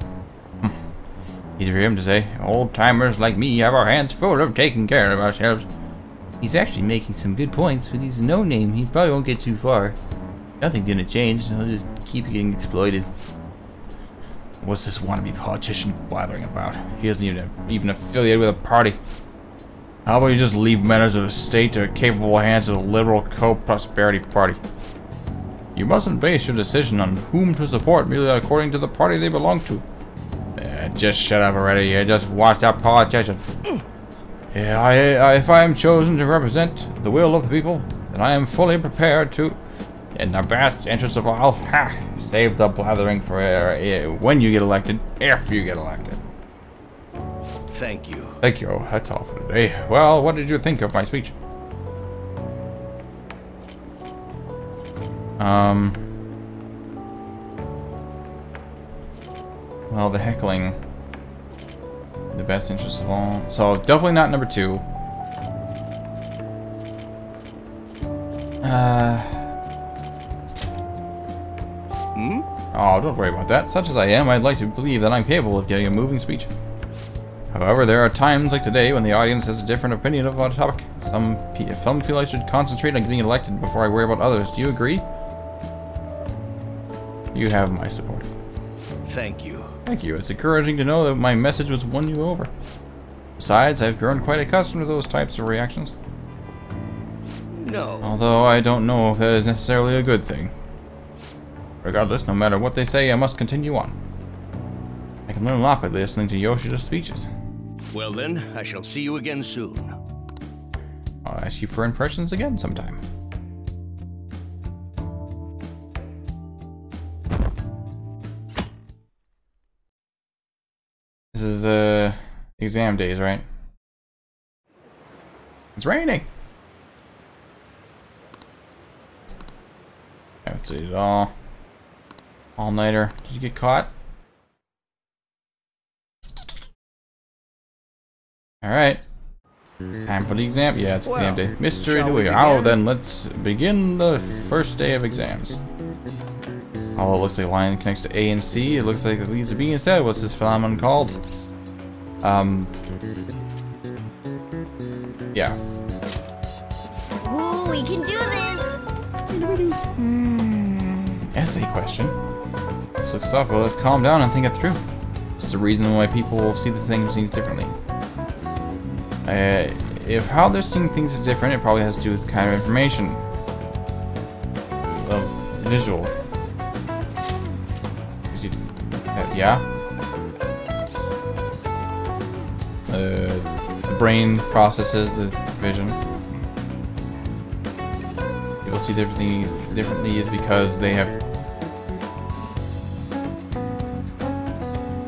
Easy for him to say. Old-timers like me have our hands full of taking care of ourselves. He's actually making some good points, but he's a no-name. He probably won't get too far. Nothing's gonna change. He'll just keep getting exploited. What's this wannabe politician blathering about? He doesn't even affiliate with a party. How about you just leave matters of state to capable hands of the liberal co-prosperity party? You mustn't base your decision on whom to support merely according to the party they belong to. Just shut up already. You just watch that politician. Yeah, if I am chosen to represent the will of the people, then I am fully prepared to, in the best interest of all, save the blathering for when you get elected, if you get elected. Thank you. Thank you. That's all for today. Well, what did you think of my speech? Well, the heckling. The best interest of all. So, definitely not number 2. Oh, don't worry about that. Such as I am, I'd like to believe that I'm capable of getting a moving speech. However, there are times like today when the audience has a different opinion about a topic. Some feel I should concentrate on getting elected before I worry about others. Do you agree? You have my support. Thank you. Thank you. It's encouraging to know that my message was won you over. Besides, I've grown quite accustomed to those types of reactions. No. Although I don't know if that is necessarily a good thing. Regardless, no matter what they say, I must continue on. I can learn a lot by listening to Yoshida's speeches. Well then, I shall see you again soon. I'll ask you for impressions again sometime. This is, exam days, right? It's raining! I haven't seen it all. All-nighter. Did you get caught? Alright. Time for the exam? Yeah, it's exam day. Mystery Dewey. Oh, then let's begin the first day of exams. Oh, it looks like a line connects to A and C. It looks like it leads to B instead. What's this phenomenon called? Yeah. Ooh, we can do this! Essay question. This looks tough. Well, let's calm down and think it through. It's the reason why people see the things differently. If how they're seeing things is different, it probably has to do with the kind of information. Well, visual. Yeah? The brain processes the vision. People see differently is because they have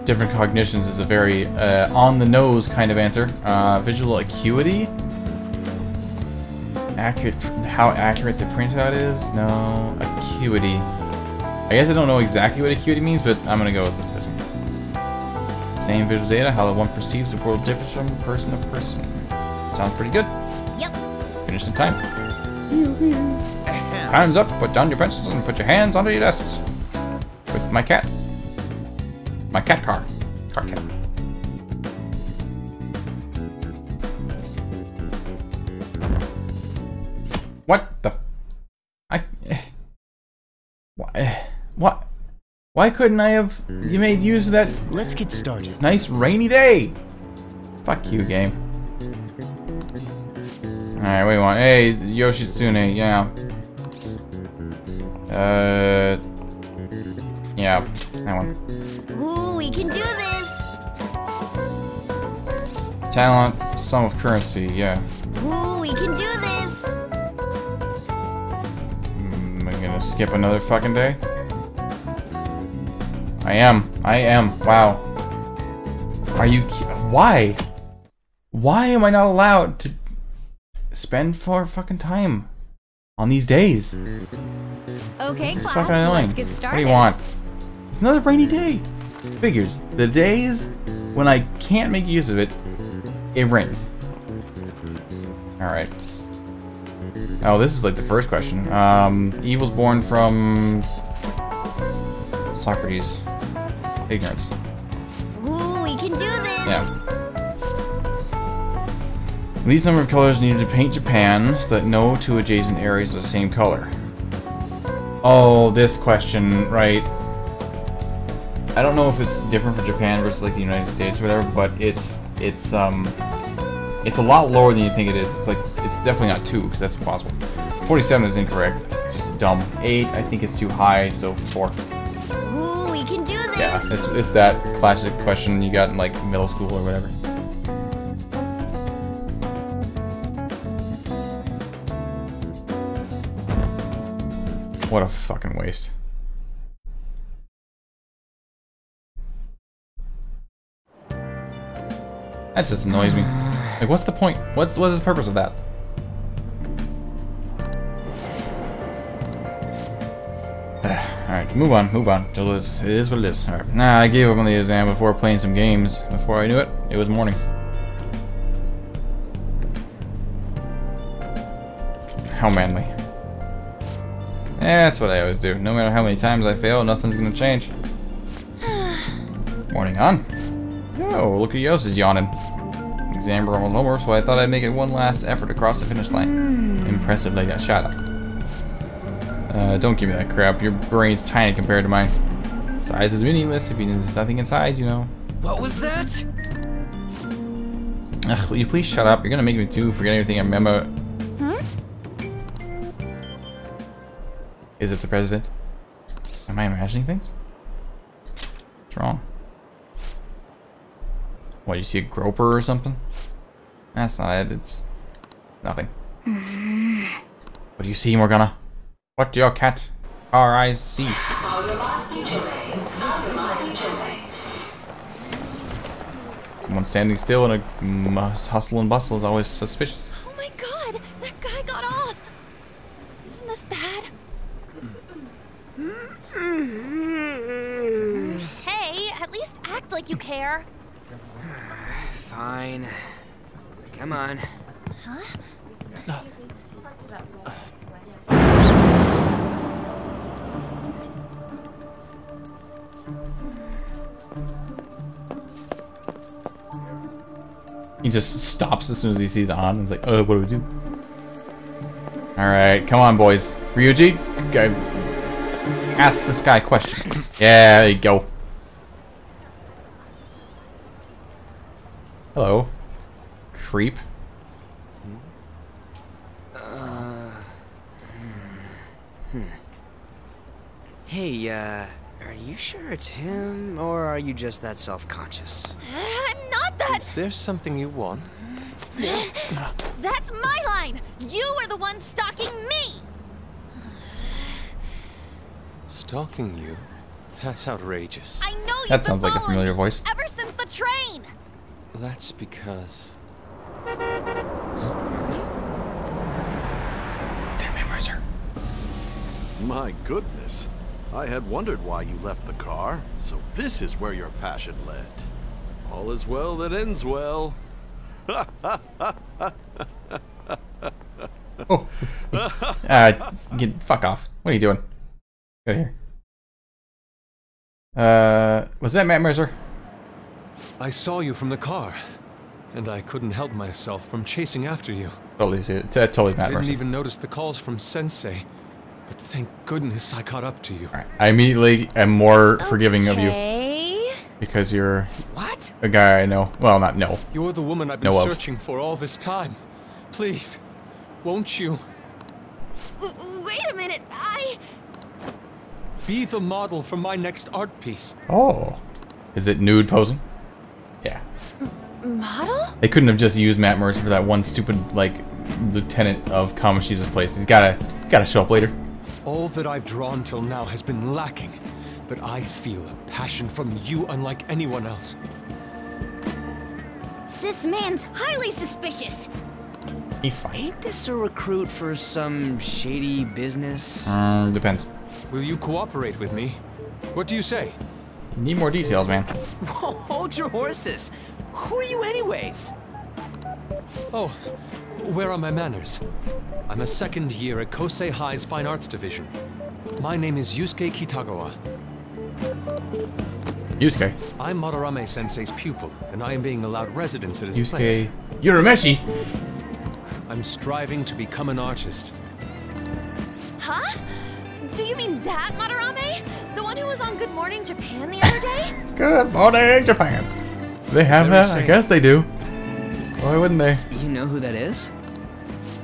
different cognitions. Is a very on-the-nose kind of answer. Visual acuity? Accurate. How accurate the printout is? No. Acuity. I guess I don't know exactly what acuity means, but I'm gonna go with this one. Same visual data, how the one perceives the world differs from person to person. Sounds pretty good. Yep. Finish the time. Time's up. Put down your pencils and put your hands under your desks. With my cat. My cat car. Car cat. What the What? Why couldn't I have made use of that? Let's get started. Nice rainy day. Fuck you, game. Alright, what do you want? Hey, Yoshitsune, yeah. Yeah, that one. Ooh, we can do this! Talent, sum of currency, yeah. Ooh, we can do this! Am I gonna skip another fucking day? I am. Wow. Are you... Why? Why am I not allowed to spend for fucking time on these days? Okay, This is class, fucking annoying. let's get started. What do you want? It's another rainy day. Figures. The days when I can't make use of it, it rings. Alright. Oh, this is like the first question. Evil's born from Socrates. Ignorance. Ooh, we can do this! Yeah. These number of colors needed to paint Japan so that no two adjacent areas are the same color. Oh, this question, right. I don't know if it's different for Japan versus like the United States or whatever, but it's a lot lower than you think it is. It's definitely not 2, because that's impossible. 47 is incorrect. Just dumb. 8, I think it's too high, so 4. Ooh, we can do this! Yeah, it's that classic question you got in like middle school or whatever. What a fucking waste. That just annoys me. Like, what's the point? What is the purpose of that? Alright, move on. It is what it is. Alright. Nah, I gave up on the exam before playing some games. Before I knew it, it was morning. How manly. That's what I always do. No matter how many times I fail, nothing's gonna change. Morning on. Oh, look at Yos is yawning. Exam were almost over, so I thought I'd make it one last effort to cross the finish line. Impressive, like that. Shut up. Don't give me that crap. Your brain's tiny compared to mine. Size is meaningless if there's nothing inside, you know. What was that? Ugh, will you please shut up? You're gonna make me forget everything I remember. Is it the president? Am I imagining things? What's wrong? What, you see a groper or something? That's not it, it's nothing. What do you see, Morgana? What do your cat our eyes see? Someone standing still in a hustle and bustle is always suspicious. Oh my god, that guy got off. Isn't this bad? Hey, at least act like you care. Fine. Come on. Huh? He just stops as soon as he sees on. He's like, what do we do? Alright, come on, boys. Ryuji, go. Ask this guy a question. Yeah, there you go. Hello. Creep. Hey, are you sure it's him, or are you just that self-conscious? I'm not that. Is there something you want? That's my line. You are the one stalking me. Stalking you? That's outrageous. I know you've That sounds like a familiar voice. Ever since the train. That's because... My goodness. I had wondered why you left the car, so this is where your passion led. All is well that ends well. Oh. Fuck off. What are you doing? Get here. Was that Matt Mercer? I saw you from the car, and I couldn't help myself from chasing after you. Totally see it. Totally Matt Didn't Mercer. even notice the calls from Sensei, but thank goodness I caught up to you. Right. I immediately am more forgiving of you. Because you're a guy I know. Well, not know. You're the woman I've been searching for all this time. Please, won't you? Wait a minute, Be the model for my next art piece. Oh. Is it nude posing? Yeah. Model? They couldn't have just used Matt Mercer for that one stupid, like, lieutenant of Kamoshida's place. He's gotta show up later. All that I've drawn till now has been lacking, but I feel a passion from you unlike anyone else. This man's highly suspicious. He's fine. Ain't this a recruit for some shady business? Depends. Will you cooperate with me? What do you say? You need more details, man. Whoa, hold your horses. Who are you anyways? Oh, where are my manners? I'm a second year at Kosei High's Fine Arts Division. My name is Yusuke Kitagawa. Yusuke. I'm Madarame-sensei's pupil, and I am being allowed residence at his Yusuke place. Urameshi! I'm striving to become an artist. Huh? Do you mean that Madarame? The one who was on Good Morning Japan the other day? Good morning, Japan. They have Very that? I same. guess they do. Why wouldn't they? You know who that is?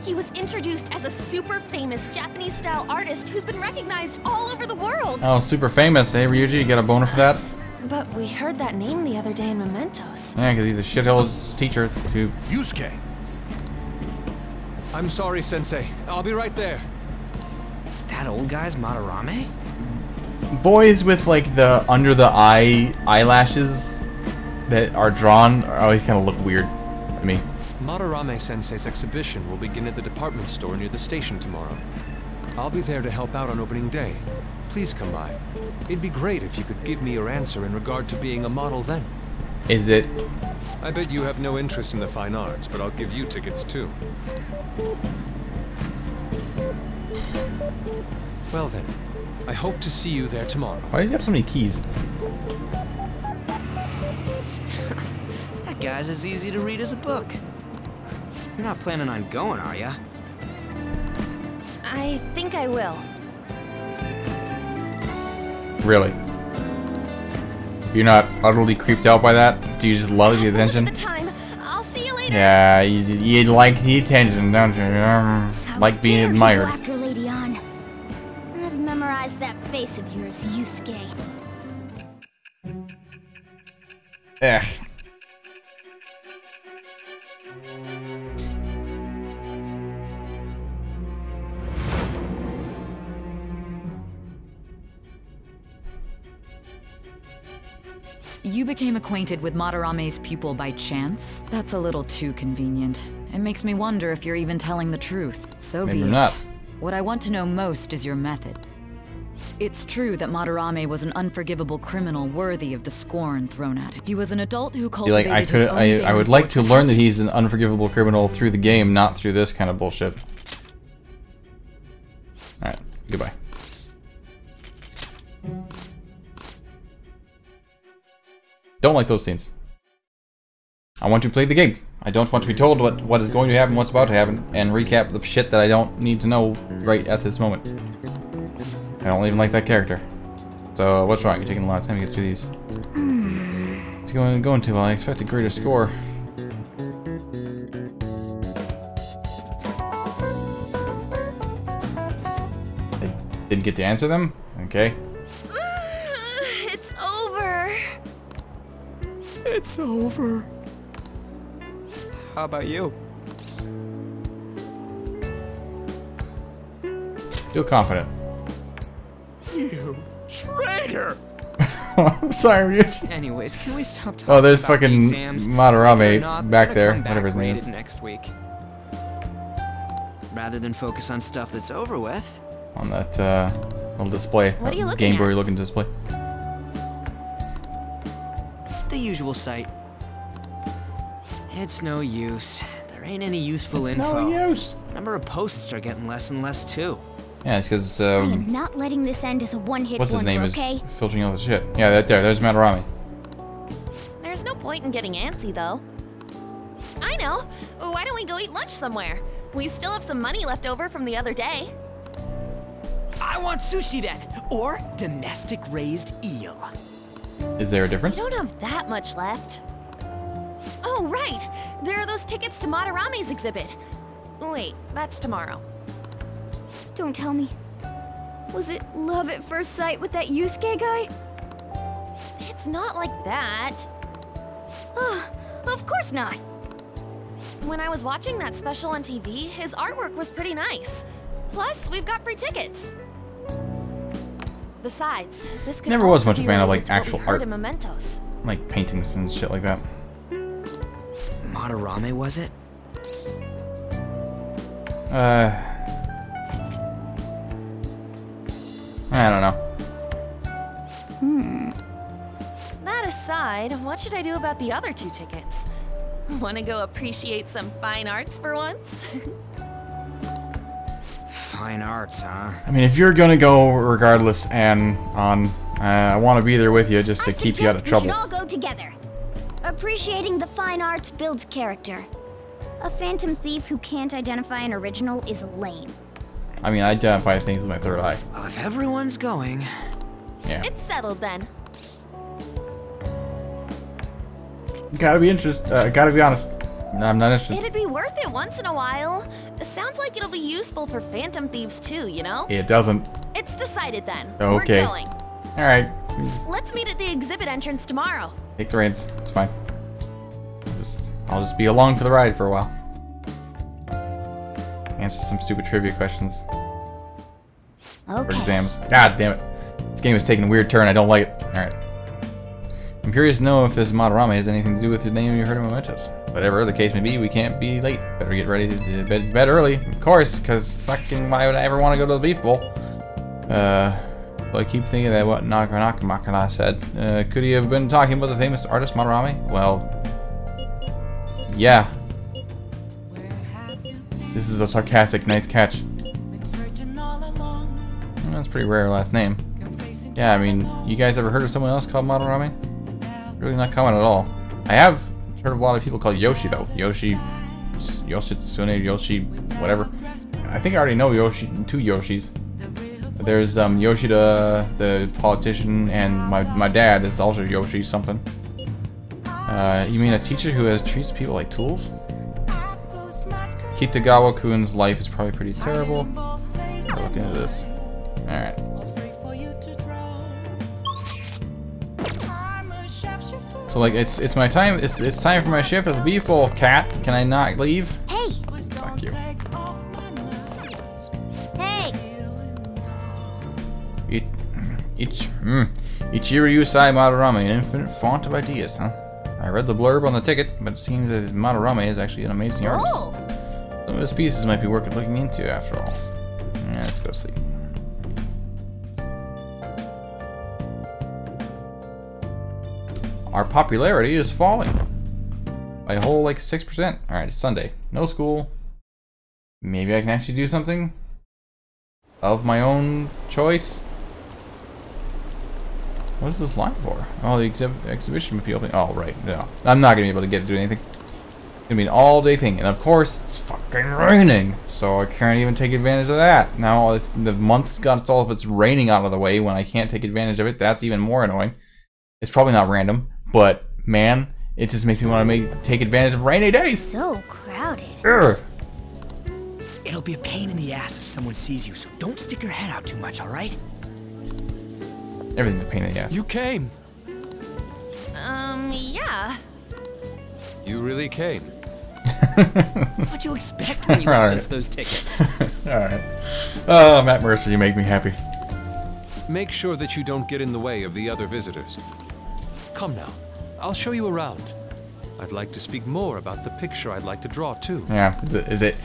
He was introduced as a super famous Japanese-style artist who's been recognized all over the world. Oh, super famous. Hey, Ryuji, you got a boner for that? But we heard that name the other day in Mementos. Yeah, because he's a shithole teacher too. Yusuke! I'm sorry, Sensei. I'll be right there. That old guy's Madarame? Boys with like the under the eye eyelashes that are drawn always kind of look weird to me. Madarame-sensei's exhibition will begin at the department store near the station tomorrow. I'll be there to help out on opening day. Please come by. It'd be great if you could give me your answer in regard to being a model then. Is it? I bet you have no interest in the fine arts, but I'll give you tickets too. Well then, I hope to see you there tomorrow. Why does he have so many keys? That guy's as easy to read as a book. You're not planning on going, are ya? I think I will. Really? You're not utterly creeped out by that? Do you just love the attention? Look at the time. I'll see you later. Yeah, you like the attention, don't you? Like being admired. How dare you go after Lady Ann. I've memorized that face of yours, Yusuke. Ugh. You became acquainted with Madarame's pupil by chance? That's a little too convenient. It makes me wonder if you're even telling the truth. So Maybe be it. not. What I want to know most is your method. It's true that Madarame was an unforgivable criminal worthy of the scorn thrown at him. He was an adult who Be cultivated like, his own I would like to learn that he's an unforgivable criminal through the game, not through this kind of bullshit. Alright, goodbye. Don't like those scenes. I want to play the game. I don't want to be told what is going to happen, what's about to happen, and recap the shit that I don't need to know right at this moment. I don't even like that character. So, what's wrong? You're taking a lot of time to get through these. It's going too well. I expect a greater score. I didn't get to answer them? Okay. It's over. It's over. How about you? Feel confident. You traitor! I'm sorry, Ryuji. Anyways, can we stop talking Oh, there's about the fucking exams? Madarame If not, back they're there, gonna come whatever his name is. graded next week. Rather than focus on stuff that's over with. On that little display. What are you looking Game at? Boy looking display. The usual site. It's no use. There ain't any useful It's info. no use. Number of posts are getting less and less too. Yeah, it's because I am not letting this end as a one-hit what's his wonder, name okay? is filtering all the shit. Yeah, that there's Madarame. There's no point in getting antsy, though. I know. Why don't we go eat lunch somewhere? We still have some money left over from the other day. I want sushi then, or domestic raised eel. Is there a We difference? don't have that much left. Oh, right! There are those tickets to Madarame's exhibit. Wait, that's tomorrow. Don't tell me. Was it love at first sight with that Yusuke guy? It's not like that. Of course not. When I was watching that special on TV, his artwork was pretty nice. Plus, we've got free tickets. Besides, this could Never was also much a be fan of, related like, to what actual we heard art. in Mementos. Like paintings and shit like that. Madarame, was it? I don't know. aside, what should I do about the other 2 tickets? Wanna go appreciate some fine arts for once? Fine arts, huh? I mean, if you're gonna go regardless, and I want to be there with you just to keep you out of trouble. We should all go together. Appreciating the fine arts builds character. A phantom thief who can't identify an original is lame. I mean, I identify things with my third eye. Well, if everyone's going... Yeah. It's settled then. Gotta be gotta be honest. No, I'm not interested. It'd be worth it once in a while. It sounds like it'll be useful for phantom thieves too, you know? It doesn't. It's decided then. Okay. We're going. Alright. Let's meet at the exhibit entrance tomorrow. Take the reins. It's fine. I'll just be along for the ride for a while. Answer some stupid trivia questions. For exams. God damn it. This game is taking a weird turn. I don't like it. Alright. I'm curious to know if this Madarame has anything to do with the name you heard in Mementos. Whatever the case may be, we can't be late. Better get ready to bed early, of course, because fucking why would I ever want to go to the Beef Bowl? Well, I keep thinking that what Nakamakana said. Could he have been talking about the famous artist Madarame? Well, yeah. This is a sarcastic, nice catch. That's a pretty rare last name. Yeah, I mean, you guys ever heard of someone else called Madarame? Really not common at all. I have heard of a lot of people called Yoshi though. Yoshi, Yoshitsune, Yoshi, whatever. I think I already know 2 Yoshis. There's Yoshida, the politician, and my dad is also Yoshi something. You mean a teacher who treats people like tools? Kitagawa-kun's life is probably pretty terrible. Let's look into this. Alright. So like it's my time. It's time for my shift at the Beef Bowl. Cat, can I not leave? Hey. Fuck you. Hey. Ichiryu Sai Madarame, an infinite font of ideas, huh? I read the blurb on the ticket, but it seems that Madarame is actually an amazing artist. Some of his pieces might be worth looking into after all. Yeah, let's go sleep. Our popularity is falling by a whole like 6%. Alright, it's Sunday. No school. Maybe I can actually do something of my own choice. What is this line for? Oh, the exhibition might be opening. Oh, right. No. I'm not going to be able to get to do anything. It's going to be an all-day thing. And of course, it's fucking raining. So I can't even take advantage of that. Now the month's got its all of its raining out of the way when I can't take advantage of it. That's even more annoying. It's probably not random. But, man, it just makes me want to take advantage of rainy days. So crowded. Urgh. It'll be a pain in the ass if someone sees you, so don't stick your head out too much, alright? Everything's a pain in the ass. You came. Yeah. You really came. What'd you expect when you left us those tickets? Alright. Oh, Matt Mercer, you make me happy. Make sure that you don't get in the way of the other visitors. Come now. I'll show you around. I'd like to speak more about the picture I'd like to draw too. Yeah, is it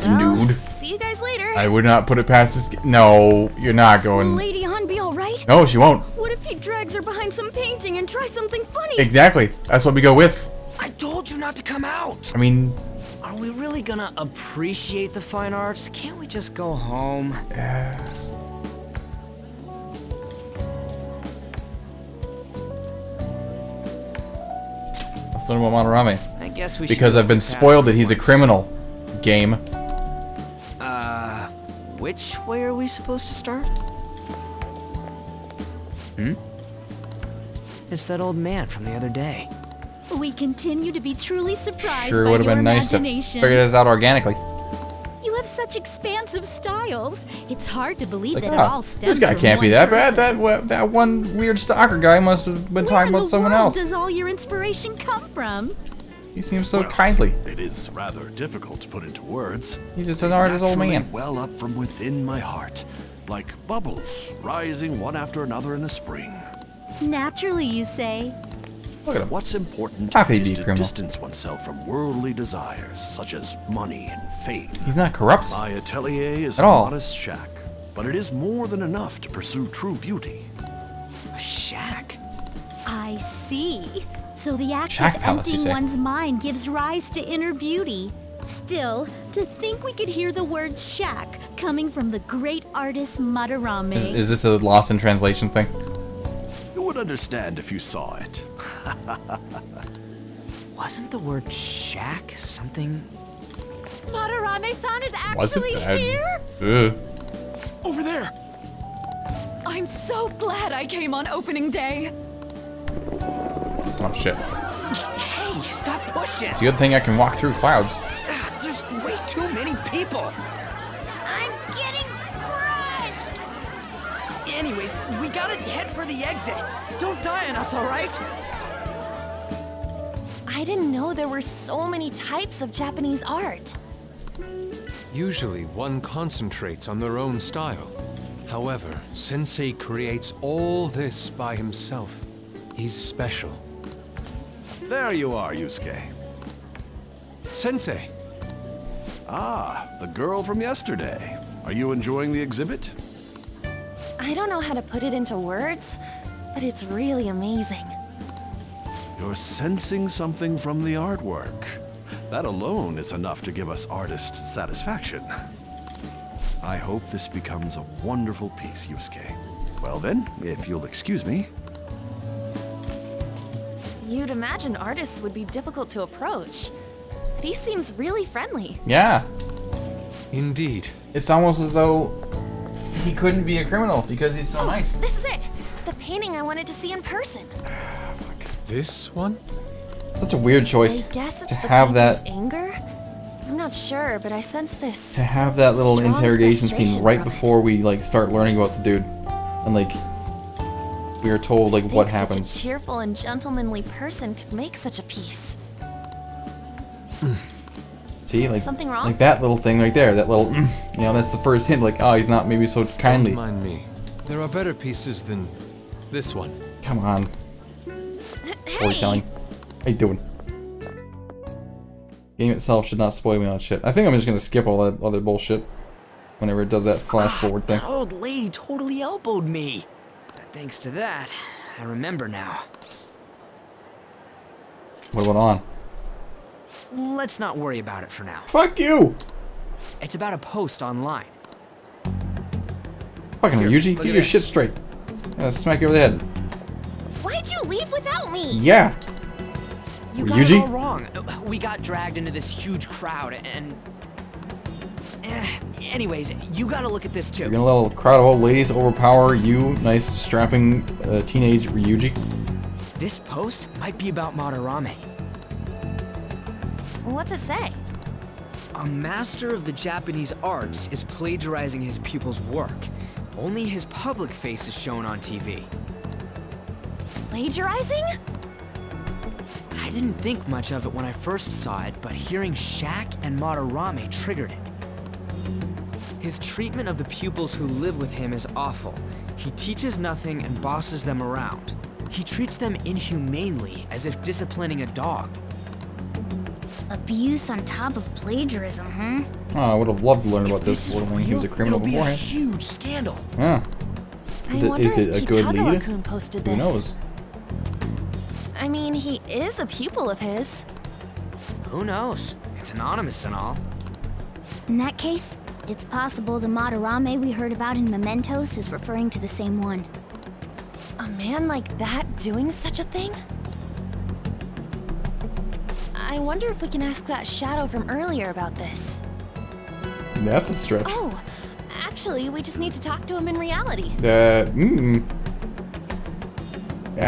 nude? See you guys later. I would not put it past this. No, you're not going. Will Lady Han be all right? No, she won't. What if he drags her behind some painting and tries something funny? Exactly. That's what we go with. I told you not to come out. I mean, are we really gonna appreciate the fine arts? Can't we just go home? Yeah. Let's learn about Madarame. I guess we should. Because I've been spoiled that he's a criminal. Game. Which way are we supposed to start? It's that old man from the other day. We continue to be truly surprised Sure by would have your been nice to imagination. figure this out organically. You have such expansive styles. It's hard to believe Like, that it all stems this guy from can't be one that person. bad. That one weird stalker guy must have been talking about someone else. Where in the world does all your inspiration come from? He seems so kindly. It is rather difficult to put into words. He's just an artist old Naturally man. well up from within my heart, like bubbles rising one after another in the spring. Naturally, you say. Look at him. What's important Happy to is be to criminal. distance oneself from worldly desires such as money and fame. He's not corrupt. My atelier is at a all. modest shack, but it is more than enough to pursue true beauty. A shack? I see. So the act Shack of Palace, you emptying say? one's mind gives rise to inner beauty. Still, to think we could hear the word shack coming from the great artist Madarame. Is this a lost in translation thing? You would understand if you saw it. Wasn't the word shack something? Madarame-san is Was it actually bad? here? Ugh. Over there! I'm so glad I came on opening day. Oh shit. Hey, stop pushing! It's a good thing I can walk through clouds. There's way too many people! I'm getting crushed! Anyways, we gotta head for the exit. Don't die on us, alright? I didn't know there were so many types of Japanese art. Usually, one concentrates on their own style. However, Sensei creates all this by himself. He's special. There you are, Yusuke. Sensei! Ah, the girl from yesterday. Are you enjoying the exhibit? I don't know how to put it into words, but it's really amazing. You're sensing something from the artwork. That alone is enough to give us artists satisfaction. I hope this becomes a wonderful piece, Yusuke. Well then, if you'll excuse me. You'd imagine artists would be difficult to approach, but he seems really friendly. Yeah. Indeed. It's almost as though he couldn't be a criminal because he's so nice. This is it! The painting I wanted to see in person. This one? Such a weird choice I guess it's to the have painter's that anger? I'm not sure, but I sense this. to have that little strong interrogation scene frustration right from it. before we like start learning about the dude, and like we are told like what Think happens. Such a cheerful and gentlemanly person could make such a piece. See, like Something wrong? like that little thing right there, that little, you know, that's the first hint. Like, oh, he's not maybe so kindly. Don't mind me. There are better pieces than this one. Come on. Storytelling. How you doing? Game itself should not spoil me on shit. I think I'm just gonna skip all that other bullshit whenever it does that flash forward thing. That old lady totally elbowed me. Thanks to that, I remember now. What went on? Let's not worry about it for now. Fuck you! It's about a post online. Fucking Here, Ryuji, look get at your this. shit straight. Smack you over the head. Why'd you leave without me? Yeah. You got Ryuji? it all wrong. We got dragged into this huge crowd and... anyways, you gotta look at this too. You're gonna let a crowd of old ladies overpower you, nice strapping teenage Ryuji? This post might be about Madarame. What's it say? A master of the Japanese arts is plagiarizing his pupil's work. Only his public face is shown on TV. Plagiarizing? I didn't think much of it when I first saw it, but hearing Shack and Madarame triggered it. His treatment of the pupils who live with him is awful. He teaches nothing and bosses them around. He treats them inhumanely, as if disciplining a dog. Abuse on top of plagiarism, huh? Oh, I would have loved to learn about this when he was a criminal It'll be a beforehand. huge scandal. Yeah. Is it a good lead? Kitagawa-kun posted Who this. knows? I mean, he is a pupil of his. Who knows? It's anonymous and all. In that case, it's possible the Madarame we heard about in Mementos is referring to the same one. A man like that doing such a thing? I wonder if we can ask that shadow from earlier about this. That's a stretch. Oh, actually, we just need to talk to him in reality. Yeah,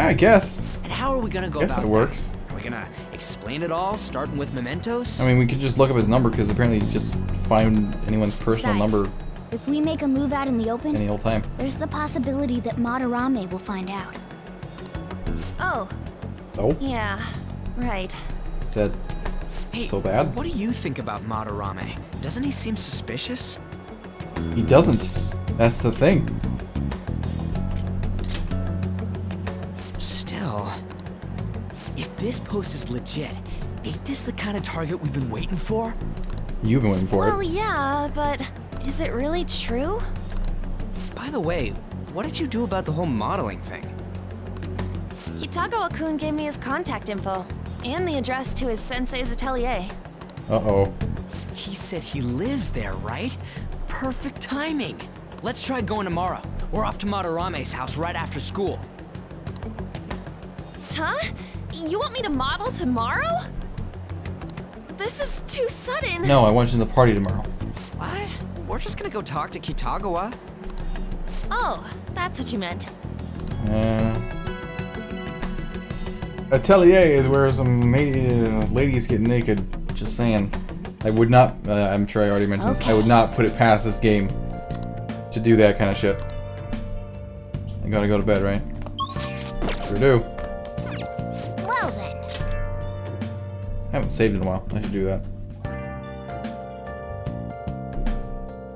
I guess. And how are we gonna go Guess about it works. that? Are we gonna explain it all, starting with Mementos? I mean, we could just look up his number because apparently you just find anyone's personal Besides, number If we make a move out in the open, any old time. there's the possibility that Madarame will find out. Oh. Oh? Yeah, right. Said Hey, so bad? what do you think about Madarame? Doesn't he seem suspicious? He doesn't. That's the thing. Still, if this post is legit, ain't this the kind of target we've been waiting for? You've been waiting for Well, it. yeah, but is it really true? By the way, what did you do about the whole modeling thing? You Kitagawa-kun gave me his contact info, and the address to his sensei's atelier. Uh-oh. He said he lives there, right? Perfect timing. Let's try going tomorrow. We're off to Madarame's house right after school. Huh? You want me to model tomorrow? This is too sudden. No, I want you to the party tomorrow. What? We're just gonna go talk to Kitagawa. Oh, that's what you meant. Atelier is where some ladies get naked. Just saying. I would not, I'm sure I already mentioned this, I would not put it past this game to do that kind of shit. I gotta go to bed, right? Sure do. Well then. I haven't saved in a while. I should do that.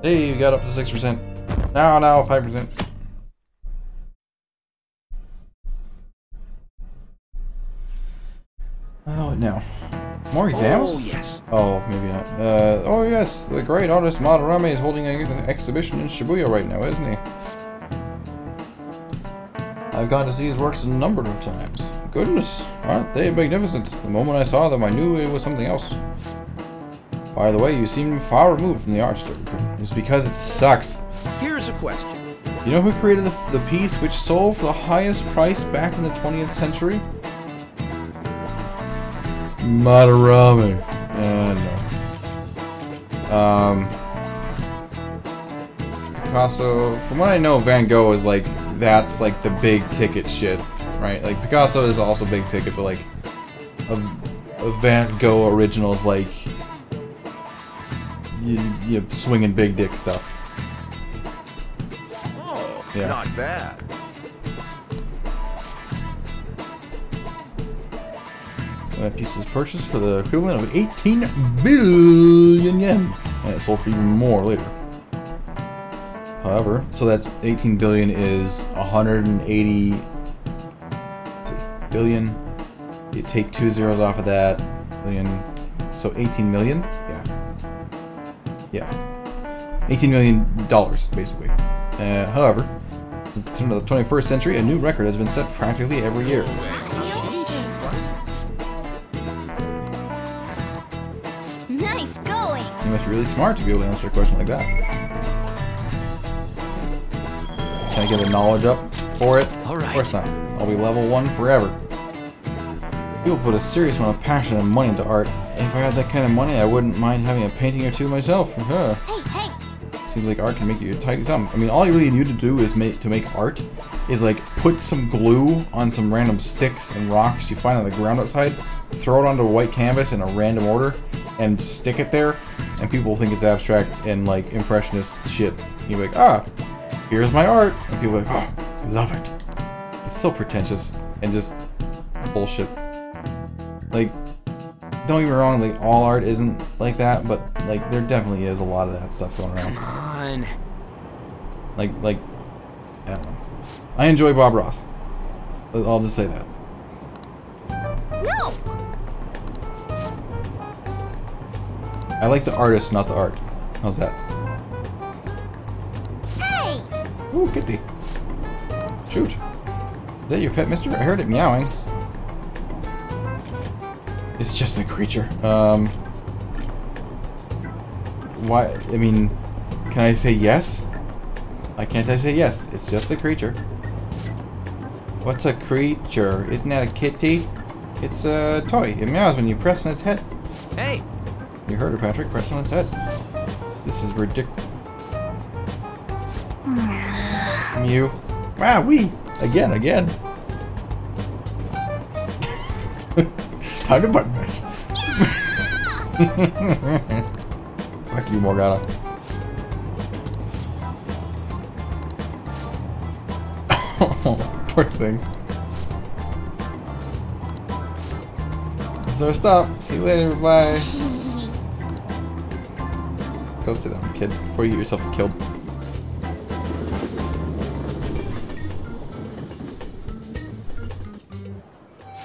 Hey, you got up to 6%. Now 5%. Oh, no. More exams? Oh, yes. Oh, maybe not. Oh yes, the great artist Madarame is holding an exhibition in Shibuya right now, isn't he? I've gone to see his works a number of times. Goodness, aren't they magnificent? The moment I saw them, I knew it was something else. By the way, you seem far removed from the art story. It's because it sucks. Here's a question. You know who created the piece which sold for the highest price back in the 20th century? Madarame. No. Picasso, from what I know, Van Gogh is like, that's like the big ticket shit, right? Like, Picasso is also big ticket, but like, a Van Gogh original is like, you swinging big dick stuff. Oh, yeah. Not bad. That piece is purchased for the equivalent of 18 billion yen, and it sold for even more later. However, so that's 18 billion is 180 billion. You take 2 zeros off of that, billion, so 18 million. Yeah, 18 million dollars basically. However, since the 21st century, a new record has been set practically every year. You must be really smart to be able to answer a question like that. Can I get a knowledge up for it? All right. Of course not. I'll be level 1 forever. People put a serious amount of passion and money into art. If I had that kind of money, I wouldn't mind having a painting or two myself. Hey! Seems like art can make you a tight sum. I mean, all you really need to do is to make art is like put some glue on some random sticks and rocks you find on the ground outside, throw it onto a white canvas in a random order, and stick it there, and people will think it's abstract and like impressionist shit. You'll be like, ah, here's my art, and people are like, oh, I love it. It's so pretentious and just bullshit. Like, don't get me wrong, like all art isn't like that, but like there definitely is a lot of that stuff going around. Come on. Like I don't know. I enjoy Bob Ross. I'll just say that. No. I like the artist, not the art. How's that? Hey! Ooh, kitty. Shoot. Is that your pet, mister? I heard it meowing. It's just a creature. Why? I mean, can I say yes? Why can't I say yes? It's just a creature. What's a creature? Isn't that a kitty? It's a toy. It meows when you press on its head. Hey! You heard her, Patrick. Press on its head. This is ridiculous. Mew. Wow, wee! Again. Time to button mash. Fuck you, Morgana. Poor thing. So stop. See you later. Bye. Go sit down, kid, before you get yourself killed.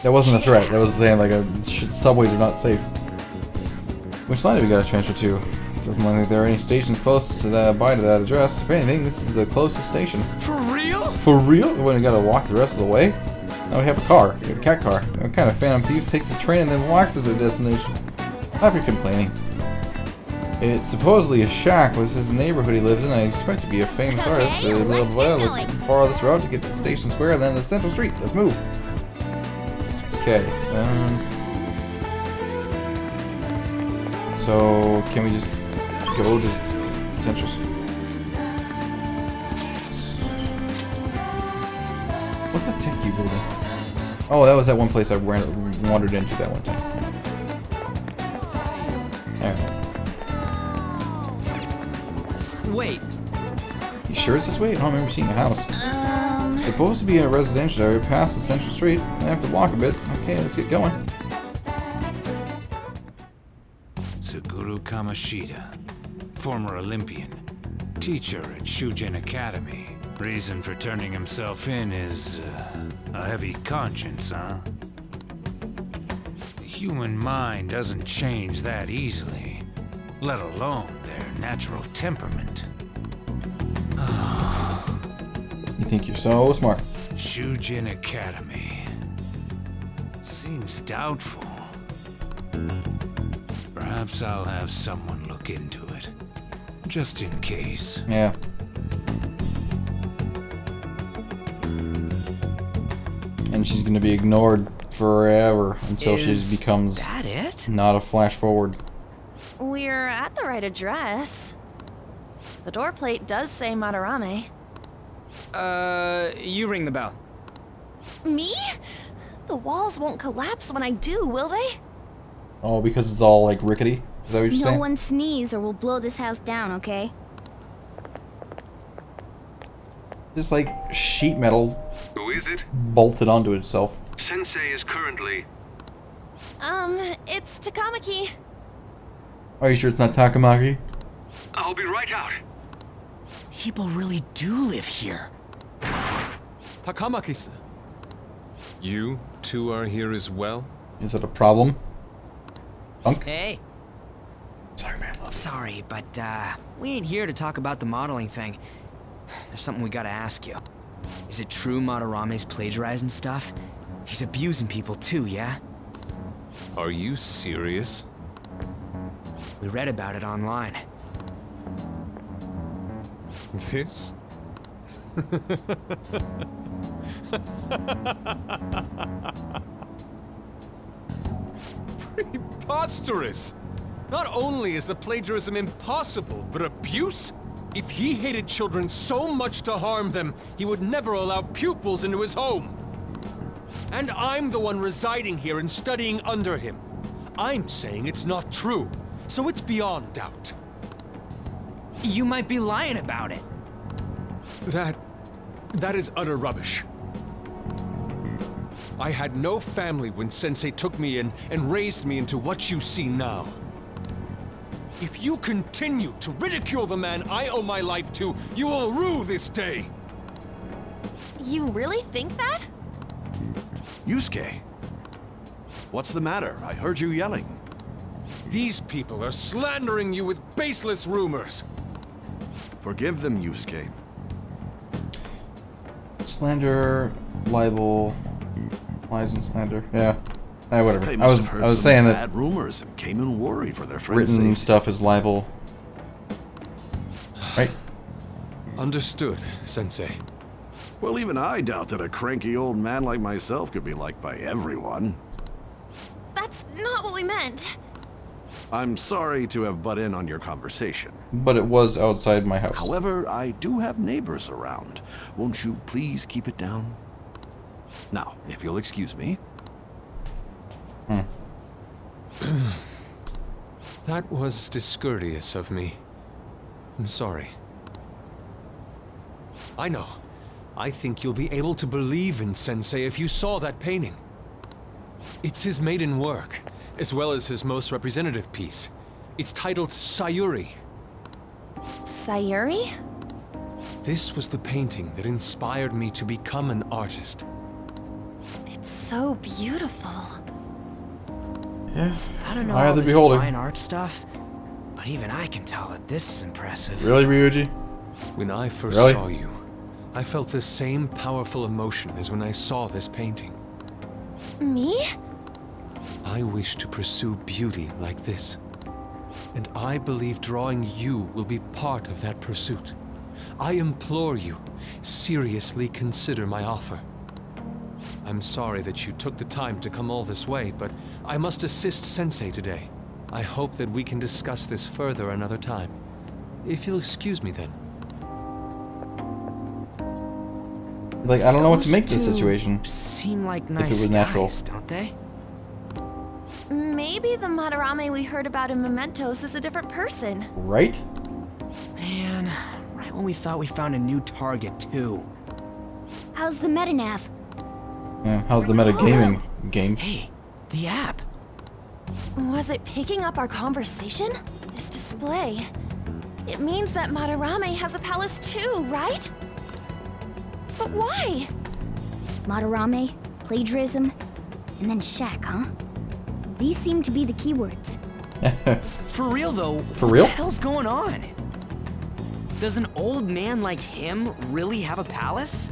That wasn't a threat. That was saying like subways are not safe. Which line do we gotta transfer to? Doesn't look like there are any stations close to that address. If anything, this is the closest station. For real? For real? We gotta walk the rest of the way? Now we have a car, a cat car. What kind of phantom thief takes the train and then walks to the destination? Stop your complaining. It's supposedly a shack. This is the neighborhood he lives in. I expect to be a famous artist. Let's follow this route to get to the station square, then the central street. Let's move. Okay. So can we just go to central? What's the Tiki building? Oh, that was that one place I wandered into that one time. Alright. Wait. You sure it's this way? I don't remember seeing a house. It's supposed to be a residential area past the central street. I have to walk a bit. Okay, let's get going. Suguru Kamoshida, former Olympian, teacher at Shujin Academy. Reason for turning himself in is a heavy conscience, huh? The human mind doesn't change that easily, let alone their natural temperament. You think you're so smart. Shujin Academy. Seems doubtful. Perhaps I'll have someone look into it, just in case. Yeah. And she's gonna be ignored forever until she becomes not a flash forward. We're at the right address. The door plate does say Madarame. You ring the bell. Me? The walls won't collapse when I do, will they? Oh, because it's all like rickety? Is that what you're saying? No one sneeze or we'll blow this house down, okay? Just like sheet metal. Who is it? Bolted onto itself. Sensei is currently... It's Takamaki. Are you sure it's not Takamaki? I'll be right out. People really do live here. Takamaki-san. You two are here as well? Is it a problem? Punk? Hey. Sorry, man. Sorry, but we ain't here to talk about the modeling thing. There's something we gotta ask you. Is it true Madarame's plagiarizing stuff? He's abusing people too, yeah? Are you serious? We read about it online. This? Preposterous! Not only is the plagiarism impossible, but abuse? If he hated children so much to harm them, he would never allow pupils into his home. And I'm the one residing here and studying under him. I'm saying it's not true, so it's beyond doubt. You might be lying about it. That is utter rubbish. I had no family when Sensei took me in and raised me into what you see now. If you continue to ridicule the man I owe my life to, you will rue this day! You really think that? Yusuke, what's the matter? I heard you yelling. These people are slandering you with baseless rumors. Forgive them, Yusuke. Slander, libel, lies and slander. Yeah. Whatever. They I must was have heard some saying that bad rumors and came in worried for their friends' written safety. stuff is libel. Right? Understood, Sensei. Well, even I doubt that a cranky old man like myself could be liked by everyone. That's not what we meant. I'm sorry to have butt in on your conversation. But it was outside my house. However, I do have neighbors around. Won't you please keep it down? Now, if you'll excuse me. That was discourteous of me. I'm sorry. I know. I think you'll be able to believe in Sensei if you saw that painting. It's his maiden work, as well as his most representative piece. It's titled Sayuri. Sayuri? This was the painting that inspired me to become an artist. It's so beautiful. Yeah. I don't know Eye all of the this beholder. fine art stuff, but even I can tell that this is impressive. Really, Ryuji? When I first Really? saw you, I felt the same powerful emotion as when I saw this painting. Me? I wish to pursue beauty like this. And I believe drawing you will be part of that pursuit. I implore you, seriously consider my offer. I'm sorry that you took the time to come all this way, but I must assist Sensei today. I hope that we can discuss this further another time. If you'll excuse me then. Like, I don't know what to make of this situation. Seem like if nice it was natural. guys, don't they? Maybe the Madarame we heard about in Mementos is a different person. Right? Man, right when we thought we found a new target, too. How's the metanav? Yeah, how's the metagaming game? Hey, the app. Was it picking up our conversation? This display. It means that Madarame has a palace too, right? But why? Madarame, plagiarism, and then Shaq, huh? These seem to be the keywords. For real though, For real? what the hell's going on? Does an old man like him really have a palace?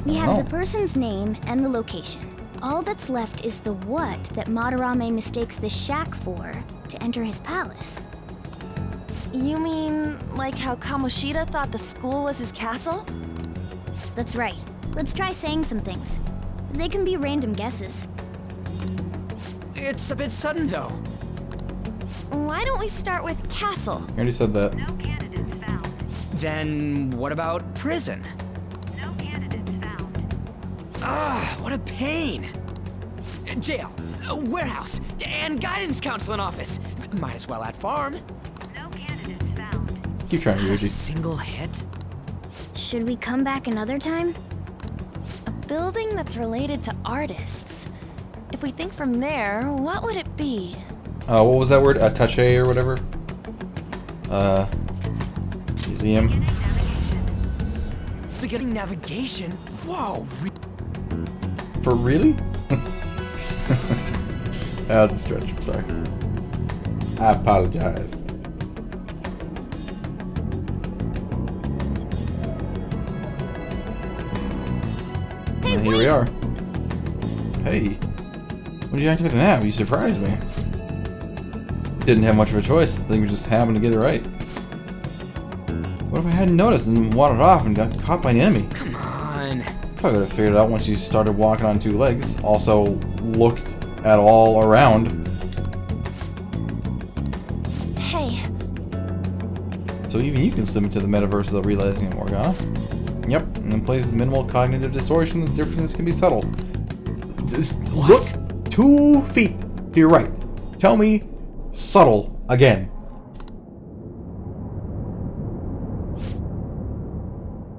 We have the person's name and the location. All that's left is the what that Madarame mistakes the shack for to enter his palace. You mean like how Kamoshida thought the school was his castle? That's right. Let's try saying some things. They can be random guesses. It's a bit sudden though. Why don't we start with castle? I already said that. No candidates found. Then what about prison? No candidates found. Ah, what a pain. Jail, warehouse, and guidance counseling office. Might as well add farm. No candidates found. Keep trying, A Ryuji. single hit? Should we come back another time? A building that's related to artists. If we think from there, what would it be? What was that word? Attaché or whatever? Museum. Beginning navigation? Whoa. For really? That was a stretch, I'm sorry. I apologize. And here we are. Hey. When did you activate the nav? You surprised me. Didn't have much of a choice. I think we just happened to get it right. What if I hadn't noticed and wandered off and got caught by an enemy? Come on. Probably would have figured it out once you started walking on two legs. Also, looked at all around. Hey. So even you can slip into the metaverse without realizing it, Morgana. Yep, and in places with minimal cognitive distortion, the difference can be subtle. Look 2 feet to your right. Tell me subtle again.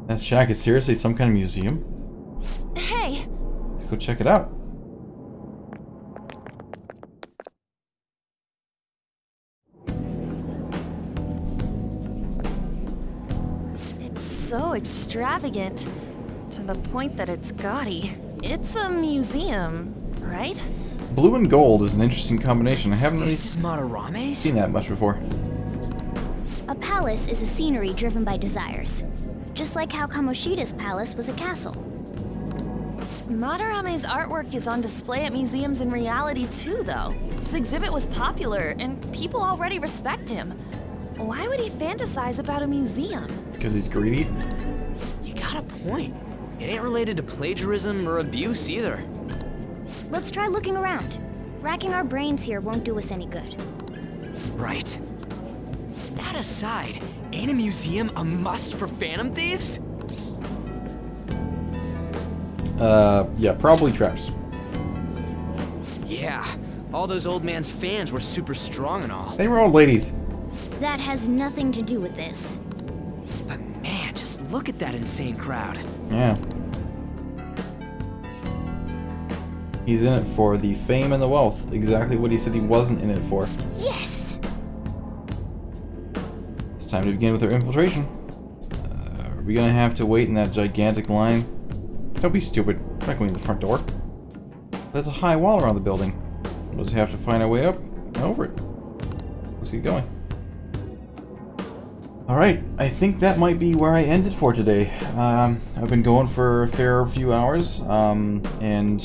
That shack is seriously some kind of museum? Hey. Let's go check it out. It's so extravagant. To the point that it's gaudy. It's a museum, right? Blue and gold is an interesting combination. I haven't really This is Madarame's? seen that much before. A palace is a scenery driven by desires. Just like how Kamoshida's palace was a castle. Madarame's artwork is on display at museums in reality too, though. His exhibit was popular, and people already respect him. Why would he fantasize about a museum? Because he's greedy? You got a point. It ain't related to plagiarism or abuse either. Let's try looking around. Racking our brains here won't do us any good. Right. That aside, ain't a museum a must for Phantom Thieves? Yeah, probably traps. Yeah, all those old man's fans were super strong and all. They were old ladies. That has nothing to do with this. But man, just look at that insane crowd. Yeah. He's in it for the fame and the wealth. Exactly what he said he wasn't in it for. Yes! It's time to begin with our infiltration. Are we gonna have to wait in that gigantic line? Don't be stupid. We're not going to the front door. There's a high wall around the building. We'll just have to find our way up and over it. Let's get going. Alright, I think that might be where I ended for today. I've been going for a fair few hours, and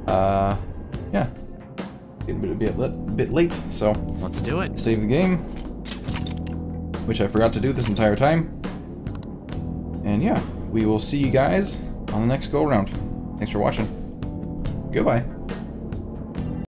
Yeah. Getting a bit late, so... Let's do it. Save the game. Which I forgot to do this entire time. And yeah, we will see you guys on the next go-around. Thanks for watching. Goodbye.